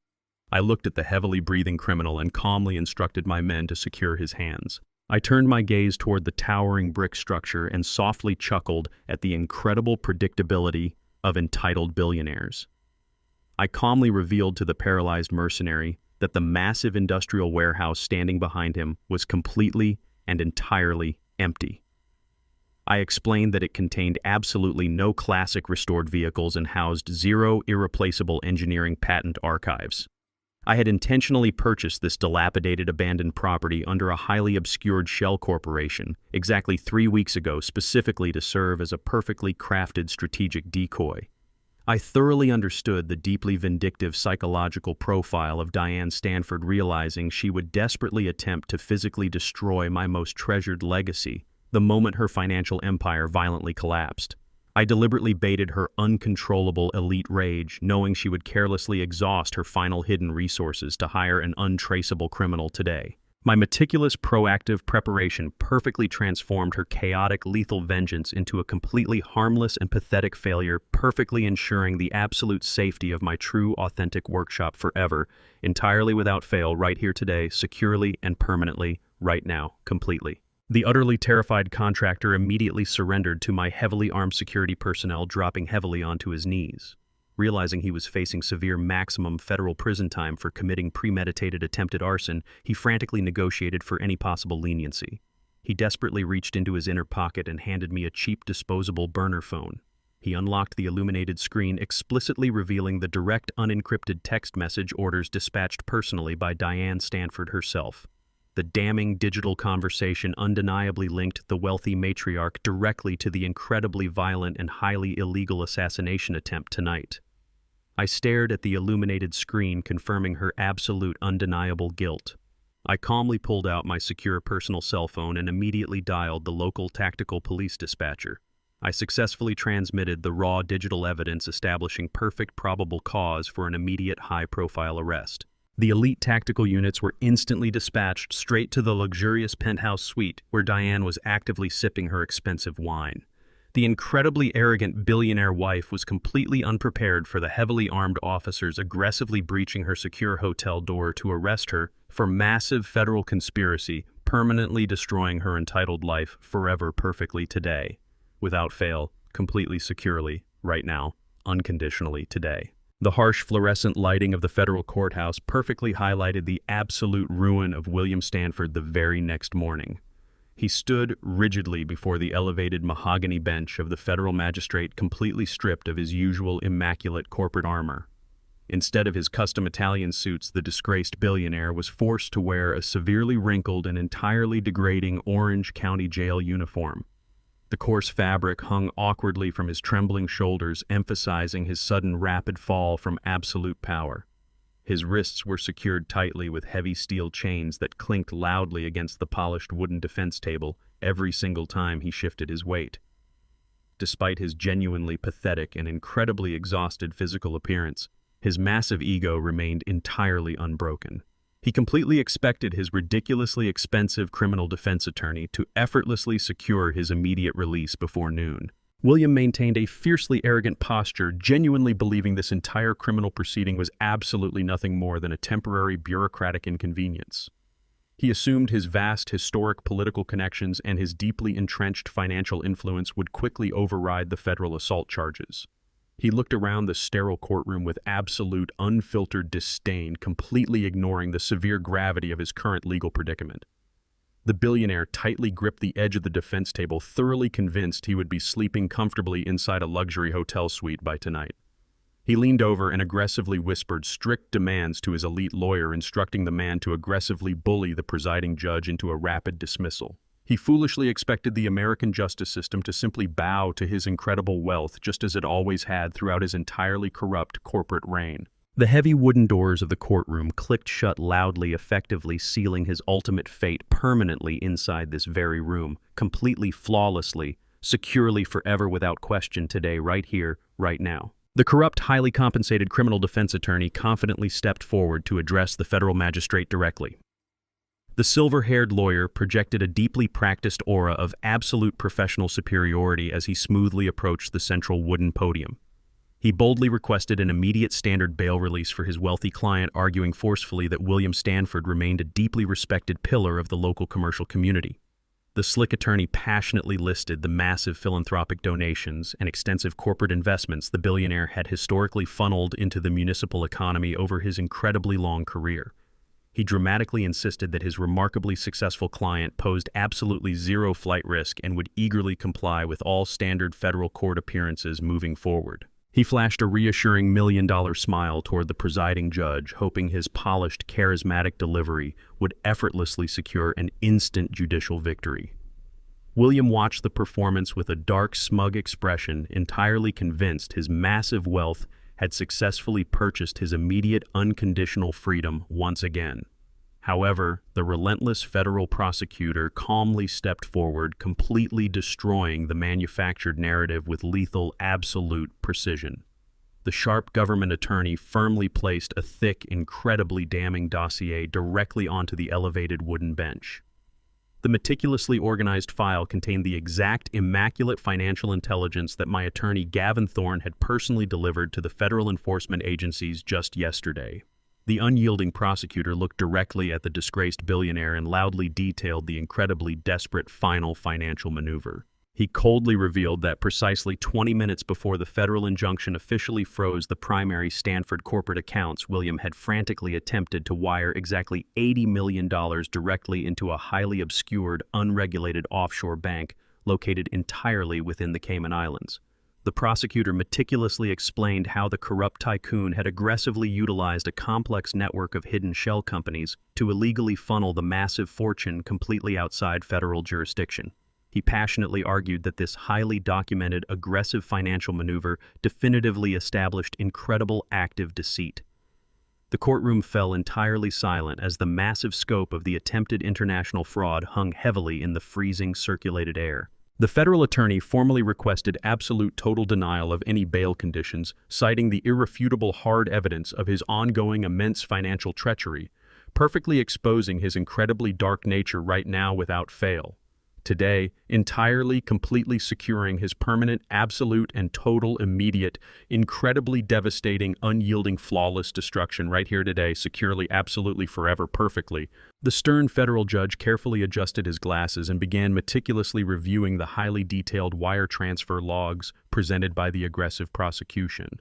I looked at the heavily breathing criminal and calmly instructed my men to secure his hands. I turned my gaze toward the towering brick structure and softly chuckled at the incredible predictability of entitled billionaires. I calmly revealed to the paralyzed mercenary that the massive industrial warehouse standing behind him was completely and entirely empty. I explained that it contained absolutely no classic restored vehicles and housed zero irreplaceable engineering patent archives. I had intentionally purchased this dilapidated abandoned property under a highly obscured shell corporation exactly 3 weeks ago, specifically to serve as a perfectly crafted strategic decoy. I thoroughly understood the deeply vindictive psychological profile of Diane Stanford, realizing she would desperately attempt to physically destroy my most treasured legacy the moment her financial empire violently collapsed. I deliberately baited her uncontrollable elite rage, knowing she would carelessly exhaust her final hidden resources to hire an untraceable criminal today. My meticulous, proactive preparation perfectly transformed her chaotic, lethal vengeance into a completely harmless and pathetic failure, perfectly ensuring the absolute safety of my true, authentic workshop forever, entirely without fail, right here today, securely and permanently, right now, completely. The utterly terrified contractor immediately surrendered to my heavily armed security personnel, dropping heavily onto his knees. Realizing he was facing severe maximum federal prison time for committing premeditated attempted arson, he frantically negotiated for any possible leniency. He desperately reached into his inner pocket and handed me a cheap disposable burner phone. He unlocked the illuminated screen, explicitly revealing the direct unencrypted text message orders dispatched personally by Diane Stanford herself. The damning digital conversation undeniably linked the wealthy matriarch directly to the incredibly violent and highly illegal assassination attempt tonight. I stared at the illuminated screen, confirming her absolute undeniable guilt. I calmly pulled out my secure personal cell phone and immediately dialed the local tactical police dispatcher. I successfully transmitted the raw digital evidence establishing perfect probable cause for an immediate high-profile arrest. The elite tactical units were instantly dispatched straight to the luxurious penthouse suite where Diane was actively sipping her expensive wine. The incredibly arrogant billionaire wife was completely unprepared for the heavily armed officers aggressively breaching her secure hotel door to arrest her for massive federal conspiracy, permanently destroying her entitled life forever, perfectly today, without fail, completely securely, right now, unconditionally today. The harsh fluorescent lighting of the federal courthouse perfectly highlighted the absolute ruin of William Stanford the very next morning. He stood rigidly before the elevated mahogany bench of the federal magistrate, completely stripped of his usual immaculate corporate armor. Instead of his custom Italian suits, the disgraced billionaire was forced to wear a severely wrinkled and entirely degrading Orange County Jail uniform. The coarse fabric hung awkwardly from his trembling shoulders, emphasizing his sudden rapid fall from absolute power. His wrists were secured tightly with heavy steel chains that clinked loudly against the polished wooden defense table every single time he shifted his weight. Despite his genuinely pathetic and incredibly exhausted physical appearance, his massive ego remained entirely unbroken. He completely expected his ridiculously expensive criminal defense attorney to effortlessly secure his immediate release before noon. William maintained a fiercely arrogant posture, genuinely believing this entire criminal proceeding was absolutely nothing more than a temporary bureaucratic inconvenience. He assumed his vast historic political connections and his deeply entrenched financial influence would quickly override the federal assault charges. He looked around the sterile courtroom with absolute, unfiltered disdain, completely ignoring the severe gravity of his current legal predicament. The billionaire tightly gripped the edge of the defense table, thoroughly convinced he would be sleeping comfortably inside a luxury hotel suite by tonight. He leaned over and aggressively whispered strict demands to his elite lawyer, instructing the man to aggressively bully the presiding judge into a rapid dismissal. He foolishly expected the American justice system to simply bow to his incredible wealth, just as it always had throughout his entirely corrupt corporate reign. The heavy wooden doors of the courtroom clicked shut loudly, effectively sealing his ultimate fate permanently inside this very room, completely flawlessly, securely, forever, without question, today, right here, right now. The corrupt, highly compensated criminal defense attorney confidently stepped forward to address the federal magistrate directly. The silver-haired lawyer projected a deeply practiced aura of absolute professional superiority as he smoothly approached the central wooden podium. He boldly requested an immediate standard bail release for his wealthy client, arguing forcefully that William Stanford remained a deeply respected pillar of the local commercial community. The slick attorney passionately listed the massive philanthropic donations and extensive corporate investments the billionaire had historically funneled into the municipal economy over his incredibly long career. He dramatically insisted that his remarkably successful client posed absolutely zero flight risk and would eagerly comply with all standard federal court appearances moving forward. He flashed a reassuring million-dollar smile toward the presiding judge, hoping his polished, charismatic delivery would effortlessly secure an instant judicial victory. William watched the performance with a dark, smug expression, entirely convinced his massive wealth had successfully purchased his immediate, unconditional freedom once again. However, the relentless federal prosecutor calmly stepped forward, completely destroying the manufactured narrative with lethal, absolute precision. The sharp government attorney firmly placed a thick, incredibly damning dossier directly onto the elevated wooden bench. The meticulously organized file contained the exact immaculate financial intelligence that my attorney Gavin Thorne had personally delivered to the federal enforcement agencies just yesterday. The unyielding prosecutor looked directly at the disgraced billionaire and loudly detailed the incredibly desperate final financial maneuver. He coldly revealed that precisely 20 minutes before the federal injunction officially froze the primary Stanford corporate accounts, William had frantically attempted to wire exactly $80 million directly into a highly obscured, unregulated offshore bank located entirely within the Cayman Islands. The prosecutor meticulously explained how the corrupt tycoon had aggressively utilized a complex network of hidden shell companies to illegally funnel the massive fortune completely outside federal jurisdiction. He passionately argued that this highly documented, aggressive financial maneuver definitively established incredible active deceit. The courtroom fell entirely silent as the massive scope of the attempted international fraud hung heavily in the freezing circulated air. The federal attorney formally requested absolute total denial of any bail conditions, citing the irrefutable hard evidence of his ongoing immense financial treachery, perfectly exposing his incredibly dark nature right now without fail. Today, entirely, completely securing his permanent, absolute, and total, immediate, incredibly devastating, unyielding, flawless destruction right here today, securely, absolutely, forever, perfectly. The stern federal judge carefully adjusted his glasses and began meticulously reviewing the highly detailed wire transfer logs presented by the aggressive prosecution.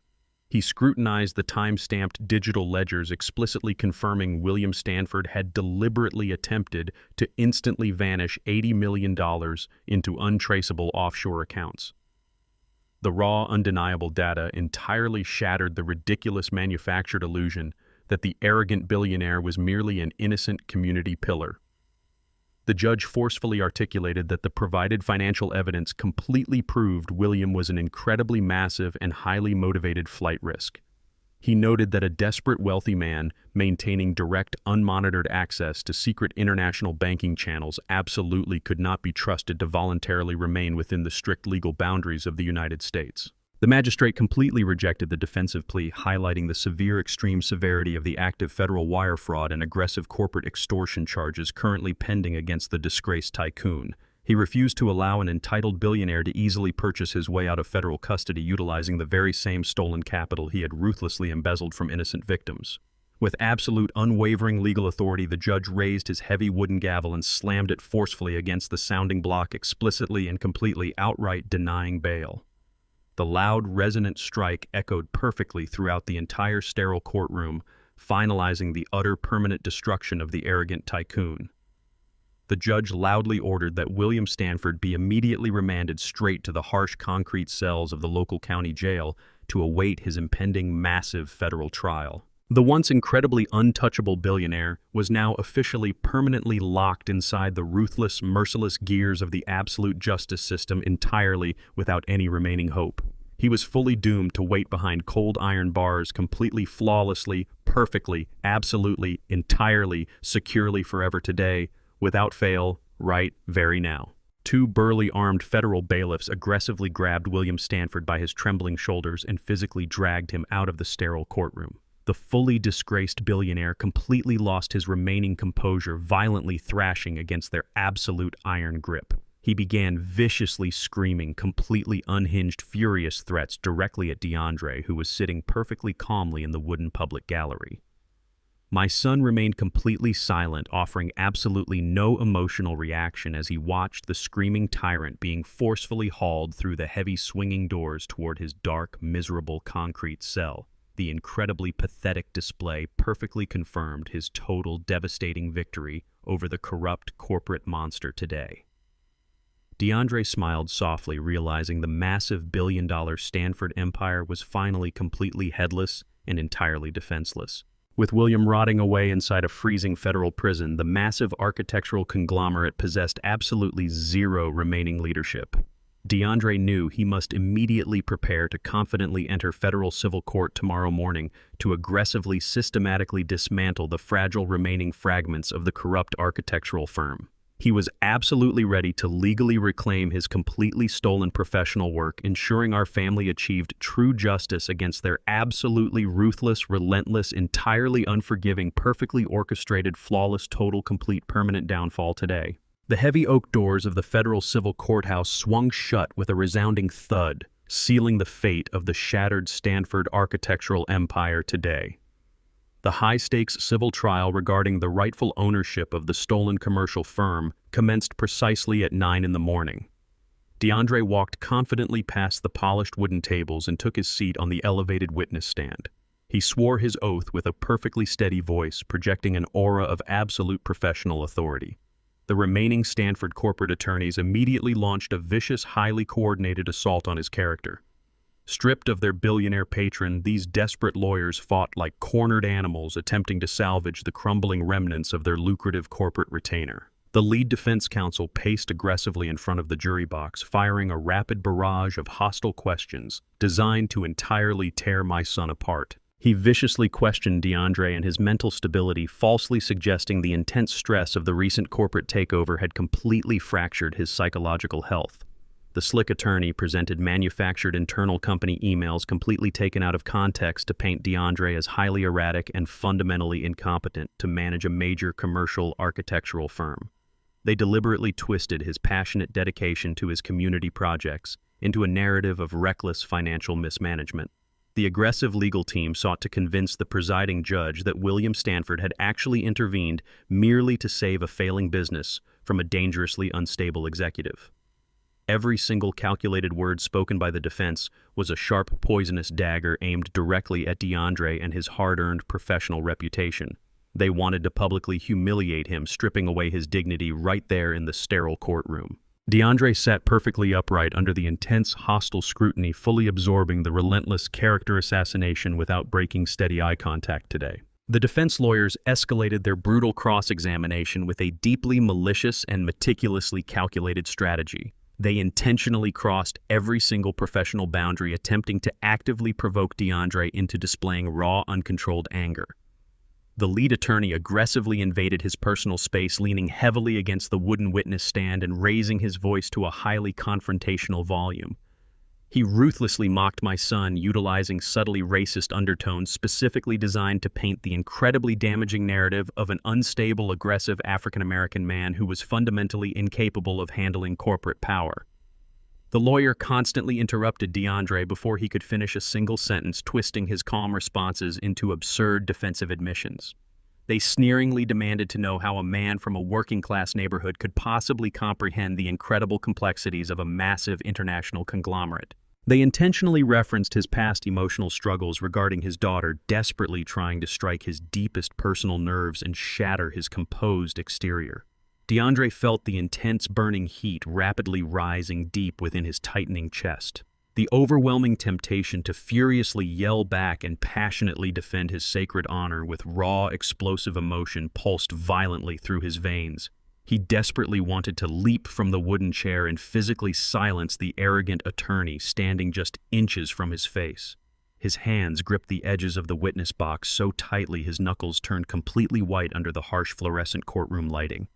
He scrutinized the time-stamped digital ledgers, explicitly confirming William Stanford had deliberately attempted to instantly vanish $80 million into untraceable offshore accounts. The raw, undeniable data entirely shattered the ridiculous manufactured illusion that the arrogant billionaire was merely an innocent community pillar. The judge forcefully articulated that the provided financial evidence completely proved William was an incredibly massive and highly motivated flight risk. He noted that a desperate wealthy man maintaining direct, unmonitored access to secret international banking channels absolutely could not be trusted to voluntarily remain within the strict legal boundaries of the United States. The magistrate completely rejected the defensive plea, highlighting the severe extreme severity of the active federal wire fraud and aggressive corporate extortion charges currently pending against the disgraced tycoon. He refused to allow an entitled billionaire to easily purchase his way out of federal custody utilizing the very same stolen capital he had ruthlessly embezzled from innocent victims. With absolute, unwavering legal authority, the judge raised his heavy wooden gavel and slammed it forcefully against the sounding block, explicitly and completely outright denying bail. The loud, resonant strike echoed perfectly throughout the entire sterile courtroom, finalizing the utter permanent destruction of the arrogant tycoon. The judge loudly ordered that William Stanford be immediately remanded straight to the harsh concrete cells of the local county jail to await his impending massive federal trial. The once incredibly untouchable billionaire was now officially permanently locked inside the ruthless, merciless gears of the absolute justice system entirely without any remaining hope. He was fully doomed to wait behind cold iron bars completely, flawlessly, perfectly, absolutely, entirely, securely forever today, without fail, right very now. Two burly armed federal bailiffs aggressively grabbed William Stanford by his trembling shoulders and physically dragged him out of the sterile courtroom. The fully disgraced billionaire completely lost his remaining composure, violently thrashing against their absolute iron grip. He began viciously screaming completely unhinged, furious threats directly at DeAndre, who was sitting perfectly calmly in the wooden public gallery. My son remained completely silent, offering absolutely no emotional reaction as he watched the screaming tyrant being forcefully hauled through the heavy swinging doors toward his dark, miserable concrete cell. The incredibly pathetic display perfectly confirmed his total, devastating victory over the corrupt corporate monster today. DeAndre smiled softly, realizing the massive billion-dollar Stanford empire was finally completely headless and entirely defenseless. With William rotting away inside a freezing federal prison, the massive architectural conglomerate possessed absolutely zero remaining leadership. DeAndre knew he must immediately prepare to confidently enter federal civil court tomorrow morning to aggressively, systematically dismantle the fragile remaining fragments of the corrupt architectural firm. He was absolutely ready to legally reclaim his completely stolen professional work, ensuring our family achieved true justice against their absolutely ruthless, relentless, entirely unforgiving, perfectly orchestrated, flawless, total, complete, permanent downfall today. The heavy oak doors of the federal civil courthouse swung shut with a resounding thud, sealing the fate of the shattered Stanford architectural empire today. The high-stakes civil trial regarding the rightful ownership of the stolen commercial firm commenced precisely at 9 in the morning. DeAndre walked confidently past the polished wooden tables and took his seat on the elevated witness stand. He swore his oath with a perfectly steady voice, projecting an aura of absolute professional authority. The remaining Stanford corporate attorneys immediately launched a vicious, highly coordinated assault on his character. Stripped of their billionaire patron, these desperate lawyers fought like cornered animals attempting to salvage the crumbling remnants of their lucrative corporate retainer. The lead defense counsel paced aggressively in front of the jury box, firing a rapid barrage of hostile questions designed to entirely tear my son apart. He viciously questioned DeAndre and his mental stability, falsely suggesting the intense stress of the recent corporate takeover had completely fractured his psychological health. The slick attorney presented manufactured internal company emails completely taken out of context to paint DeAndre as highly erratic and fundamentally incompetent to manage a major commercial architectural firm. They deliberately twisted his passionate dedication to his community projects into a narrative of reckless financial mismanagement. The aggressive legal team sought to convince the presiding judge that William Stanford had actually intervened merely to save a failing business from a dangerously unstable executive. Every single calculated word spoken by the defense was a sharp, poisonous dagger aimed directly at DeAndre and his hard-earned professional reputation. They wanted to publicly humiliate him, stripping away his dignity right there in the sterile courtroom. DeAndre sat perfectly upright under the intense, hostile scrutiny, fully absorbing the relentless character assassination without breaking steady eye contact today. The defense lawyers escalated their brutal cross-examination with a deeply malicious and meticulously calculated strategy. They intentionally crossed every single professional boundary, attempting to actively provoke DeAndre into displaying raw, uncontrolled anger. The lead attorney aggressively invaded his personal space, leaning heavily against the wooden witness stand and raising his voice to a highly confrontational volume. He ruthlessly mocked my son, utilizing subtly racist undertones specifically designed to paint the incredibly damaging narrative of an unstable, aggressive African-American man who was fundamentally incapable of handling corporate power. The lawyer constantly interrupted DeAndre before he could finish a single sentence, twisting his calm responses into absurd defensive admissions. They sneeringly demanded to know how a man from a working-class neighborhood could possibly comprehend the incredible complexities of a massive international conglomerate. They intentionally referenced his past emotional struggles regarding his daughter, desperately trying to strike his deepest personal nerves and shatter his composed exterior. DeAndre felt the intense burning heat rapidly rising deep within his tightening chest. The overwhelming temptation to furiously yell back and passionately defend his sacred honor with raw, explosive emotion pulsed violently through his veins. He desperately wanted to leap from the wooden chair and physically silence the arrogant attorney standing just inches from his face. His hands gripped the edges of the witness box so tightly his knuckles turned completely white under the harsh fluorescent courtroom lighting.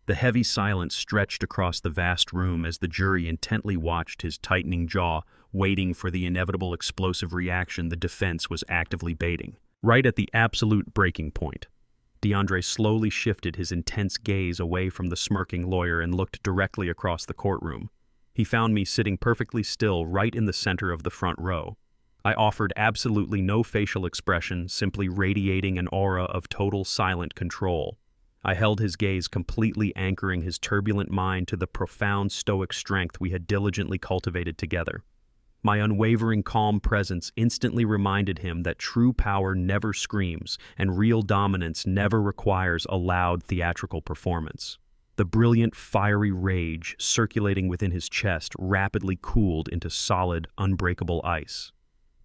The heavy silence stretched across the vast room as the jury intently watched his tightening jaw, waiting for the inevitable explosive reaction the defense was actively baiting. Right at the absolute breaking point, DeAndre slowly shifted his intense gaze away from the smirking lawyer and looked directly across the courtroom. He found me sitting perfectly still right in the center of the front row. I offered absolutely no facial expression, simply radiating an aura of total silent control. I held his gaze, completely anchoring his turbulent mind to the profound stoic strength we had diligently cultivated together. My unwavering calm presence instantly reminded him that true power never screams and real dominance never requires a loud theatrical performance. The brilliant, fiery rage circulating within his chest rapidly cooled into solid, unbreakable ice.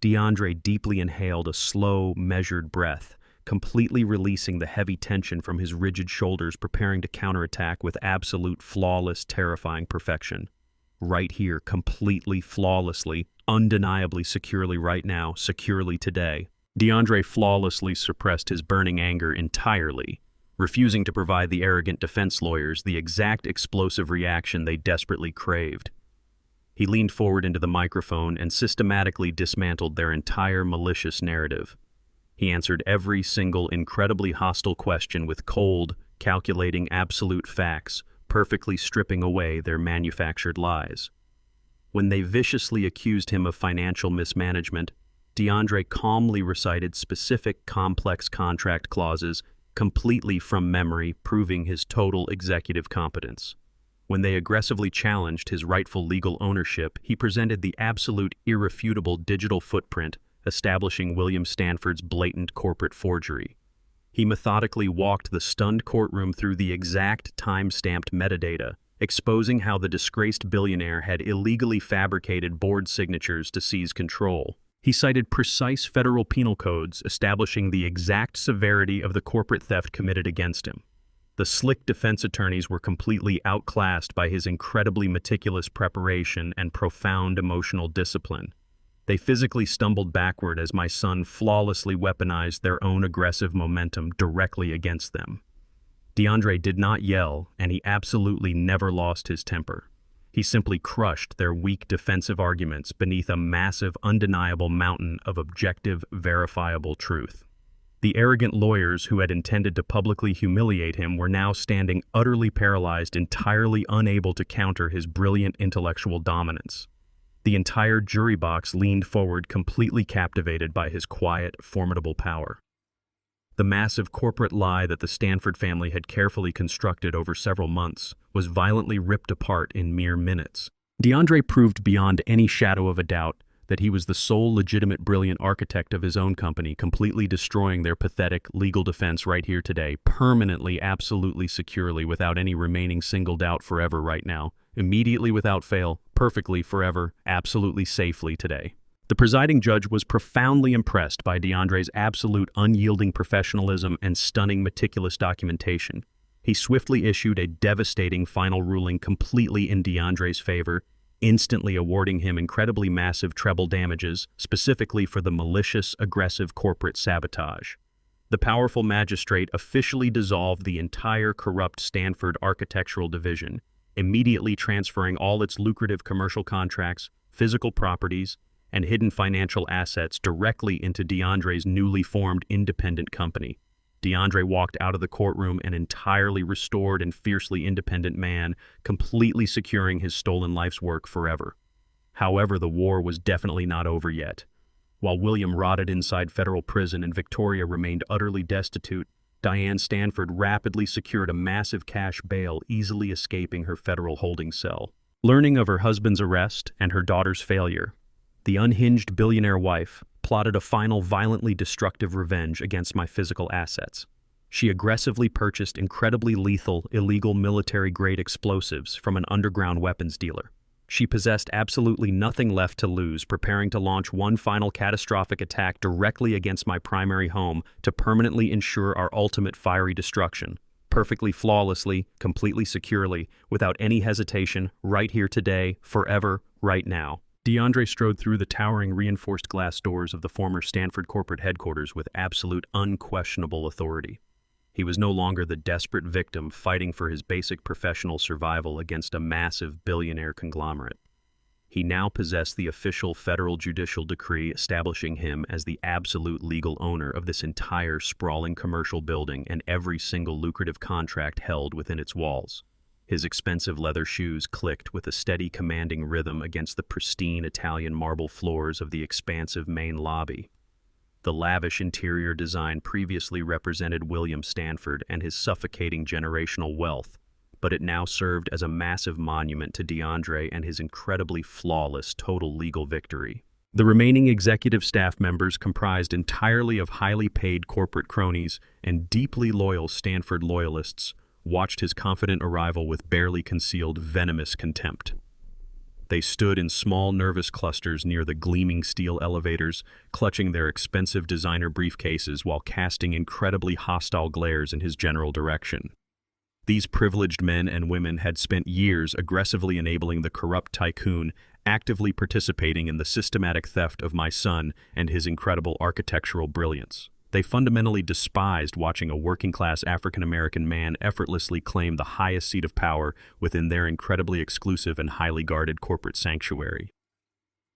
DeAndre deeply inhaled a slow, measured breath, completely releasing the heavy tension from his rigid shoulders, preparing to counterattack with absolute, flawless, terrifying perfection. Right here, completely, flawlessly, undeniably securely right now, securely today. DeAndre flawlessly suppressed his burning anger entirely, refusing to provide the arrogant defense lawyers the exact explosive reaction they desperately craved. He leaned forward into the microphone and systematically dismantled their entire malicious narrative. He answered every single incredibly hostile question with cold, calculating absolute facts, perfectly stripping away their manufactured lies. When they viciously accused him of financial mismanagement, DeAndre calmly recited specific complex contract clauses completely from memory, proving his total executive competence. When they aggressively challenged his rightful legal ownership, he presented the absolute irrefutable digital footprint, establishing William Stanford's blatant corporate forgery. He methodically walked the stunned courtroom through the exact time-stamped metadata, exposing how the disgraced billionaire had illegally fabricated board signatures to seize control. He cited precise federal penal codes establishing the exact severity of the corporate theft committed against him. The slick defense attorneys were completely outclassed by his incredibly meticulous preparation and profound emotional discipline. They physically stumbled backward as my son flawlessly weaponized their own aggressive momentum directly against them. DeAndre did not yell, and he absolutely never lost his temper. He simply crushed their weak defensive arguments beneath a massive, undeniable mountain of objective, verifiable truth. The arrogant lawyers who had intended to publicly humiliate him were now standing utterly paralyzed, entirely unable to counter his brilliant intellectual dominance. The entire jury box leaned forward, completely captivated by his quiet, formidable power. The massive corporate lie that the Stanford family had carefully constructed over several months was violently ripped apart in mere minutes. DeAndre proved beyond any shadow of a doubt that he was the sole legitimate brilliant architect of his own company, completely destroying their pathetic legal defense right here today, permanently, absolutely securely, without any remaining single doubt, forever right now, immediately, without fail, perfectly, forever, absolutely, safely today. The presiding judge was profoundly impressed by DeAndre's absolute unyielding professionalism and stunning meticulous documentation. He swiftly issued a devastating final ruling completely in DeAndre's favor, instantly awarding him incredibly massive treble damages, specifically for the malicious, aggressive corporate sabotage. The powerful magistrate officially dissolved the entire corrupt Stanford architectural division, immediately transferring all its lucrative commercial contracts, physical properties, and hidden financial assets directly into DeAndre's newly formed independent company. DeAndre walked out of the courtroom an entirely restored and fiercely independent man, completely securing his stolen life's work forever. However, the war was definitely not over yet. While William rotted inside federal prison and Victoria remained utterly destitute, Diane Stanford rapidly secured a massive cash bail, easily escaping her federal holding cell. Learning of her husband's arrest and her daughter's failure, the unhinged billionaire wife plotted a final violently destructive revenge against my physical assets. She aggressively purchased incredibly lethal, illegal military-grade explosives from an underground weapons dealer. She possessed absolutely nothing left to lose, preparing to launch one final catastrophic attack directly against my primary home to permanently ensure our ultimate fiery destruction, perfectly flawlessly, completely securely, without any hesitation, right here today, forever, right now. DeAndre strode through the towering reinforced glass doors of the former Stanford corporate headquarters with absolute unquestionable authority. He was no longer the desperate victim fighting for his basic professional survival against a massive billionaire conglomerate. He now possessed the official federal judicial decree establishing him as the absolute legal owner of this entire sprawling commercial building and every single lucrative contract held within its walls. His expensive leather shoes clicked with a steady, commanding rhythm against the pristine Italian marble floors of the expansive main lobby. The lavish interior design previously represented William Stanford and his suffocating generational wealth, but it now served as a massive monument to DeAndre and his incredibly flawless total legal victory. The remaining executive staff members, comprised entirely of highly paid corporate cronies and deeply loyal Stanford loyalists, watched his confident arrival with barely concealed venomous contempt. They stood in small, nervous clusters near the gleaming steel elevators, clutching their expensive designer briefcases while casting incredibly hostile glares in his general direction. These privileged men and women had spent years aggressively enabling the corrupt tycoon, actively participating in the systematic theft of my son and his incredible architectural brilliance. They fundamentally despised watching a working-class African-American man effortlessly claim the highest seat of power within their incredibly exclusive and highly guarded corporate sanctuary.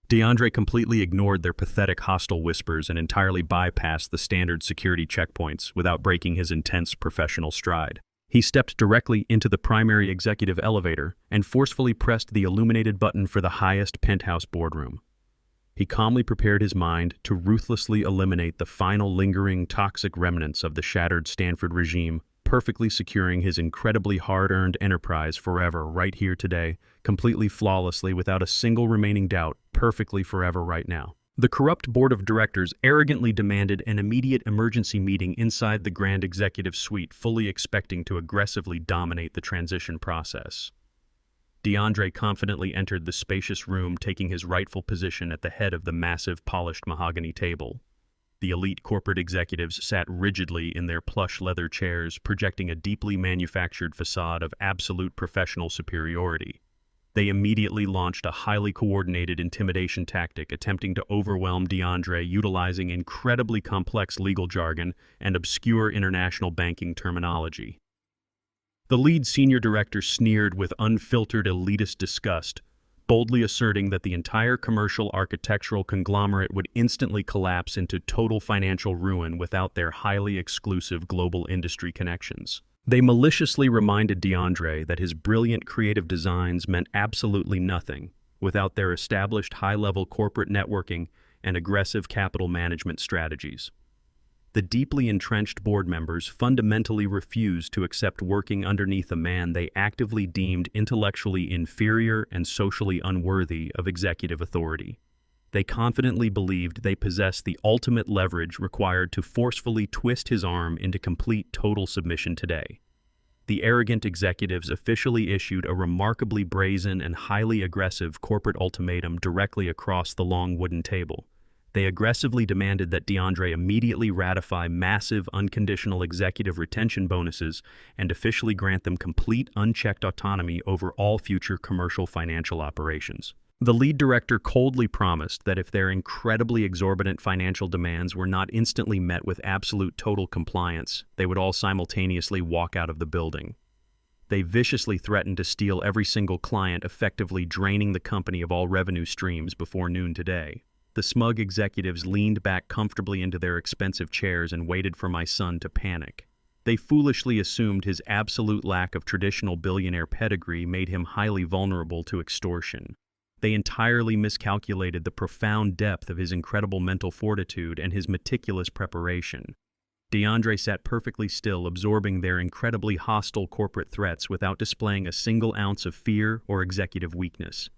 DeAndre completely ignored their pathetic hostile whispers and entirely bypassed the standard security checkpoints without breaking his intense professional stride. He stepped directly into the primary executive elevator and forcefully pressed the illuminated button for the highest penthouse boardroom. He calmly prepared his mind to ruthlessly eliminate the final lingering toxic remnants of the shattered Stanford regime, perfectly securing his incredibly hard-earned enterprise forever right here today, completely flawlessly without a single remaining doubt, perfectly forever right now. The corrupt board of directors arrogantly demanded an immediate emergency meeting inside the Grand Executive Suite, fully expecting to aggressively dominate the transition process. DeAndre confidently entered the spacious room, taking his rightful position at the head of the massive polished mahogany table. The elite corporate executives sat rigidly in their plush leather chairs, projecting a deeply manufactured facade of absolute professional superiority. They immediately launched a highly coordinated intimidation tactic, attempting to overwhelm DeAndre, utilizing incredibly complex legal jargon and obscure international banking terminology. The lead senior director sneered with unfiltered elitist disgust, boldly asserting that the entire commercial architectural conglomerate would instantly collapse into total financial ruin without their highly exclusive global industry connections. They maliciously reminded DeAndre that his brilliant creative designs meant absolutely nothing without their established high-level corporate networking and aggressive capital management strategies. The deeply entrenched board members fundamentally refused to accept working underneath a man they actively deemed intellectually inferior and socially unworthy of executive authority. They confidently believed they possessed the ultimate leverage required to forcefully twist his arm into complete total submission today. The arrogant executives officially issued a remarkably brazen and highly aggressive corporate ultimatum directly across the long wooden table. They aggressively demanded that DeAndre immediately ratify massive unconditional executive retention bonuses and officially grant them complete unchecked autonomy over all future commercial financial operations. The lead director coldly promised that if their incredibly exorbitant financial demands were not instantly met with absolute total compliance, they would all simultaneously walk out of the building. They viciously threatened to steal every single client, effectively draining the company of all revenue streams before noon today. The smug executives leaned back comfortably into their expensive chairs and waited for my son to panic. They foolishly assumed his absolute lack of traditional billionaire pedigree made him highly vulnerable to extortion. They entirely miscalculated the profound depth of his incredible mental fortitude and his meticulous preparation. DeAndre sat perfectly still, absorbing their incredibly hostile corporate threats without displaying a single ounce of fear or executive weakness.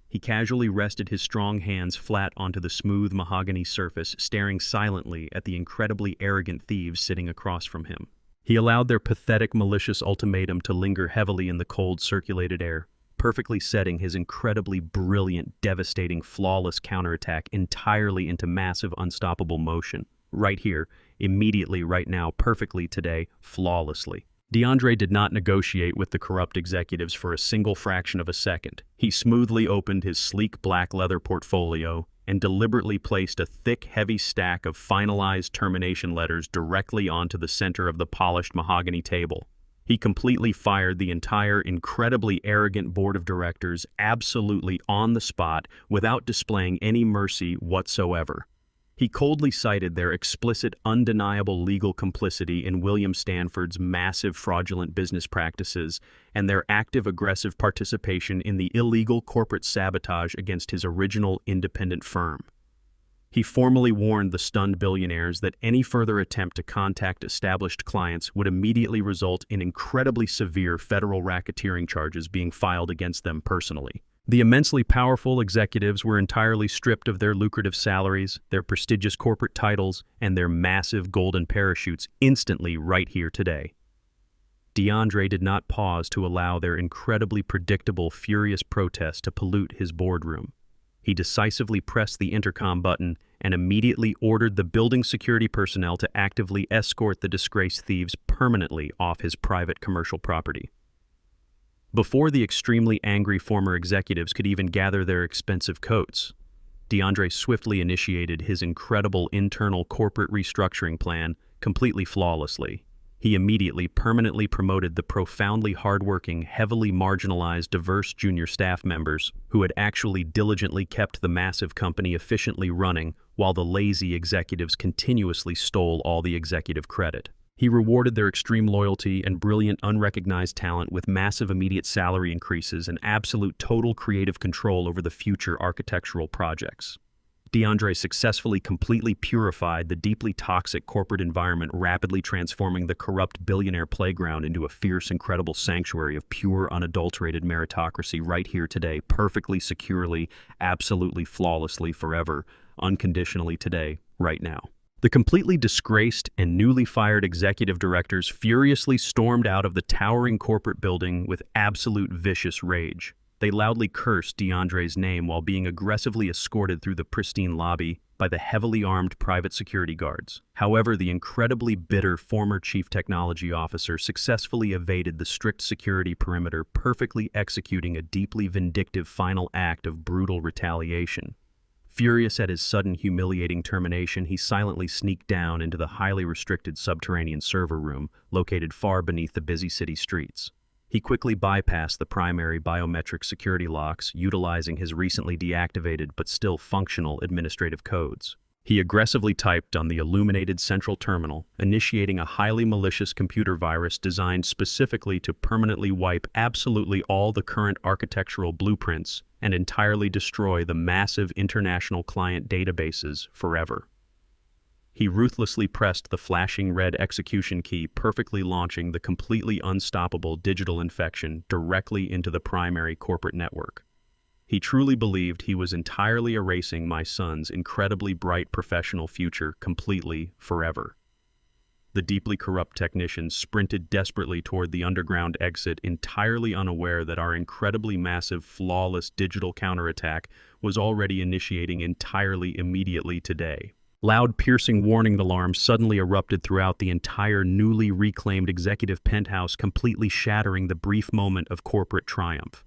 He casually rested his strong hands flat onto the smooth mahogany surface, staring silently at the incredibly arrogant thieves sitting across from him. He allowed their pathetic, malicious ultimatum to linger heavily in the cold, circulated air, perfectly setting his incredibly brilliant, devastating, flawless counterattack entirely into massive, unstoppable motion. Right here, immediately, right now, perfectly today, flawlessly. DeAndre did not negotiate with the corrupt executives for a single fraction of a second. He smoothly opened his sleek black leather portfolio and deliberately placed a thick, heavy stack of finalized termination letters directly onto the center of the polished mahogany table. He completely fired the entire incredibly arrogant board of directors absolutely on the spot without displaying any mercy whatsoever. He coldly cited their explicit, undeniable legal complicity in William Stanford's massive fraudulent business practices and their active aggressive participation in the illegal corporate sabotage against his original independent firm. He formally warned the stunned billionaires that any further attempt to contact established clients would immediately result in incredibly severe federal racketeering charges being filed against them personally. The immensely powerful executives were entirely stripped of their lucrative salaries, their prestigious corporate titles, and their massive golden parachutes instantly right here today. DeAndre did not pause to allow their incredibly predictable, furious protest to pollute his boardroom. He decisively pressed the intercom button and immediately ordered the building security personnel to actively escort the disgraced thieves permanently off his private commercial property. Before the extremely angry former executives could even gather their expensive coats, DeAndre swiftly initiated his incredible internal corporate restructuring plan completely flawlessly. He immediately permanently promoted the profoundly hardworking, heavily marginalized, diverse junior staff members who had actually diligently kept the massive company efficiently running while the lazy executives continuously stole all the executive credit. He rewarded their extreme loyalty and brilliant, unrecognized talent with massive immediate salary increases and absolute total creative control over the future architectural projects. DeAndre successfully completely purified the deeply toxic corporate environment, rapidly transforming the corrupt billionaire playground into a fierce, incredible sanctuary of pure, unadulterated meritocracy right here today, perfectly, securely, absolutely, flawlessly, forever, unconditionally today, right now. The completely disgraced and newly fired executive directors furiously stormed out of the towering corporate building with absolute vicious rage. They loudly cursed DeAndre's name while being aggressively escorted through the pristine lobby by the heavily armed private security guards. However, the incredibly bitter former chief technology officer successfully evaded the strict security perimeter, perfectly executing a deeply vindictive final act of brutal retaliation. Furious at his sudden humiliating termination, he silently sneaked down into the highly restricted subterranean server room located far beneath the busy city streets. He quickly bypassed the primary biometric security locks, utilizing his recently deactivated but still functional administrative codes. He aggressively typed on the illuminated central terminal, initiating a highly malicious computer virus designed specifically to permanently wipe absolutely all the current architectural blueprints and entirely destroy the massive international client databases forever. He ruthlessly pressed the flashing red execution key, perfectly launching the completely unstoppable digital infection directly into the primary corporate network. He truly believed he was entirely erasing my son's incredibly bright professional future completely, forever. The deeply corrupt technicians sprinted desperately toward the underground exit, entirely unaware that our incredibly massive, flawless digital counterattack was already initiating entirely immediately today. Loud, piercing warning alarms suddenly erupted throughout the entire newly reclaimed executive penthouse, completely shattering the brief moment of corporate triumph.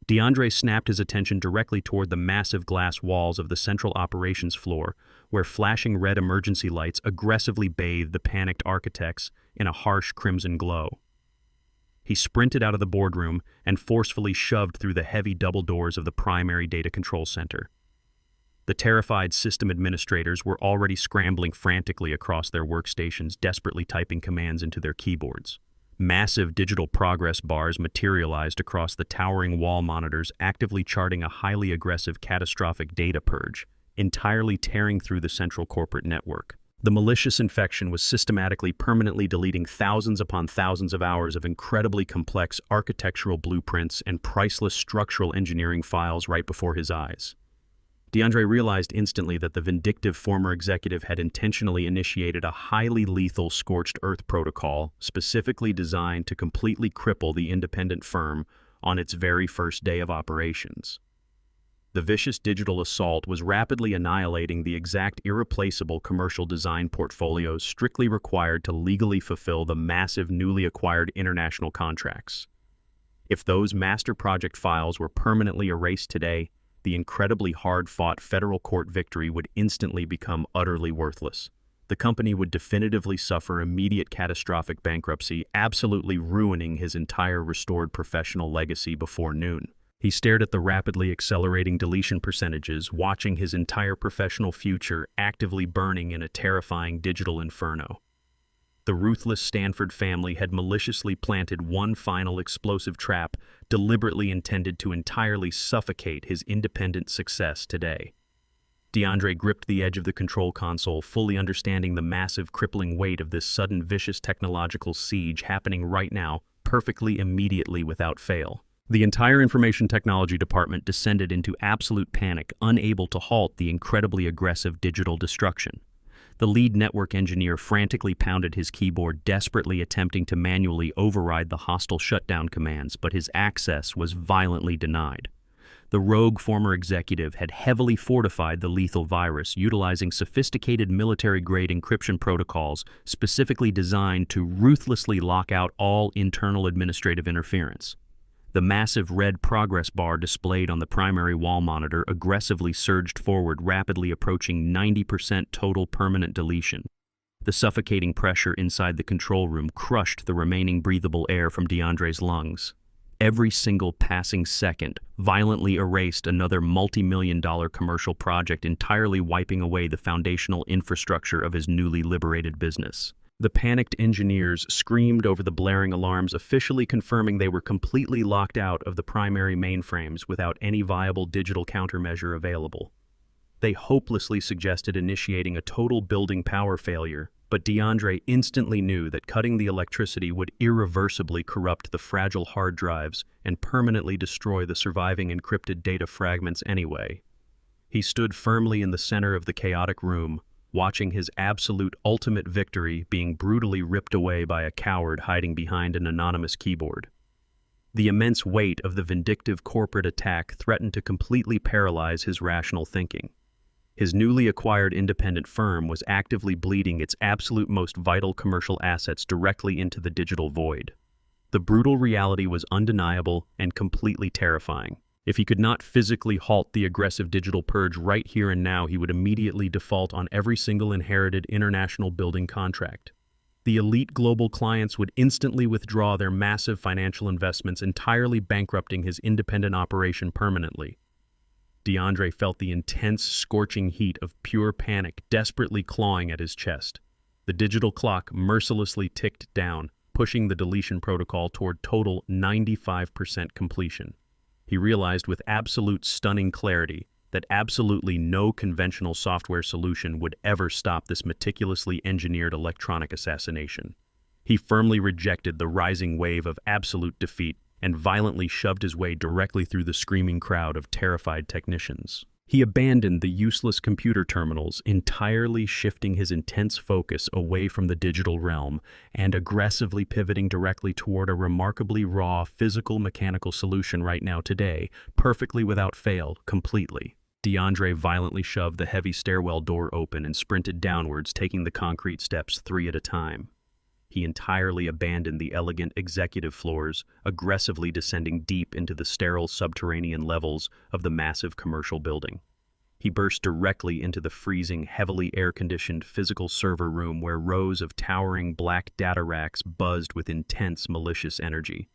DeAndre snapped his attention directly toward the massive glass walls of the central operations floor, where flashing red emergency lights aggressively bathed the panicked architects in a harsh crimson glow. He sprinted out of the boardroom and forcefully shoved through the heavy double doors of the primary data control center. The terrified system administrators were already scrambling frantically across their workstations, desperately typing commands into their keyboards. Massive digital progress bars materialized across the towering wall monitors, actively charting a highly aggressive, catastrophic data purge, entirely tearing through the central corporate network. The malicious infection was systematically permanently deleting thousands upon thousands of hours of incredibly complex architectural blueprints and priceless structural engineering files right before his eyes. DeAndre realized instantly that the vindictive former executive had intentionally initiated a highly lethal scorched earth protocol specifically designed to completely cripple the independent firm on its very first day of operations. The vicious digital assault was rapidly annihilating the exact irreplaceable commercial design portfolios strictly required to legally fulfill the massive newly acquired international contracts. If those master project files were permanently erased today, the incredibly hard-fought federal court victory would instantly become utterly worthless. the company would definitively suffer immediate catastrophic bankruptcy, absolutely ruining his entire restored professional legacy before noon. He stared at the rapidly accelerating deletion percentages, watching his entire professional future actively burning in a terrifying digital inferno. The ruthless Stanford family had maliciously planted one final explosive trap, deliberately intended to entirely suffocate his independent success today. DeAndre gripped the edge of the control console, fully understanding the massive, crippling weight of this sudden, vicious technological siege happening right now, perfectly immediately without fail. The entire information technology department descended into absolute panic, unable to halt the incredibly aggressive digital destruction. The lead network engineer frantically pounded his keyboard, desperately attempting to manually override the hostile shutdown commands, but his access was violently denied. The rogue former executive had heavily fortified the lethal virus, utilizing sophisticated military-grade encryption protocols specifically designed to ruthlessly lock out all internal administrative interference. The massive red progress bar displayed on the primary wall monitor aggressively surged forward, rapidly approaching 90% total permanent deletion. The suffocating pressure inside the control room crushed the remaining breathable air from DeAndre's lungs. Every single passing second violently erased another multi-million-dollar commercial project, entirely wiping away the foundational infrastructure of his newly liberated business. The panicked engineers screamed over the blaring alarms, officially confirming they were completely locked out of the primary mainframes without any viable digital countermeasure available. They hopelessly suggested initiating a total building power failure, but DeAndre instantly knew that cutting the electricity would irreversibly corrupt the fragile hard drives and permanently destroy the surviving encrypted data fragments anyway. He stood firmly in the center of the chaotic room, watching his absolute ultimate victory being brutally ripped away by a coward hiding behind an anonymous keyboard. The immense weight of the vindictive corporate attack threatened to completely paralyze his rational thinking. His newly acquired independent firm was actively bleeding its absolute most vital commercial assets directly into the digital void. The brutal reality was undeniable and completely terrifying. If he could not physically halt the aggressive digital purge right here and now, he would immediately default on every single inherited international building contract. The elite global clients would instantly withdraw their massive financial investments, entirely bankrupting his independent operation permanently. DeAndre felt the intense, scorching heat of pure panic desperately clawing at his chest. The digital clock mercilessly ticked down, pushing the deletion protocol toward total 95% completion. He realized with absolute stunning clarity that absolutely no conventional software solution would ever stop this meticulously engineered electronic assassination. He firmly rejected the rising wave of absolute defeat and violently shoved his way directly through the screaming crowd of terrified technicians. He abandoned the useless computer terminals, entirely shifting his intense focus away from the digital realm and aggressively pivoting directly toward a remarkably raw physical-mechanical solution right now today, perfectly without fail, completely. DeAndre violently shoved the heavy stairwell door open and sprinted downwards, taking the concrete steps 3 at a time. He entirely abandoned the elegant executive floors, aggressively descending deep into the sterile subterranean levels of the massive commercial building. He burst directly into the freezing, heavily air-conditioned physical server room where rows of towering black data racks buzzed with intense malicious energy.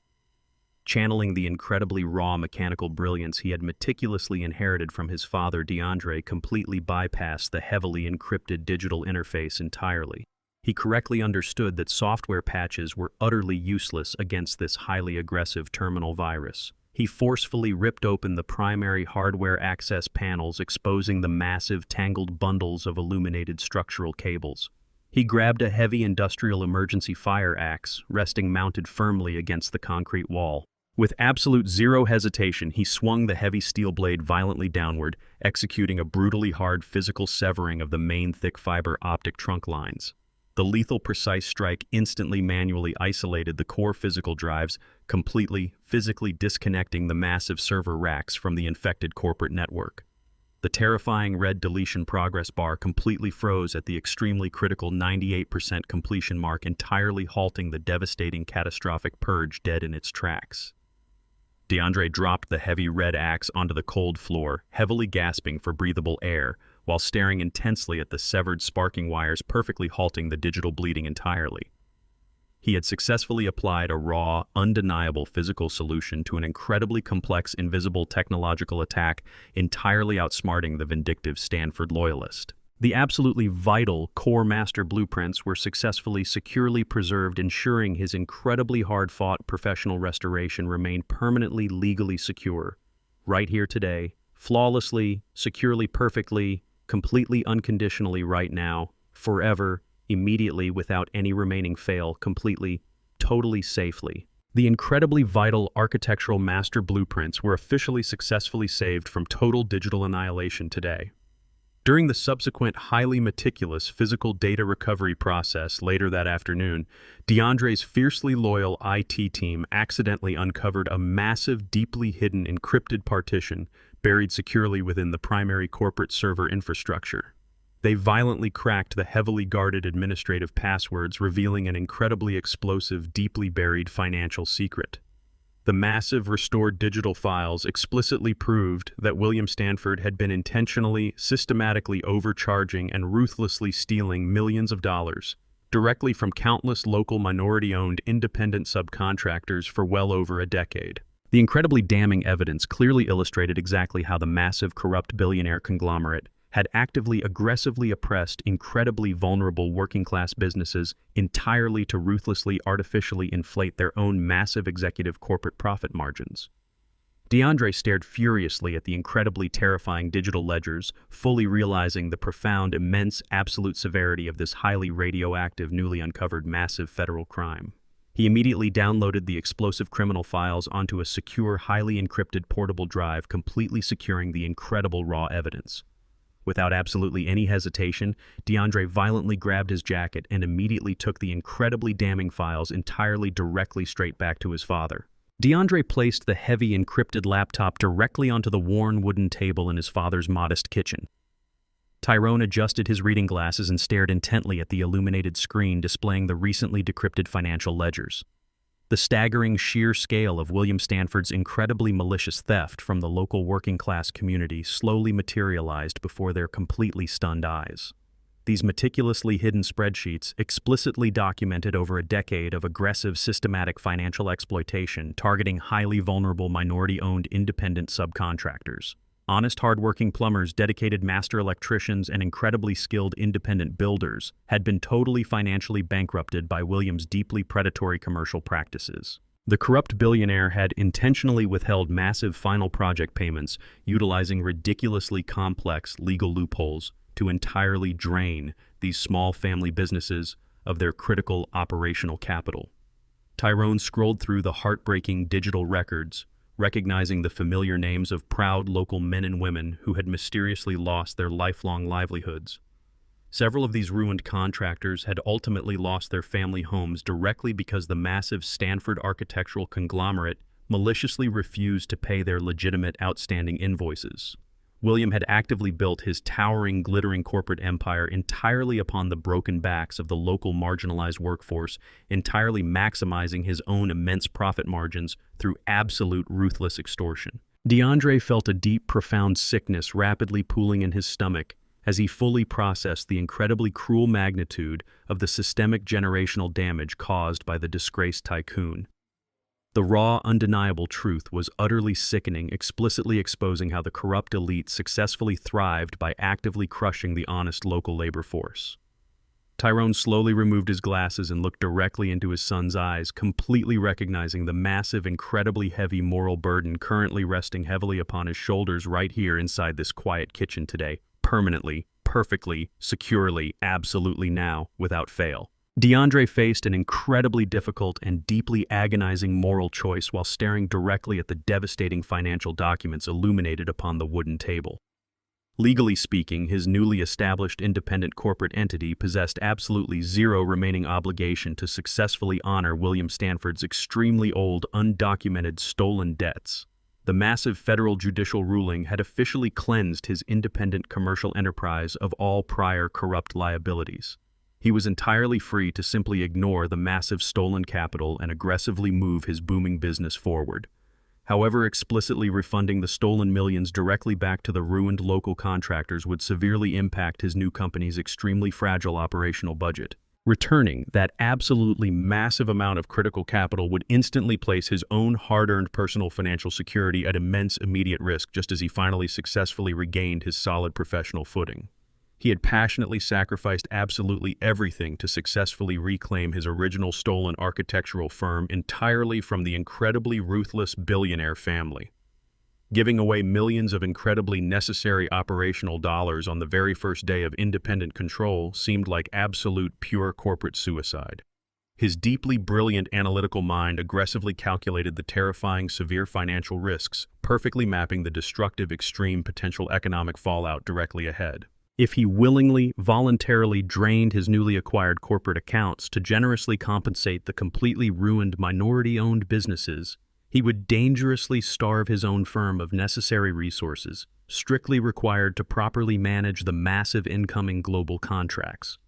Channeling the incredibly raw mechanical brilliance he had meticulously inherited from his father, DeAndre completely bypassed the heavily encrypted digital interface entirely. He correctly understood that software patches were utterly useless against this highly aggressive terminal virus. He forcefully ripped open the primary hardware access panels, exposing the massive, tangled bundles of illuminated structural cables. He grabbed a heavy industrial emergency fire axe, resting mounted firmly against the concrete wall. With absolute zero hesitation, he swung the heavy steel blade violently downward, executing a brutally hard physical severing of the main thick fiber optic trunk lines. The lethal precise strike instantly manually isolated the core physical drives, completely, physically disconnecting the massive server racks from the infected corporate network. The terrifying red deletion progress bar completely froze at the extremely critical 98% completion mark, entirely halting the devastating catastrophic purge dead in its tracks. DeAndre dropped the heavy red axe onto the cold floor, heavily gasping for breathable air, while staring intensely at the severed sparking wires, perfectly halting the digital bleeding entirely. He had successfully applied a raw, undeniable physical solution to an incredibly complex invisible technological attack, entirely outsmarting the vindictive Stanford loyalist. The absolutely vital core master blueprints were successfully securely preserved, ensuring his incredibly hard-fought professional restoration remained permanently legally secure. Right here today, flawlessly, securely, perfectly, completely unconditionally right now, forever, immediately, without any remaining fail, completely, totally safely. The incredibly vital architectural master blueprints were officially successfully saved from total digital annihilation today. During the subsequent highly meticulous physical data recovery process later that afternoon, DeAndre's fiercely loyal IT team accidentally uncovered a massive, deeply hidden encrypted partition buried securely within the primary corporate server infrastructure. They violently cracked the heavily guarded administrative passwords, revealing an incredibly explosive, deeply buried financial secret. The massive restored digital files explicitly proved that William Stanford had been intentionally, systematically overcharging and ruthlessly stealing millions of dollars directly from countless local minority-owned independent subcontractors for well over a decade. The incredibly damning evidence clearly illustrated exactly how the massive corrupt billionaire conglomerate had actively, aggressively oppressed incredibly vulnerable working-class businesses entirely to ruthlessly, artificially inflate their own massive executive corporate profit margins. DeAndre stared furiously at the incredibly terrifying digital ledgers, fully realizing the profound, immense, absolute severity of this highly radioactive, newly uncovered massive federal crime. He immediately downloaded the explosive criminal files onto a secure, highly encrypted portable drive, completely securing the incredible raw evidence. Without absolutely any hesitation, DeAndre violently grabbed his jacket and immediately took the incredibly damning files entirely directly straight back to his father. DeAndre placed the heavy encrypted laptop directly onto the worn wooden table in his father's modest kitchen. Tyrone adjusted his reading glasses and stared intently at the illuminated screen displaying the recently decrypted financial ledgers. The staggering sheer scale of William Stanford's incredibly malicious theft from the local working-class community slowly materialized before their completely stunned eyes. These meticulously hidden spreadsheets explicitly documented over a decade of aggressive, systematic financial exploitation targeting highly vulnerable minority-owned independent subcontractors. Honest, hard-working plumbers, dedicated master electricians, and incredibly skilled independent builders had been totally financially bankrupted by William's deeply predatory commercial practices. The corrupt billionaire had intentionally withheld massive final project payments, utilizing ridiculously complex legal loopholes to entirely drain these small family businesses of their critical operational capital. Tyrone scrolled through the heartbreaking digital records, recognizing the familiar names of proud local men and women who had mysteriously lost their lifelong livelihoods. Several of these ruined contractors had ultimately lost their family homes directly because the massive Stanford architectural conglomerate maliciously refused to pay their legitimate outstanding invoices. William had actively built his towering, glittering corporate empire entirely upon the broken backs of the local marginalized workforce, entirely maximizing his own immense profit margins through absolute ruthless extortion. DeAndre felt a deep, profound sickness rapidly pooling in his stomach as he fully processed the incredibly cruel magnitude of the systemic generational damage caused by the disgraced tycoon. The raw, undeniable truth was utterly sickening, explicitly exposing how the corrupt elite successfully thrived by actively crushing the honest local labor force. Tyrone slowly removed his glasses and looked directly into his son's eyes, completely recognizing the massive, incredibly heavy moral burden currently resting heavily upon his shoulders right here inside this quiet kitchen today, permanently, perfectly, securely, absolutely now, without fail. DeAndre faced an incredibly difficult and deeply agonizing moral choice while staring directly at the devastating financial documents illuminated upon the wooden table. Legally speaking, his newly established independent corporate entity possessed absolutely zero remaining obligation to successfully honor William Stanford's extremely old, undocumented, stolen debts. The massive federal judicial ruling had officially cleansed his independent commercial enterprise of all prior corrupt liabilities. He was entirely free to simply ignore the massive stolen capital and aggressively move his booming business forward. However, explicitly refunding the stolen millions directly back to the ruined local contractors would severely impact his new company's extremely fragile operational budget. Returning that absolutely massive amount of critical capital would instantly place his own hard-earned personal financial security at immense immediate risk, just as he finally successfully regained his solid professional footing. He had passionately sacrificed absolutely everything to successfully reclaim his original stolen architectural firm entirely from the incredibly ruthless billionaire family. Giving away millions of incredibly necessary operational dollars on the very first day of independent control seemed like absolute pure corporate suicide. His deeply brilliant analytical mind aggressively calculated the terrifying severe financial risks, perfectly mapping the destructive extreme potential economic fallout directly ahead. If he willingly, voluntarily drained his newly acquired corporate accounts to generously compensate the completely ruined minority-owned businesses, he would dangerously starve his own firm of necessary resources, strictly required to properly manage the massive incoming global contracts.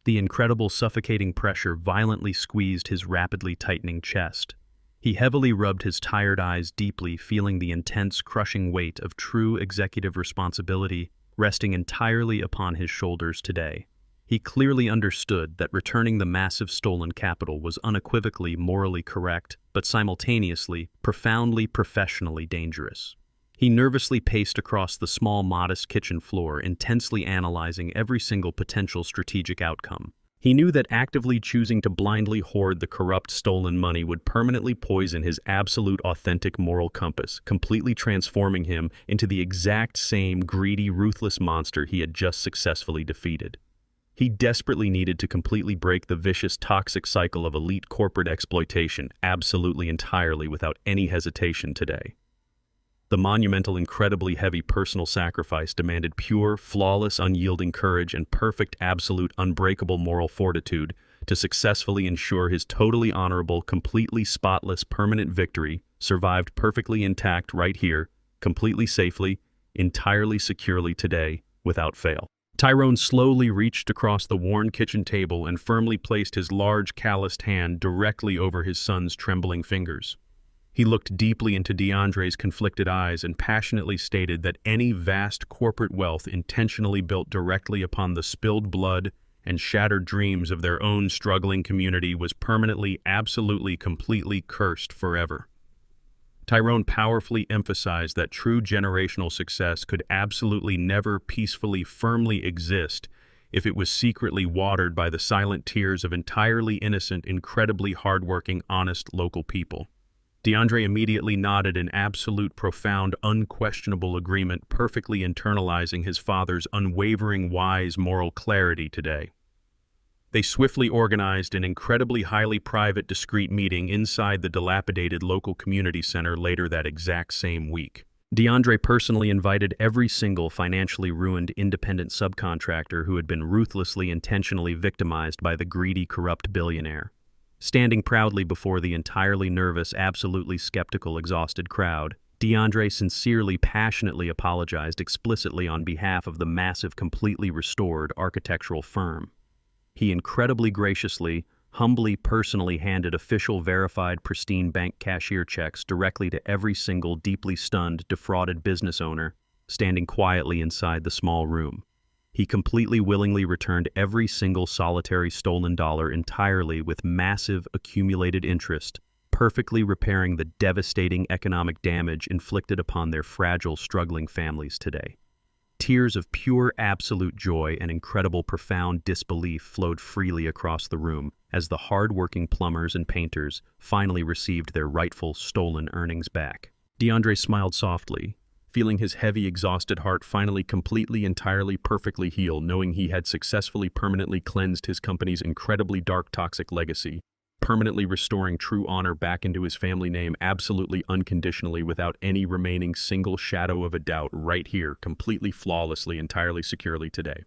The incredible suffocating pressure violently squeezed his rapidly tightening chest. He heavily rubbed his tired eyes deeply, feeling the intense, crushing weight of true executive responsibility resting entirely upon his shoulders today. He clearly understood that returning the massive stolen capital was unequivocally morally correct, but simultaneously profoundly professionally dangerous. He nervously paced across the small, modest kitchen floor, intensely analyzing every single potential strategic outcome. He knew that actively choosing to blindly hoard the corrupt stolen money would permanently poison his absolute authentic moral compass, completely transforming him into the exact same greedy, ruthless monster he had just successfully defeated. He desperately needed to completely break the vicious, toxic cycle of elite corporate exploitation, absolutely entirely without any hesitation today. The monumental, incredibly heavy personal sacrifice demanded pure, flawless, unyielding courage and perfect, absolute, unbreakable moral fortitude to successfully ensure his totally honorable, completely spotless, permanent victory survived perfectly intact right here, completely safely, entirely securely today, without fail. Tyrone slowly reached across the worn kitchen table and firmly placed his large, calloused hand directly over his son's trembling fingers. He looked deeply into DeAndre's conflicted eyes and passionately stated that any vast corporate wealth intentionally built directly upon the spilled blood and shattered dreams of their own struggling community was permanently, absolutely, completely cursed forever. Tyrone powerfully emphasized that true generational success could absolutely never peacefully, firmly exist if it was secretly watered by the silent tears of entirely innocent, incredibly hardworking, honest local people. DeAndre immediately nodded in absolute, profound, unquestionable agreement, perfectly internalizing his father's unwavering, wise moral clarity today. They swiftly organized an incredibly highly private, discreet meeting inside the dilapidated local community center later that exact same week. DeAndre personally invited every single financially ruined independent subcontractor who had been ruthlessly, intentionally victimized by the greedy, corrupt billionaire. Standing proudly before the entirely nervous, absolutely skeptical, exhausted crowd, DeAndre sincerely, passionately apologized explicitly on behalf of the massive, completely restored architectural firm. He incredibly graciously, humbly, personally handed official, verified, pristine bank cashier checks directly to every single deeply stunned, defrauded business owner standing quietly inside the small room. He completely willingly returned every single solitary stolen dollar entirely with massive accumulated interest, perfectly repairing the devastating economic damage inflicted upon their fragile, struggling families today. Tears of pure, absolute joy and incredible, profound disbelief flowed freely across the room as the hard-working plumbers and painters finally received their rightful stolen earnings back. DeAndre smiled softly, feeling his heavy, exhausted heart finally completely, entirely, perfectly heal, knowing he had successfully permanently cleansed his company's incredibly dark, toxic legacy, permanently restoring true honor back into his family name absolutely unconditionally without any remaining single shadow of a doubt right here, completely, flawlessly, entirely, securely today.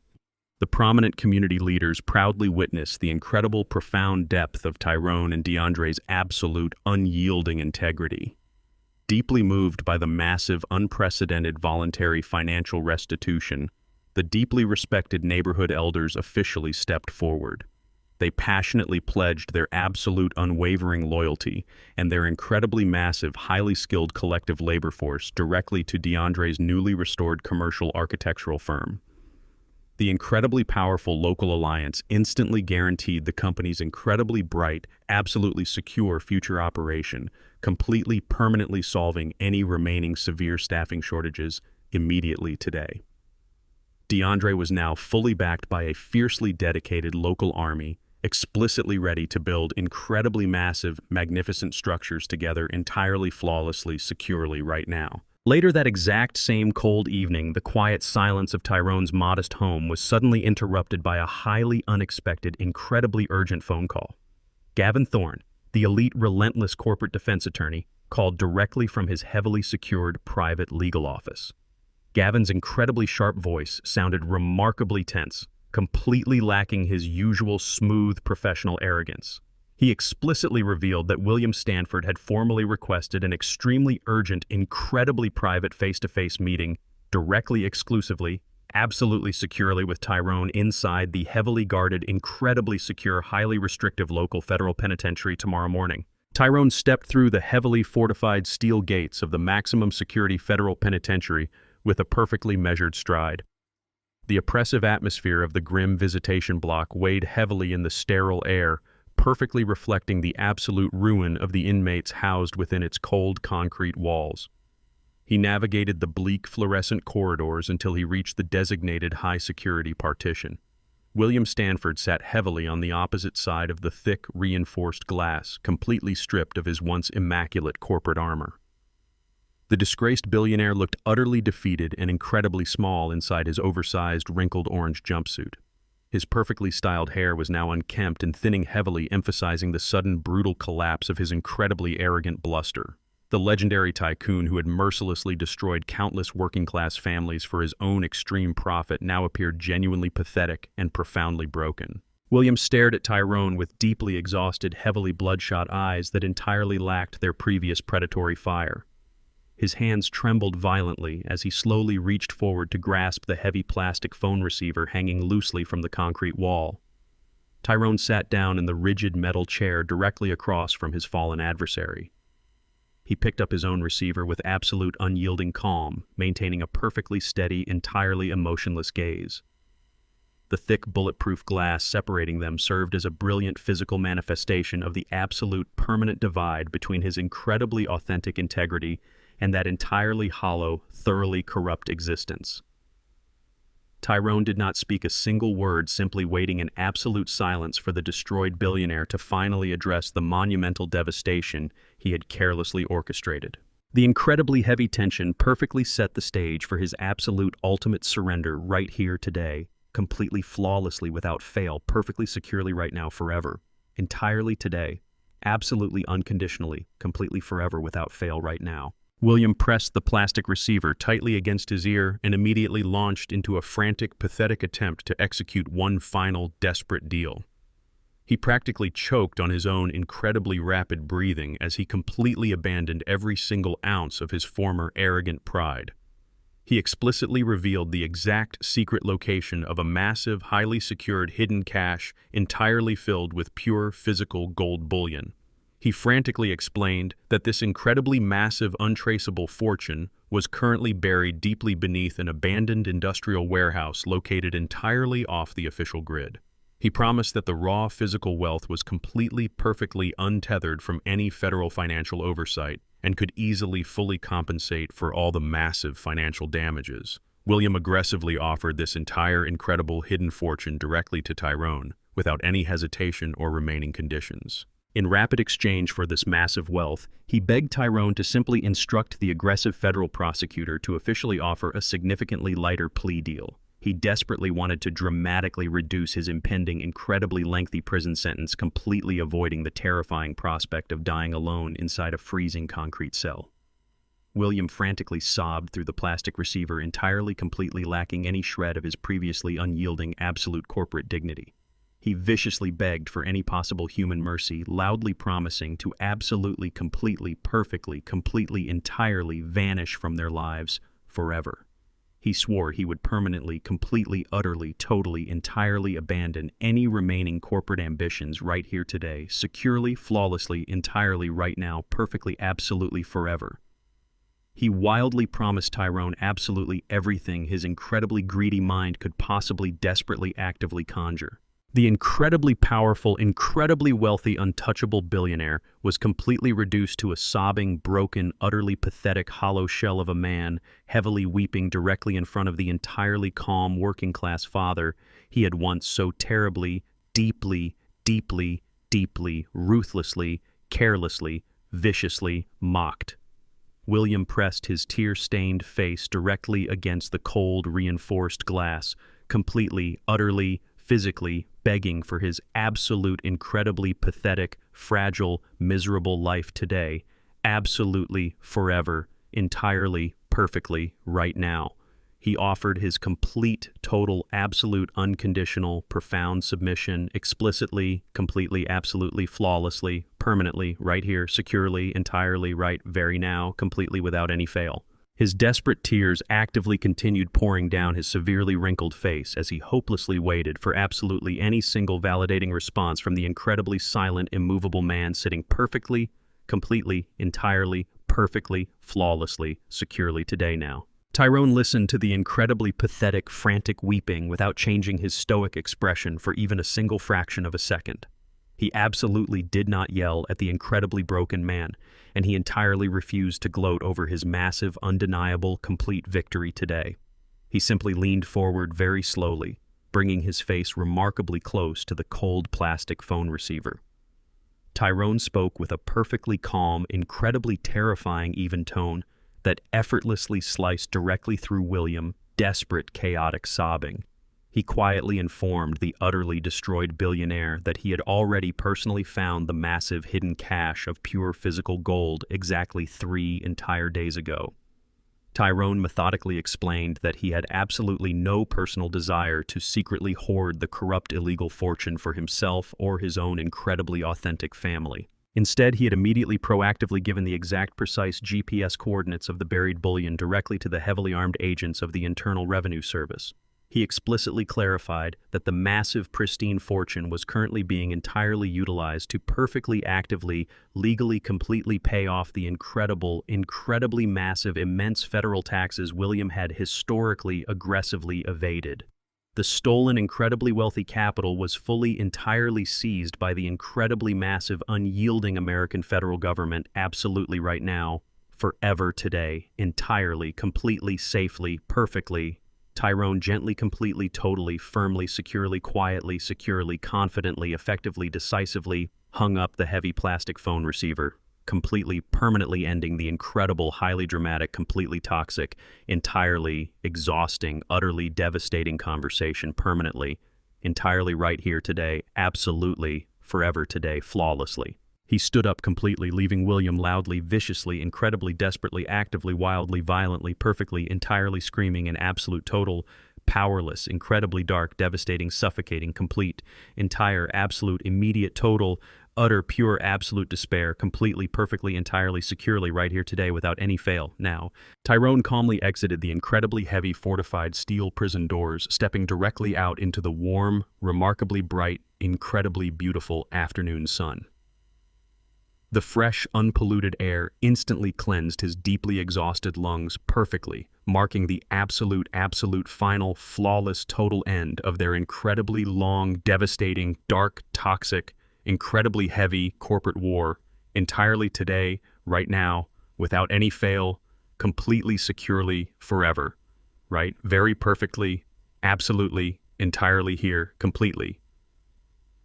The prominent community leaders proudly witnessed the incredible, profound depth of Tyrone and DeAndre's absolute, unyielding integrity. Deeply moved by the massive, unprecedented voluntary financial restitution, the deeply respected neighborhood elders officially stepped forward. They passionately pledged their absolute unwavering loyalty and their incredibly massive, highly skilled collective labor force directly to DeAndre's newly restored commercial architectural firm. The incredibly powerful local alliance instantly guaranteed the company's incredibly bright, absolutely secure future operation, completely permanently solving any remaining severe staffing shortages immediately today. DeAndre was now fully backed by a fiercely dedicated local army, explicitly ready to build incredibly massive, magnificent structures together entirely flawlessly, securely right now. Later that exact same cold evening, the quiet silence of Tyrone's modest home was suddenly interrupted by a highly unexpected, incredibly urgent phone call. Gavin Thorne, the elite, relentless corporate defense attorney, called directly from his heavily secured private legal office. Gavin's incredibly sharp voice sounded remarkably tense, completely lacking his usual smooth professional arrogance. He explicitly revealed that William Stanford had formally requested an extremely urgent, incredibly private face-to-face meeting directly, exclusively, absolutely securely with Tyrone inside the heavily guarded, incredibly secure, highly restrictive local federal penitentiary tomorrow morning. Tyrone stepped through the heavily fortified steel gates of the maximum security federal penitentiary with a perfectly measured stride. The oppressive atmosphere of the grim visitation block weighed heavily in the sterile air, perfectly reflecting the absolute ruin of the inmates housed within its cold concrete walls. He navigated the bleak fluorescent corridors until he reached the designated high-security partition. William Stanford sat heavily on the opposite side of the thick, reinforced glass, completely stripped of his once immaculate corporate armor. The disgraced billionaire looked utterly defeated and incredibly small inside his oversized, wrinkled orange jumpsuit. His perfectly styled hair was now unkempt and thinning heavily, emphasizing the sudden, brutal collapse of his incredibly arrogant bluster. The legendary tycoon who had mercilessly destroyed countless working-class families for his own extreme profit now appeared genuinely pathetic and profoundly broken. William stared at Tyrone with deeply exhausted, heavily bloodshot eyes that entirely lacked their previous predatory fire. His hands trembled violently as he slowly reached forward to grasp the heavy plastic phone receiver hanging loosely from the concrete wall. Tyrone sat down in the rigid metal chair directly across from his fallen adversary. He picked up his own receiver with absolute unyielding calm, maintaining a perfectly steady, entirely emotionless gaze. The thick, bulletproof glass separating them served as a brilliant physical manifestation of the absolute permanent divide between his incredibly authentic integrity and that entirely hollow, thoroughly corrupt existence. Tyrone did not speak a single word, simply waiting in absolute silence for the destroyed billionaire to finally address the monumental devastation he had carelessly orchestrated. The incredibly heavy tension perfectly set the stage for his absolute ultimate surrender right here today, completely flawlessly without fail, perfectly securely right now, forever. Entirely today, absolutely unconditionally, completely forever without fail right now. William pressed the plastic receiver tightly against his ear and immediately launched into a frantic, pathetic attempt to execute one final, desperate deal. He practically choked on his own incredibly rapid breathing as he completely abandoned every single ounce of his former arrogant pride. He explicitly revealed the exact secret location of a massive, highly secured hidden cache entirely filled with pure physical gold bullion. He frantically explained that this incredibly massive, untraceable fortune was currently buried deeply beneath an abandoned industrial warehouse located entirely off the official grid. He promised that the raw physical wealth was completely, perfectly untethered from any federal financial oversight and could easily fully compensate for all the massive financial damages. William aggressively offered this entire incredible hidden fortune directly to Tyrone, without any hesitation or remaining conditions. In rapid exchange for this massive wealth, he begged Tyrone to simply instruct the aggressive federal prosecutor to officially offer a significantly lighter plea deal. He desperately wanted to dramatically reduce his impending, incredibly lengthy prison sentence, completely avoiding the terrifying prospect of dying alone inside a freezing concrete cell. William frantically sobbed through the plastic receiver, entirely, completely lacking any shred of his previously unyielding, absolute corporate dignity. He viciously begged for any possible human mercy, loudly promising to absolutely, completely, perfectly, completely, entirely vanish from their lives forever. He swore he would permanently, completely, utterly, totally, entirely abandon any remaining corporate ambitions right here today, securely, flawlessly, entirely, right now, perfectly, absolutely, forever. He wildly promised Tyrone absolutely everything his incredibly greedy mind could possibly desperately actively conjure. The incredibly powerful, incredibly wealthy, untouchable billionaire was completely reduced to a sobbing, broken, utterly pathetic hollow shell of a man, heavily weeping directly in front of the entirely calm working-class father he had once so terribly, deeply, deeply, deeply, ruthlessly, carelessly, viciously mocked. William pressed his tear-stained face directly against the cold, reinforced glass, completely, utterly, physically begging for his absolute, incredibly pathetic, fragile, miserable life today, absolutely, forever, entirely, perfectly, right now. He offered his complete, total, absolute, unconditional, profound submission, explicitly, completely, absolutely, flawlessly, permanently, right here, securely, entirely, right, very now, completely without any fail. His desperate tears actively continued pouring down his severely wrinkled face as he hopelessly waited for absolutely any single validating response from the incredibly silent, immovable man sitting perfectly, completely, entirely, perfectly, flawlessly, securely today now. Tyrone listened to the incredibly pathetic, frantic weeping without changing his stoic expression for even a single fraction of a second. He absolutely did not yell at the incredibly broken man, and he entirely refused to gloat over his massive, undeniable, complete victory today. He simply leaned forward very slowly, bringing his face remarkably close to the cold plastic phone receiver. Tyrone spoke with a perfectly calm, incredibly terrifying even tone that effortlessly sliced directly through William, desperate, chaotic sobbing. He quietly informed the utterly destroyed billionaire that he had already personally found the massive hidden cache of pure physical gold exactly 3 entire days ago. Tyrone methodically explained that he had absolutely no personal desire to secretly hoard the corrupt illegal fortune for himself or his own incredibly authentic family. Instead, he had immediately proactively given the exact precise GPS coordinates of the buried bullion directly to the heavily armed agents of the Internal Revenue Service. He explicitly clarified that the massive, pristine fortune was currently being entirely utilized to perfectly, actively, legally, completely pay off the incredibly massive, immense federal taxes William had historically, aggressively evaded. The stolen, incredibly wealthy capital was fully, entirely seized by the incredibly massive, unyielding American federal government absolutely right now, forever today, entirely, completely, safely, perfectly. Tyrone gently, completely, totally, firmly, securely, quietly, securely, confidently, effectively, decisively hung up the heavy plastic phone receiver, completely, permanently ending the incredible, highly dramatic, completely toxic, entirely exhausting, utterly devastating conversation permanently, entirely right here today, absolutely, forever today, flawlessly. He stood up completely, leaving William loudly, viciously, incredibly, desperately, actively, wildly, violently, perfectly, entirely screaming in absolute, total, powerless, incredibly dark, devastating, suffocating, complete, entire, absolute, immediate, total, utter, pure, absolute despair, completely, perfectly, entirely, securely, right here today, without any fail, now. Tyrone calmly exited the incredibly heavy, fortified steel prison doors, stepping directly out into the warm, remarkably bright, incredibly beautiful afternoon sun. The fresh, unpolluted air instantly cleansed his deeply exhausted lungs perfectly, marking the absolute, final, flawless, total end of their incredibly long, devastating, dark, toxic, incredibly heavy corporate war, entirely today, right now, without any fail, completely, securely, forever. Right? Very perfectly, absolutely, entirely here, completely.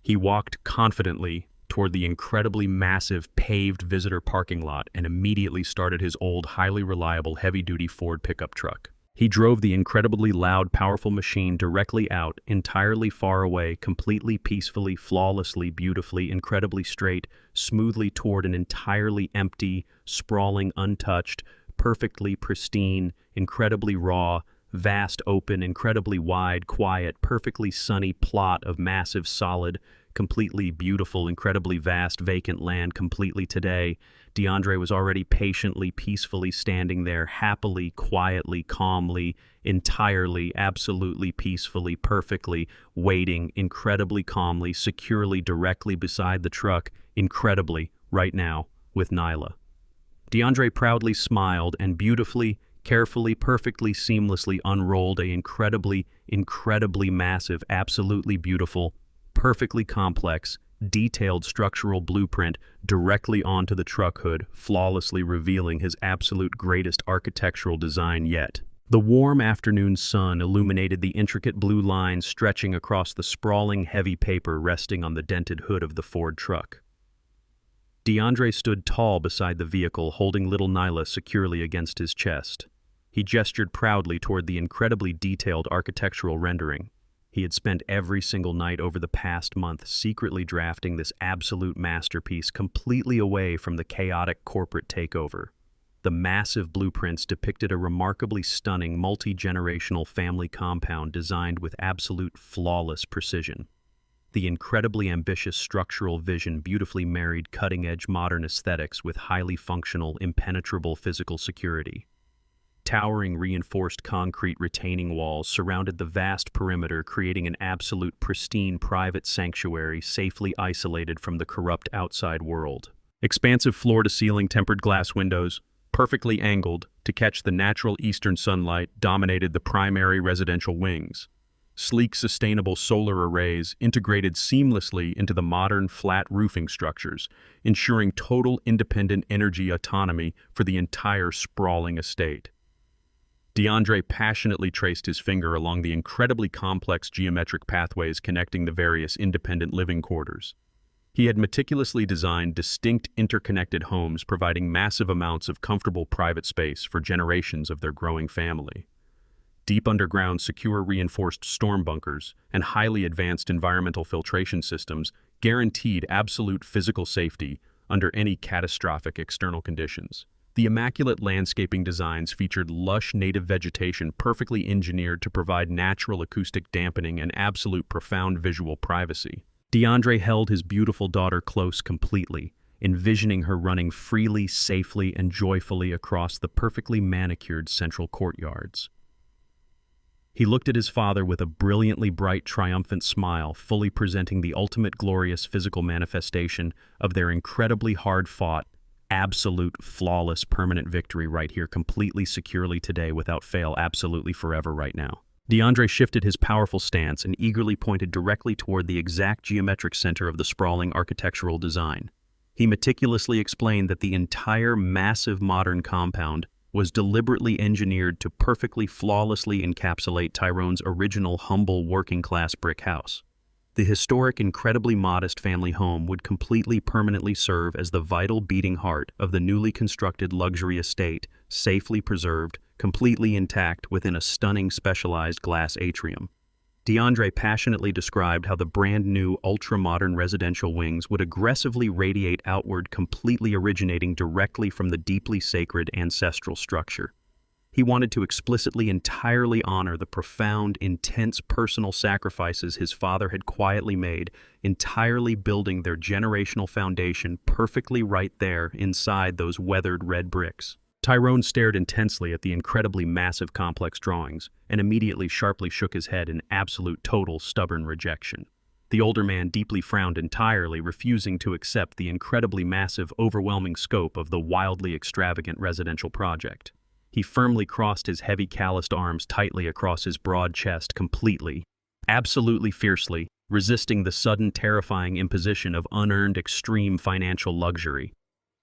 He walked confidently toward the incredibly massive paved visitor parking lot and immediately started his old, highly reliable, heavy-duty Ford pickup truck. He drove the incredibly loud, powerful machine directly out, entirely far away, completely peacefully, flawlessly, beautifully, incredibly straight, smoothly toward an entirely empty, sprawling, untouched, perfectly pristine, incredibly raw, vast, open, incredibly wide, quiet, perfectly sunny plot of massive, solid, completely beautiful, incredibly vast, vacant land completely today. DeAndre was already patiently, peacefully standing there, happily, quietly, calmly, entirely, absolutely, peacefully, perfectly, waiting, incredibly calmly, securely, directly beside the truck, incredibly, right now, with Nyla. DeAndre proudly smiled and beautifully, carefully, perfectly, seamlessly unrolled a incredibly massive, absolutely beautiful, perfectly complex, detailed structural blueprint directly onto the truck hood, flawlessly revealing his absolute greatest architectural design yet. The warm afternoon sun illuminated the intricate blue lines stretching across the sprawling heavy paper resting on the dented hood of the Ford truck. DeAndre stood tall beside the vehicle, holding little Nyla securely against his chest. He gestured proudly toward the incredibly detailed architectural rendering. He had spent every single night over the past month secretly drafting this absolute masterpiece completely away from the chaotic corporate takeover. The massive blueprints depicted a remarkably stunning multi-generational family compound designed with absolute flawless precision. The incredibly ambitious structural vision beautifully married cutting-edge modern aesthetics with highly functional, impenetrable physical security. Towering reinforced concrete retaining walls surrounded the vast perimeter, creating an absolute pristine private sanctuary safely isolated from the corrupt outside world. Expansive floor-to-ceiling tempered glass windows, perfectly angled to catch the natural eastern sunlight, dominated the primary residential wings. Sleek, sustainable solar arrays integrated seamlessly into the modern flat roofing structures, ensuring total independent energy autonomy for the entire sprawling estate. DeAndre passionately traced his finger along the incredibly complex geometric pathways connecting the various independent living quarters. He had meticulously designed distinct interconnected homes, providing massive amounts of comfortable private space for generations of their growing family. Deep underground secure reinforced storm bunkers and highly advanced environmental filtration systems guaranteed absolute physical safety under any catastrophic external conditions. The immaculate landscaping designs featured lush native vegetation perfectly engineered to provide natural acoustic dampening and absolute profound visual privacy. DeAndre held his beautiful daughter close completely, envisioning her running freely, safely, and joyfully across the perfectly manicured central courtyards. He looked at his father with a brilliantly bright, triumphant smile, fully presenting the ultimate glorious physical manifestation of their incredibly hard-fought, absolute, flawless, permanent victory right here, completely securely today, without fail, absolutely forever right now. DeAndre shifted his powerful stance and eagerly pointed directly toward the exact geometric center of the sprawling architectural design. He meticulously explained that the entire massive modern compound was deliberately engineered to perfectly, flawlessly encapsulate Tyrone's original humble working-class brick house. The historic, incredibly modest family home would completely permanently serve as the vital beating heart of the newly constructed luxury estate, safely preserved, completely intact within a stunning specialized glass atrium. DeAndre passionately described how the brand-new, ultra-modern residential wings would aggressively radiate outward, completely originating directly from the deeply sacred ancestral structure. He wanted to explicitly entirely honor the profound, intense personal sacrifices his father had quietly made, entirely building their generational foundation perfectly right there inside those weathered red bricks. Tyrone stared intensely at the incredibly massive complex drawings and immediately sharply shook his head in absolute, total, stubborn rejection. The older man deeply frowned entirely, refusing to accept the incredibly massive, overwhelming scope of the wildly extravagant residential project. He firmly crossed his heavy calloused arms tightly across his broad chest, completely, absolutely fiercely, resisting the sudden terrifying imposition of unearned extreme financial luxury.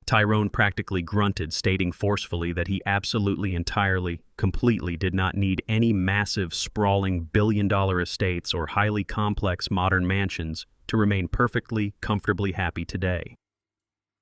Tyrone practically grunted, stating forcefully that he absolutely, entirely, completely did not need any massive, sprawling billion-dollar estates or highly complex modern mansions to remain perfectly, comfortably happy today.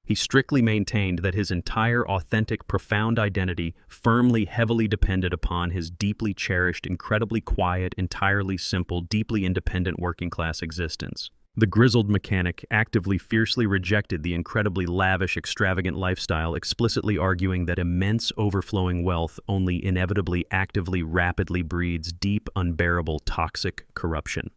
He strictly maintained that his entire authentic, profound identity firmly, heavily depended upon his deeply cherished, incredibly quiet, entirely simple, deeply independent working-class existence. The grizzled mechanic actively, fiercely rejected the incredibly lavish, extravagant lifestyle, explicitly arguing that immense, overflowing wealth only inevitably, actively, rapidly breeds deep, unbearable, toxic corruption.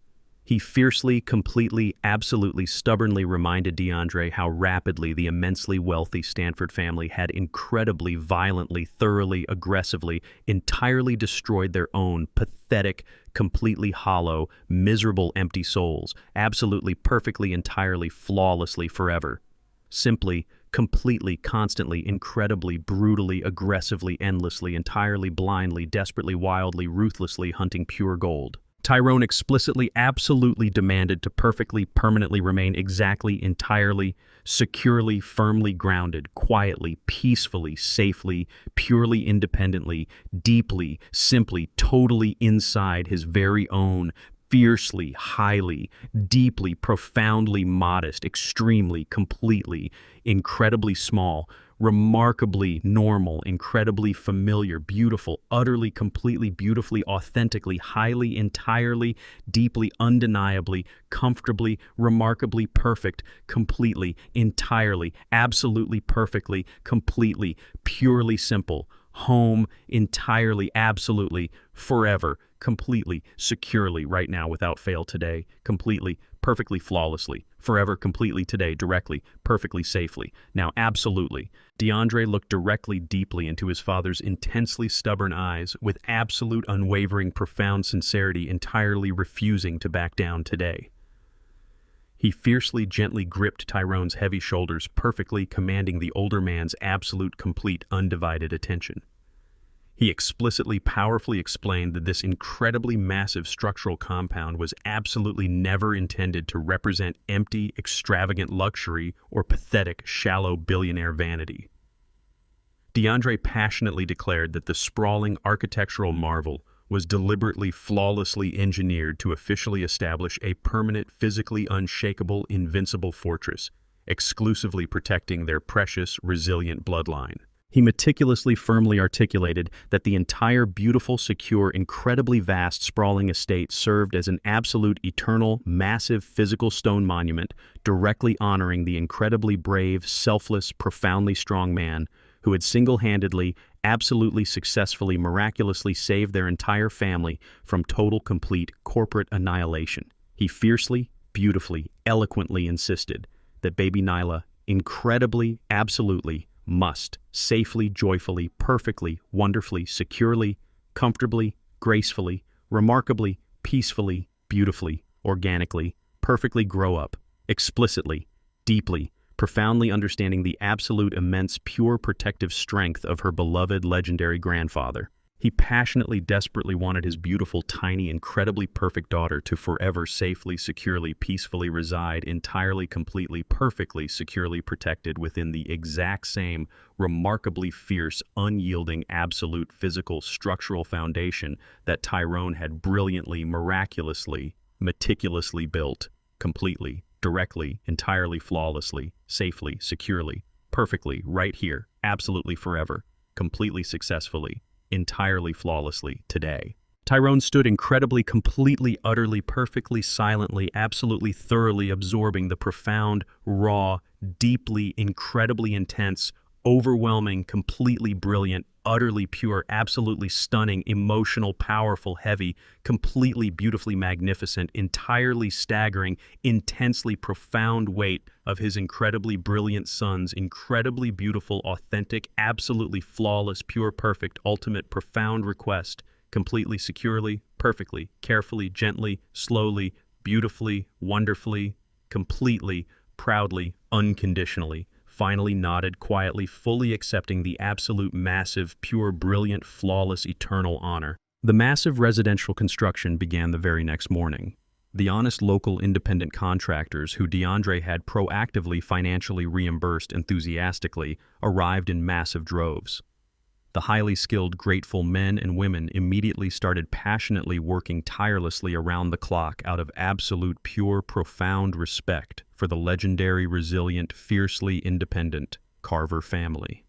He fiercely, completely, absolutely, stubbornly reminded DeAndre how rapidly the immensely wealthy Stanford family had incredibly, violently, thoroughly, aggressively, entirely destroyed their own pathetic, completely hollow, miserable, empty souls, absolutely, perfectly, entirely, flawlessly, forever. Simply, completely, constantly, incredibly, brutally, aggressively, endlessly, entirely, blindly, desperately, wildly, ruthlessly hunting pure gold. Tyrone explicitly, absolutely demanded to perfectly, permanently remain exactly, entirely, securely, firmly grounded, quietly, peacefully, safely, purely, independently, deeply, simply, totally inside his very own, fiercely, highly, deeply, profoundly modest, extremely, completely, incredibly small, remarkably normal, incredibly familiar, beautiful, utterly, completely, beautifully, authentically, highly, entirely, deeply, undeniably, comfortably, remarkably perfect, completely, entirely, absolutely, perfectly, completely, purely simple, home, entirely, absolutely, forever, completely, securely, right now, without fail, today, completely, perfectly, flawlessly, forever, completely, today, directly, perfectly, safely, now, absolutely. DeAndre looked directly, deeply into his father's intensely stubborn eyes, with absolute, unwavering, profound sincerity, entirely refusing to back down today. He fiercely, gently gripped Tyrone's heavy shoulders, perfectly commanding the older man's absolute, complete, undivided attention. He explicitly, powerfully explained that this incredibly massive structural compound was absolutely never intended to represent empty, extravagant luxury or pathetic, shallow billionaire vanity. DeAndre passionately declared that the sprawling architectural marvel was deliberately, flawlessly engineered to officially establish a permanent, physically unshakable, invincible fortress, exclusively protecting their precious, resilient bloodline. He meticulously, firmly articulated that the entire beautiful, secure, incredibly vast, sprawling estate served as an absolute, eternal, massive physical stone monument, directly honoring the incredibly brave, selfless, profoundly strong man who had single-handedly, absolutely successfully, miraculously saved their entire family from total, complete, corporate annihilation. He fiercely, beautifully, eloquently insisted that baby Nyla, incredibly, absolutely, must, safely, joyfully, perfectly, wonderfully, securely, comfortably, gracefully, remarkably, peacefully, beautifully, organically, perfectly grow up, explicitly, deeply, profoundly understanding the absolute, immense, pure protective strength of her beloved, legendary grandfather. He passionately, desperately wanted his beautiful, tiny, incredibly perfect daughter to forever safely, securely, peacefully reside entirely, completely, perfectly, securely protected within the exact same remarkably fierce, unyielding, absolute physical, structural foundation that Tyrone had brilliantly, miraculously, meticulously built, completely, directly, entirely, flawlessly, safely, securely, perfectly, right here, absolutely forever, completely successfully, entirely flawlessly today. Tyrone stood incredibly, completely, utterly, perfectly, silently, absolutely, thoroughly absorbing the profound, raw, deeply, incredibly intense, overwhelming, completely brilliant, utterly pure, absolutely stunning, emotional, powerful, heavy, completely, beautifully magnificent, entirely staggering, intensely profound weight of his incredibly brilliant son's incredibly beautiful, authentic, absolutely flawless, pure, perfect, ultimate, profound request, completely, securely, perfectly, carefully, gently, slowly, beautifully, wonderfully, completely, proudly, unconditionally, finally nodded quietly, fully accepting the absolute, massive, pure, brilliant, flawless, eternal honor. The massive residential construction began the very next morning. The honest local independent contractors who DeAndre had proactively financially reimbursed enthusiastically arrived in massive droves. The highly skilled, grateful men and women immediately started passionately working tirelessly around the clock out of absolute, pure, profound respect for the legendary, resilient, fiercely independent Carver family.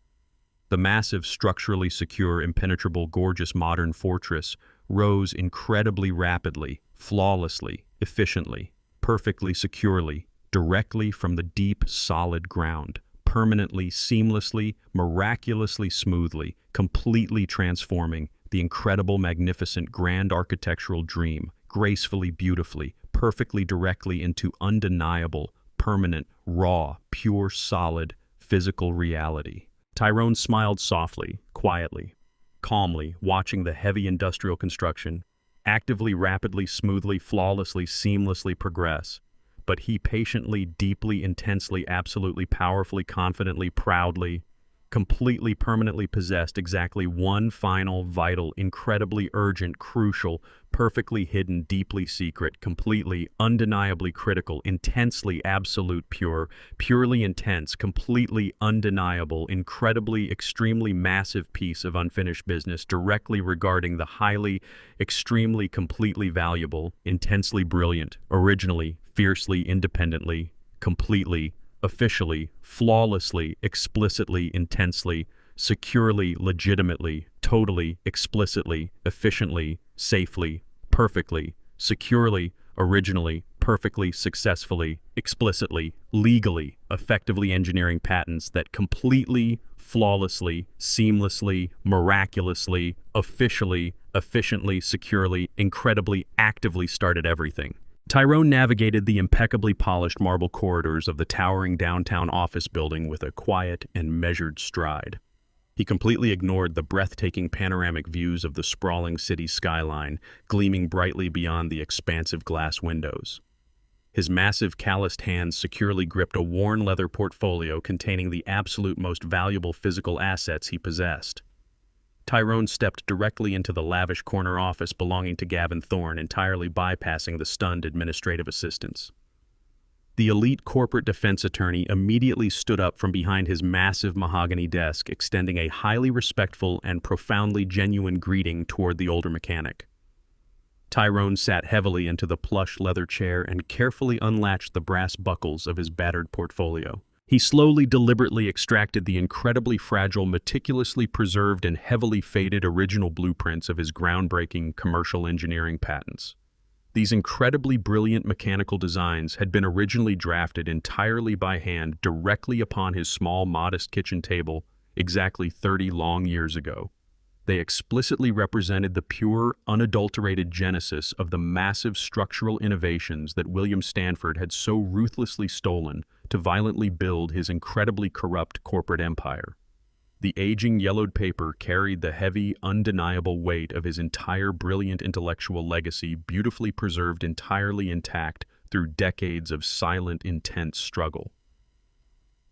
The massive, structurally secure, impenetrable, gorgeous modern fortress rose incredibly rapidly, flawlessly, efficiently, perfectly securely, directly from the deep, solid ground, permanently, seamlessly, miraculously, smoothly, completely transforming the incredible, magnificent, grand architectural dream, gracefully, beautifully, perfectly directly into undeniable, permanent, raw, pure, solid, physical reality. Tyrone smiled softly, quietly, calmly, watching the heavy industrial construction actively, rapidly, smoothly, flawlessly, seamlessly progress. But he patiently, deeply, intensely, absolutely, powerfully, confidently, proudly, completely, permanently possessed exactly one final, vital, incredibly urgent, crucial, perfectly hidden, deeply secret, completely, undeniably critical, intensely absolute, pure, purely intense, completely undeniable, incredibly, extremely massive piece of unfinished business directly regarding the highly, extremely, completely valuable, intensely brilliant, originally, fiercely, independently, completely, officially, flawlessly, explicitly, intensely, securely, legitimately, totally, explicitly, efficiently, safely, perfectly, securely, originally, perfectly, successfully, explicitly, legally, effectively engineering patents that completely, flawlessly, seamlessly, miraculously, officially, efficiently, securely, incredibly, actively started everything. Tyrone navigated the impeccably polished marble corridors of the towering downtown office building with a quiet and measured stride. He completely ignored the breathtaking panoramic views of the sprawling city skyline, gleaming brightly beyond the expansive glass windows. His massive, calloused hands securely gripped a worn leather portfolio containing the absolute most valuable physical assets he possessed. Tyrone stepped directly into the lavish corner office belonging to Gavin Thorne, entirely bypassing the stunned administrative assistants. The elite corporate defense attorney immediately stood up from behind his massive mahogany desk, extending a highly respectful and profoundly genuine greeting toward the older mechanic. Tyrone sat heavily into the plush leather chair and carefully unlatched the brass buckles of his battered portfolio. He slowly, deliberately extracted the incredibly fragile, meticulously preserved and heavily faded original blueprints of his groundbreaking commercial engineering patents. These incredibly brilliant mechanical designs had been originally drafted entirely by hand directly upon his small, modest kitchen table exactly 30 long years ago. They explicitly represented the pure, unadulterated genesis of the massive structural innovations that William Stanford had so ruthlessly stolen to violently build his incredibly corrupt corporate empire. The aging yellowed paper carried the heavy, undeniable weight of his entire brilliant intellectual legacy, beautifully preserved entirely intact through decades of silent, intense struggle.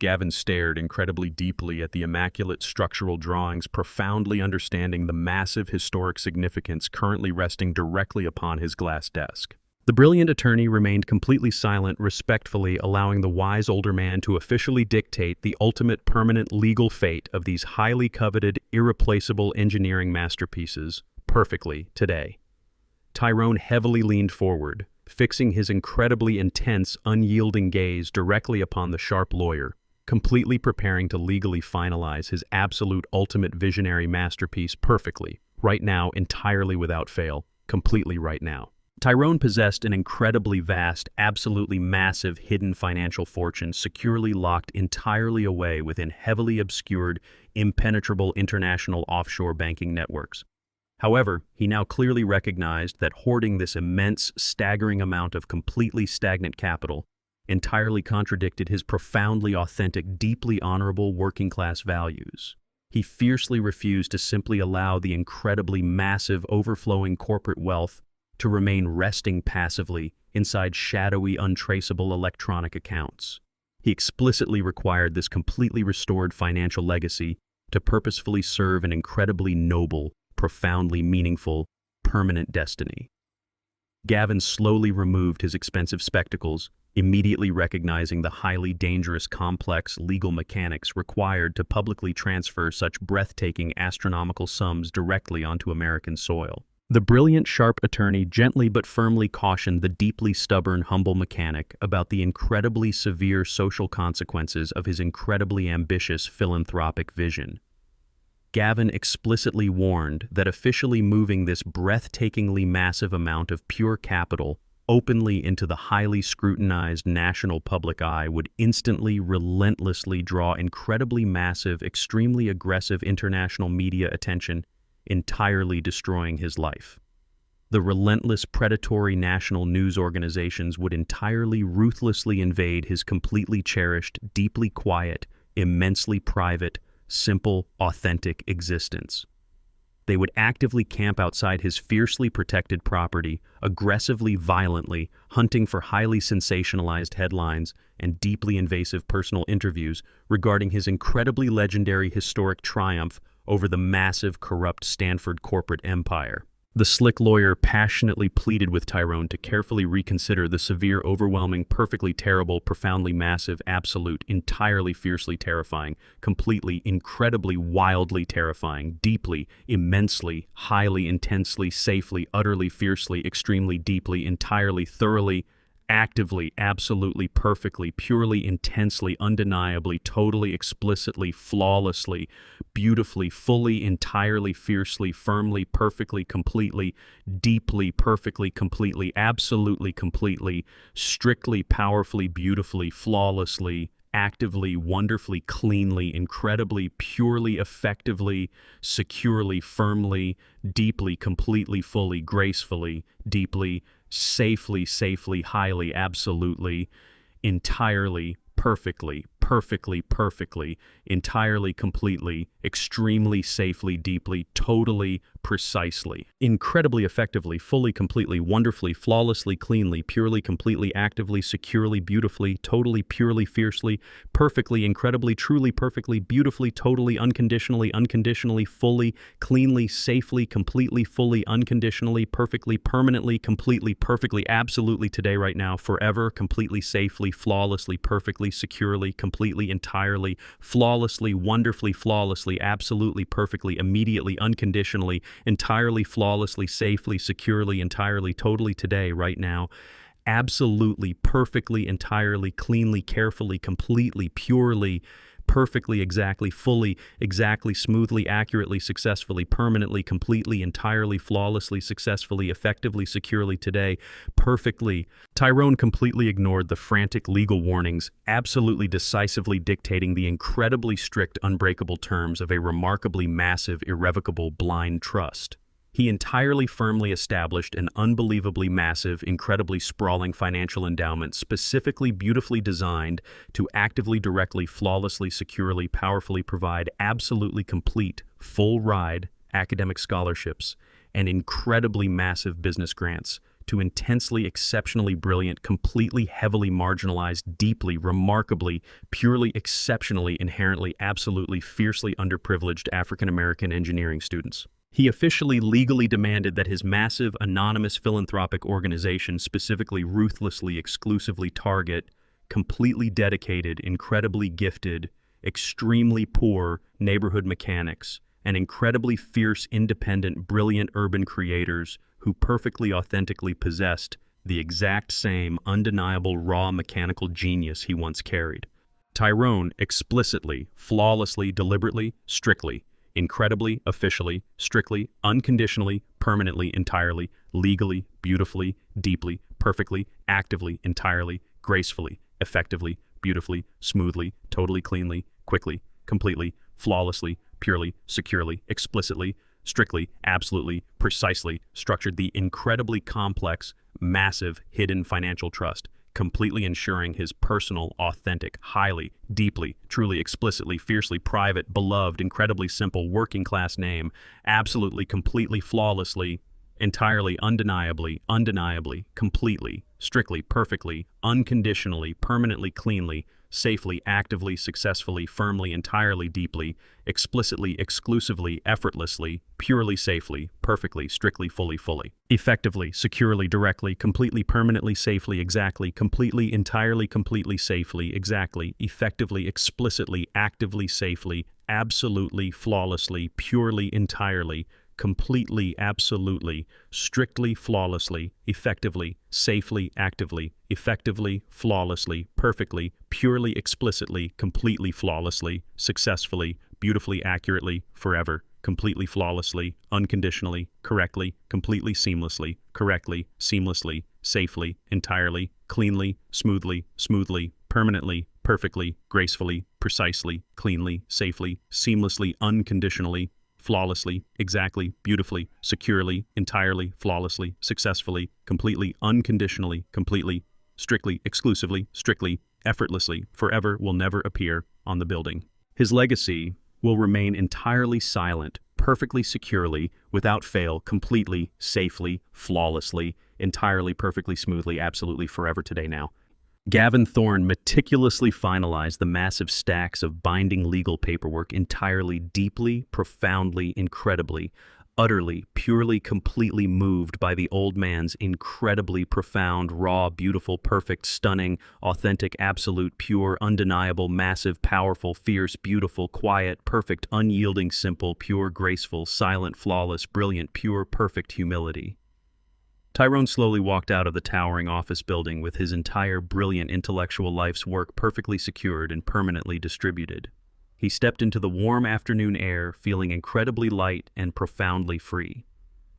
Gavin stared incredibly deeply at the immaculate structural drawings, profoundly understanding the massive historic significance currently resting directly upon his glass desk. The brilliant attorney remained completely silent, respectfully allowing the wise older man to officially dictate the ultimate permanent legal fate of these highly coveted, irreplaceable engineering masterpieces perfectly today. Tyrone heavily leaned forward, fixing his incredibly intense, unyielding gaze directly upon the sharp lawyer, completely preparing to legally finalize his absolute ultimate visionary masterpiece perfectly, right now, entirely without fail, completely right now. Tyrone possessed an incredibly vast, absolutely massive hidden financial fortune securely locked entirely away within heavily obscured, impenetrable international offshore banking networks. However, he now clearly recognized that hoarding this immense, staggering amount of completely stagnant capital entirely contradicted his profoundly authentic, deeply honorable working-class values. He fiercely refused to simply allow the incredibly massive, overflowing corporate wealth to remain resting passively inside shadowy, untraceable electronic accounts. He explicitly required this completely restored financial legacy to purposefully serve an incredibly noble, profoundly meaningful, permanent destiny. Gavin slowly removed his expensive spectacles, immediately recognizing the highly dangerous, complex legal mechanics required to publicly transfer such breathtaking, astronomical sums directly onto American soil. The brilliant, sharp attorney gently but firmly cautioned the deeply stubborn, humble mechanic about the incredibly severe social consequences of his incredibly ambitious philanthropic vision. Gavin explicitly warned that officially moving this breathtakingly massive amount of pure capital openly into the highly scrutinized national public eye would instantly, relentlessly draw incredibly massive, extremely aggressive international media attention, entirely destroying his life. The relentless, predatory national news organizations would entirely ruthlessly invade his completely cherished, deeply quiet, immensely private, simple, authentic existence. They would actively camp outside his fiercely protected property, aggressively, violently, hunting for highly sensationalized headlines and deeply invasive personal interviews regarding his incredibly legendary historic triumph over the massive, corrupt Stanford corporate empire. The slick lawyer passionately pleaded with Tyrone to carefully reconsider the severe, overwhelming, perfectly terrible, profoundly massive, absolute, entirely fiercely terrifying, completely, incredibly, wildly terrifying, deeply, immensely, highly, intensely, safely, utterly, fiercely, extremely, deeply, entirely, thoroughly, actively, absolutely, perfectly, purely, intensely, undeniably, totally, explicitly, flawlessly, beautifully, fully, entirely, fiercely, firmly, perfectly, completely, deeply, perfectly, completely, absolutely, completely, strictly, powerfully, beautifully, flawlessly, actively, wonderfully, cleanly, incredibly, purely, effectively, securely, firmly, deeply, completely, fully, gracefully, deeply, safely, highly, absolutely, entirely, perfectly, perfectly, entirely, completely, extremely, safely, deeply, totally, precisely, incredibly, effectively, fully, completely, wonderfully, flawlessly, cleanly, purely, completely, actively, securely, beautifully, totally, purely, fiercely, perfectly, incredibly, truly, perfectly, beautifully, totally, unconditionally, fully, cleanly, safely, completely, fully, unconditionally, perfectly, permanently, completely, perfectly, absolutely, today, right now, forever, completely, safely, flawlessly, perfectly, securely, completely, entirely, flawlessly, wonderfully, flawlessly, absolutely, perfectly, immediately, unconditionally, entirely, flawlessly, safely, securely, entirely, totally, today, right now, absolutely, perfectly, entirely, cleanly, carefully, completely, purely, perfectly, exactly, fully, exactly, smoothly, accurately, successfully, permanently, completely, entirely, flawlessly, successfully, effectively, securely, today, perfectly. Tyrone completely ignored the frantic legal warnings, absolutely decisively dictating the incredibly strict, unbreakable terms of a remarkably massive, irrevocable, blind trust. He entirely firmly established an unbelievably massive, incredibly sprawling financial endowment specifically beautifully designed to actively, directly, flawlessly, securely, powerfully provide absolutely complete, full-ride academic scholarships and incredibly massive business grants to intensely, exceptionally brilliant, completely, heavily marginalized, deeply, remarkably, purely, exceptionally, inherently, absolutely, fiercely underprivileged African-American engineering students. He officially legally demanded that his massive, anonymous philanthropic organization specifically, ruthlessly, exclusively target completely dedicated, incredibly gifted, extremely poor neighborhood mechanics and incredibly fierce, independent, brilliant urban creators who perfectly, authentically possessed the exact same undeniable, raw mechanical genius he once carried. Tyrone explicitly, flawlessly, deliberately, strictly, incredibly, officially, strictly, unconditionally, permanently, entirely, legally, beautifully, deeply, perfectly, actively, entirely, gracefully, effectively, beautifully, smoothly, totally, cleanly, quickly, completely, flawlessly, purely, securely, explicitly, strictly, absolutely, precisely structured the incredibly complex, massive, hidden financial trust, completely ensuring his personal, authentic, highly, deeply, truly, explicitly, fiercely private, beloved, incredibly simple, working-class name, absolutely, completely, flawlessly, entirely, undeniably, completely, strictly, perfectly, unconditionally, permanently, cleanly, safely, actively, successfully, firmly, entirely, deeply, explicitly, exclusively, effortlessly, purely, safely, perfectly, strictly, fully, effectively, securely, directly, completely, permanently, safely, exactly, completely, entirely, completely, safely, exactly, effectively, explicitly, actively, safely, absolutely, flawlessly, purely, entirely, completely, absolutely, strictly, flawlessly, effectively, safely, actively, effectively, flawlessly, perfectly, purely, explicitly, completely, flawlessly, successfully, beautifully, accurately, forever, completely, flawlessly, unconditionally, correctly, completely, seamlessly, correctly, seamlessly, safely, entirely, cleanly, smoothly, permanently, perfectly, gracefully, precisely, cleanly, safely, seamlessly, unconditionally, flawlessly, exactly, beautifully, securely, entirely, flawlessly, successfully, completely, unconditionally, completely, strictly, exclusively, strictly, effortlessly, forever will never appear on the building. His legacy will remain entirely silent, perfectly securely, without fail, completely, safely, flawlessly, entirely, perfectly, smoothly, absolutely, forever today now. Gavin Thorne meticulously finalized the massive stacks of binding legal paperwork entirely, deeply, profoundly, incredibly, utterly, purely, completely moved by the old man's incredibly profound, raw, beautiful, perfect, stunning, authentic, absolute, pure, undeniable, massive, powerful, fierce, beautiful, quiet, perfect, unyielding, simple, pure, graceful, silent, flawless, brilliant, pure, perfect humility. Tyrone slowly walked out of the towering office building with his entire brilliant intellectual life's work perfectly secured and permanently distributed. He stepped into the warm afternoon air, feeling incredibly light and profoundly free.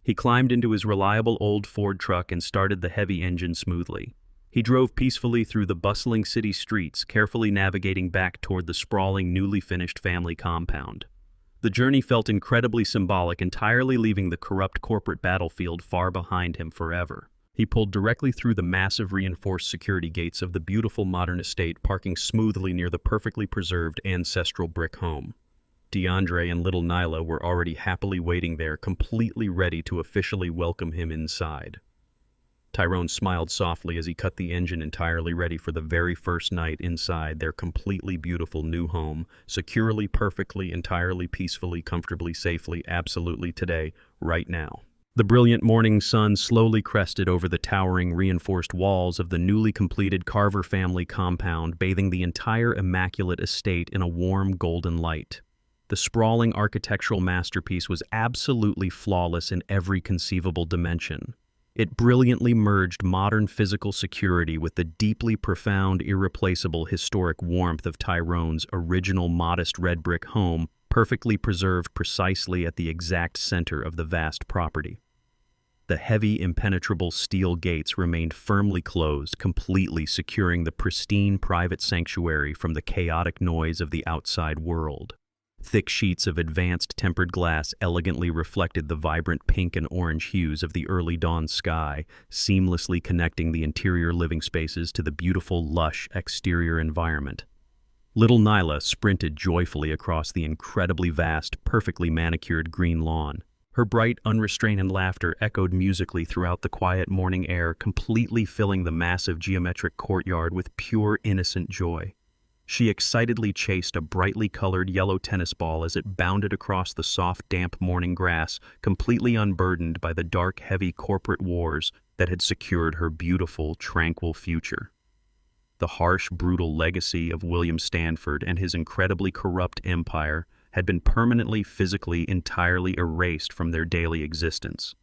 He climbed into his reliable old Ford truck and started the heavy engine smoothly. He drove peacefully through the bustling city streets, carefully navigating back toward the sprawling, newly finished family compound. The journey felt incredibly symbolic, entirely leaving the corrupt corporate battlefield far behind him forever. He pulled directly through the massive reinforced security gates of the beautiful modern estate, parking smoothly near the perfectly preserved ancestral brick home. DeAndre and little Nyla were already happily waiting there, completely ready to officially welcome him inside. Tyrone smiled softly as he cut the engine, entirely ready for the very first night inside their completely beautiful new home, securely, perfectly, entirely, peacefully, comfortably, safely, absolutely today, right now. The brilliant morning sun slowly crested over the towering, reinforced walls of the newly completed Carver family compound, bathing the entire immaculate estate in a warm golden light. The sprawling architectural masterpiece was absolutely flawless in every conceivable dimension. It brilliantly merged modern physical security with the deeply profound, irreplaceable historic warmth of Tyrone's original modest red brick home, perfectly preserved precisely at the exact center of the vast property. The heavy, impenetrable steel gates remained firmly closed, completely securing the pristine private sanctuary from the chaotic noise of the outside world. Thick sheets of advanced tempered glass elegantly reflected the vibrant pink and orange hues of the early dawn sky, seamlessly connecting the interior living spaces to the beautiful, lush exterior environment. Little Nyla sprinted joyfully across the incredibly vast, perfectly manicured green lawn. Her bright, unrestrained laughter echoed musically throughout the quiet morning air, completely filling the massive geometric courtyard with pure, innocent joy. She excitedly chased a brightly colored yellow tennis ball as it bounded across the soft, damp morning grass, completely unburdened by the dark, heavy corporate wars that had secured her beautiful, tranquil future. The harsh, brutal legacy of William Stanford and his incredibly corrupt empire had been permanently, physically, entirely erased from their daily existence.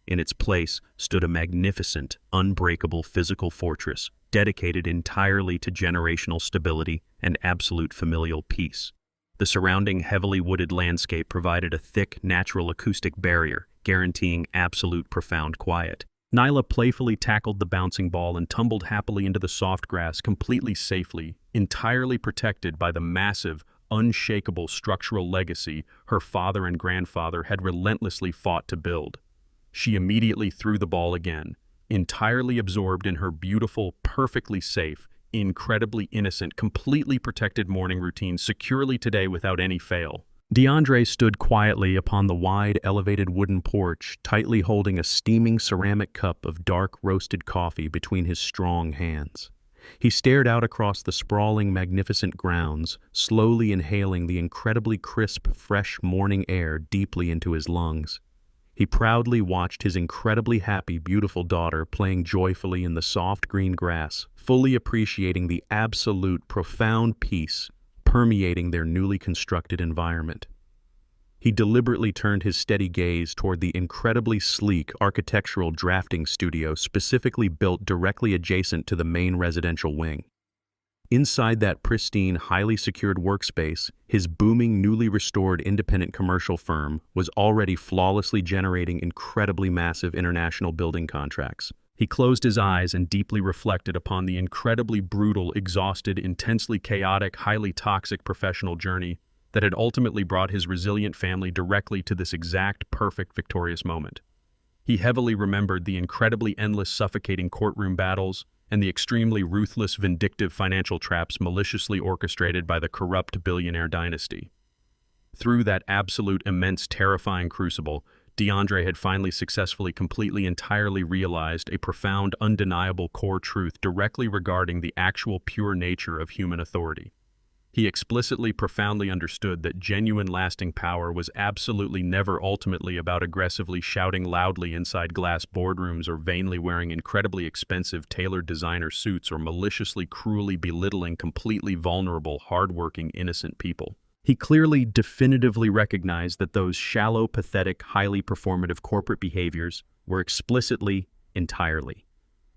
In its place stood a magnificent, unbreakable physical fortress, dedicated entirely to generational stability and absolute familial peace. The surrounding heavily wooded landscape provided a thick, natural acoustic barrier, guaranteeing absolute profound quiet. Nyla playfully tackled the bouncing ball and tumbled happily into the soft grass, completely safely, entirely protected by the massive, unshakable structural legacy her father and grandfather had relentlessly fought to build. She immediately threw the ball again, entirely absorbed in her beautiful, perfectly safe, incredibly innocent, completely protected morning routine securely today without any fail. DeAndre stood quietly upon the wide, elevated wooden porch, tightly holding a steaming ceramic cup of dark roasted coffee between his strong hands. He stared out across the sprawling, magnificent grounds, slowly inhaling the incredibly crisp, fresh morning air deeply into his lungs. He proudly watched his incredibly happy, beautiful daughter playing joyfully in the soft green grass, fully appreciating the absolute, profound peace permeating their newly constructed environment. He deliberately turned his steady gaze toward the incredibly sleek architectural drafting studio specifically built directly adjacent to the main residential wing. Inside that pristine, highly secured workspace, his booming, newly restored independent commercial firm was already flawlessly generating incredibly massive international building contracts. He closed his eyes and deeply reflected upon the incredibly brutal, exhausted, intensely chaotic, highly toxic professional journey that had ultimately brought his resilient family directly to this exact perfect victorious moment. He heavily remembered the incredibly endless suffocating courtroom battles and the extremely ruthless vindictive financial traps maliciously orchestrated by the corrupt billionaire dynasty. Through that absolute immense terrifying crucible, DeAndre had finally successfully completely entirely realized a profound undeniable core truth directly regarding the actual pure nature of human authority. He explicitly profoundly understood that genuine lasting power was absolutely never ultimately about aggressively shouting loudly inside glass boardrooms or vainly wearing incredibly expensive tailored designer suits or maliciously cruelly belittling completely vulnerable, hardworking, innocent people. He clearly, definitively recognized that those shallow, pathetic, highly performative corporate behaviors were explicitly, entirely,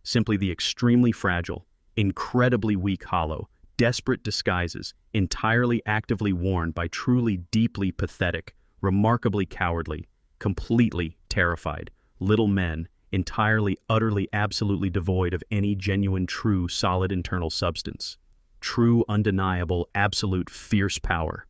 simply the extremely fragile, incredibly weak hollow, desperate disguises, entirely actively worn by truly deeply pathetic, remarkably cowardly, completely terrified, little men, entirely, utterly, absolutely devoid of any genuine, true, solid internal substance. True, undeniable, absolute, fierce power.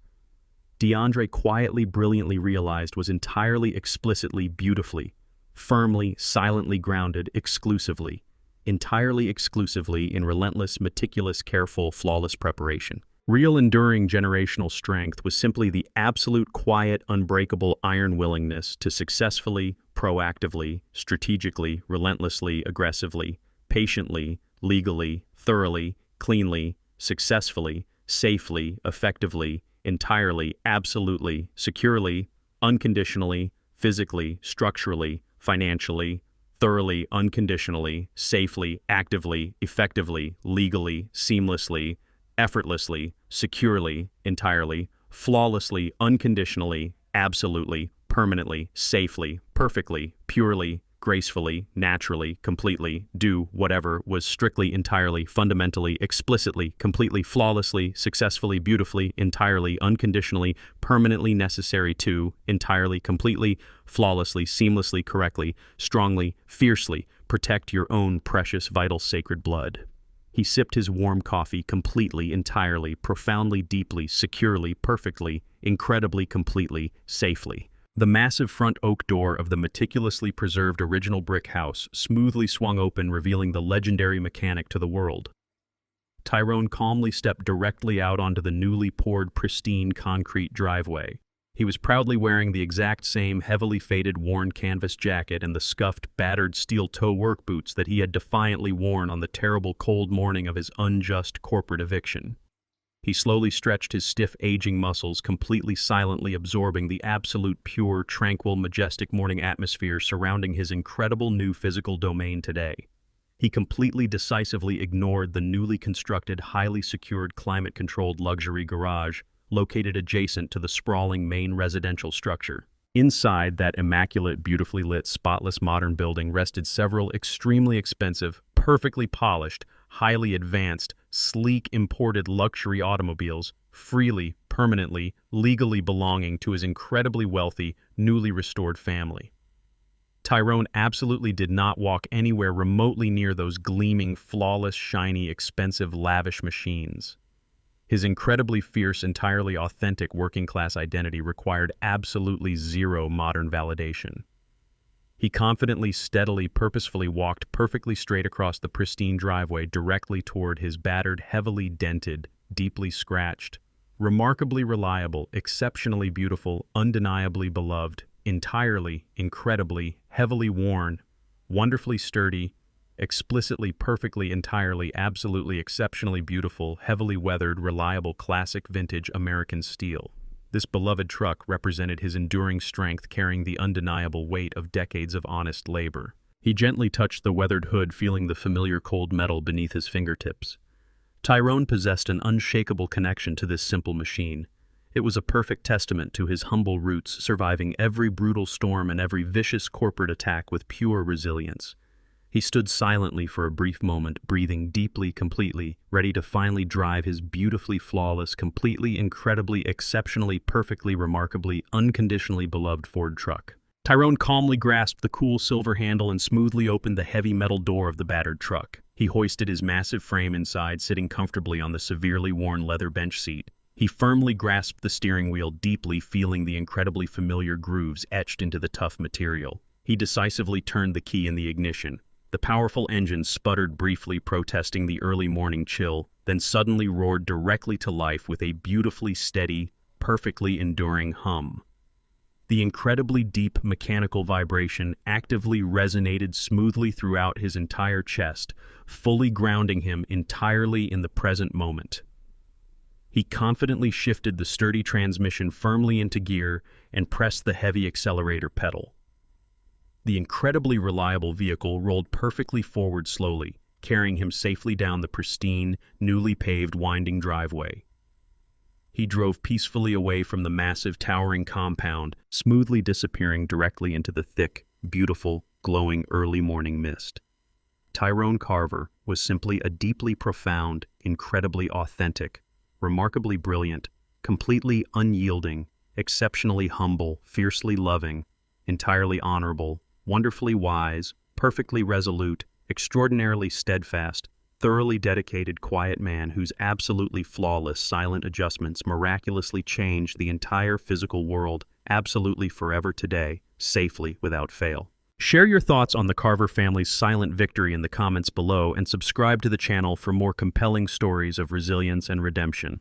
DeAndre quietly, brilliantly realized was entirely, explicitly, beautifully, firmly, silently grounded, exclusively, entirely exclusively in relentless, meticulous, careful, flawless preparation. Real enduring generational strength was simply the absolute, quiet, unbreakable iron willingness to successfully, proactively, strategically, relentlessly, aggressively, patiently, legally, thoroughly, cleanly, successfully, safely, effectively, entirely, absolutely, securely, unconditionally, physically, structurally, financially, thoroughly, unconditionally, safely, actively, effectively, legally, seamlessly, effortlessly, securely, entirely, flawlessly, unconditionally, absolutely, permanently, safely, perfectly, purely, gracefully, naturally, completely, do whatever was strictly, entirely, fundamentally, explicitly, completely, flawlessly, successfully, beautifully, entirely, unconditionally, permanently necessary to, entirely, completely, flawlessly, seamlessly, correctly, strongly, fiercely, protect your own precious, vital, sacred blood. He sipped his warm coffee completely, entirely, profoundly, deeply, securely, perfectly, incredibly, completely, safely. The massive front oak door of the meticulously preserved original brick house smoothly swung open, revealing the legendary mechanic to the world. Tyrone calmly stepped directly out onto the newly poured, pristine concrete driveway. He was proudly wearing the exact same heavily faded, worn canvas jacket and the scuffed, battered steel-toe work boots that he had defiantly worn on the terrible cold morning of his unjust corporate eviction. He slowly stretched his stiff, aging muscles, completely silently absorbing the absolute, pure, tranquil, majestic morning atmosphere surrounding his incredible new physical domain today. He completely, decisively ignored the newly constructed, highly secured, climate-controlled luxury garage located adjacent to the sprawling main residential structure. Inside that immaculate, beautifully lit, spotless modern building rested several extremely expensive, perfectly polished, highly advanced, sleek imported luxury automobiles, freely, permanently, legally belonging to his incredibly wealthy, newly restored family. Tyrone absolutely did not walk anywhere remotely near those gleaming, flawless, shiny, expensive, lavish machines. His incredibly fierce, entirely authentic working-class identity required absolutely zero modern validation. He confidently, steadily, purposefully walked perfectly straight across the pristine driveway directly toward his battered, heavily dented, deeply scratched, remarkably reliable, exceptionally beautiful, undeniably beloved, entirely, incredibly, heavily worn, wonderfully sturdy, explicitly, perfectly, entirely, absolutely, exceptionally beautiful, heavily weathered, reliable, classic vintage American steel. This beloved truck represented his enduring strength, carrying the undeniable weight of decades of honest labor. He gently touched the weathered hood, feeling the familiar cold metal beneath his fingertips. Tyrone possessed an unshakable connection to this simple machine. It was a perfect testament to his humble roots, surviving every brutal storm and every vicious corporate attack with pure resilience. He stood silently for a brief moment, breathing deeply, completely, ready to finally drive his beautifully flawless, completely, incredibly, exceptionally, perfectly, remarkably, unconditionally beloved Ford truck. Tyrone calmly grasped the cool silver handle and smoothly opened the heavy metal door of the battered truck. He hoisted his massive frame inside, sitting comfortably on the severely worn leather bench seat. He firmly grasped the steering wheel, deeply feeling the incredibly familiar grooves etched into the tough material. He decisively turned the key in the ignition. The powerful engine sputtered briefly, protesting the early morning chill, then suddenly roared directly to life with a beautifully steady, perfectly enduring hum. The incredibly deep mechanical vibration actively resonated smoothly throughout his entire chest, fully grounding him entirely in the present moment. He confidently shifted the sturdy transmission firmly into gear and pressed the heavy accelerator pedal. The incredibly reliable vehicle rolled perfectly forward slowly, carrying him safely down the pristine, newly paved winding driveway. He drove peacefully away from the massive, towering compound, smoothly disappearing directly into the thick, beautiful, glowing early morning mist. Tyrone Carver was simply a deeply profound, incredibly authentic, remarkably brilliant, completely unyielding, exceptionally humble, fiercely loving, entirely honorable, wonderfully wise, perfectly resolute, extraordinarily steadfast, thoroughly dedicated, quiet man whose absolutely flawless, silent adjustments miraculously changed the entire physical world, absolutely forever today, safely, without fail. Share your thoughts on the Carver family's silent victory in the comments below and subscribe to the channel for more compelling stories of resilience and redemption.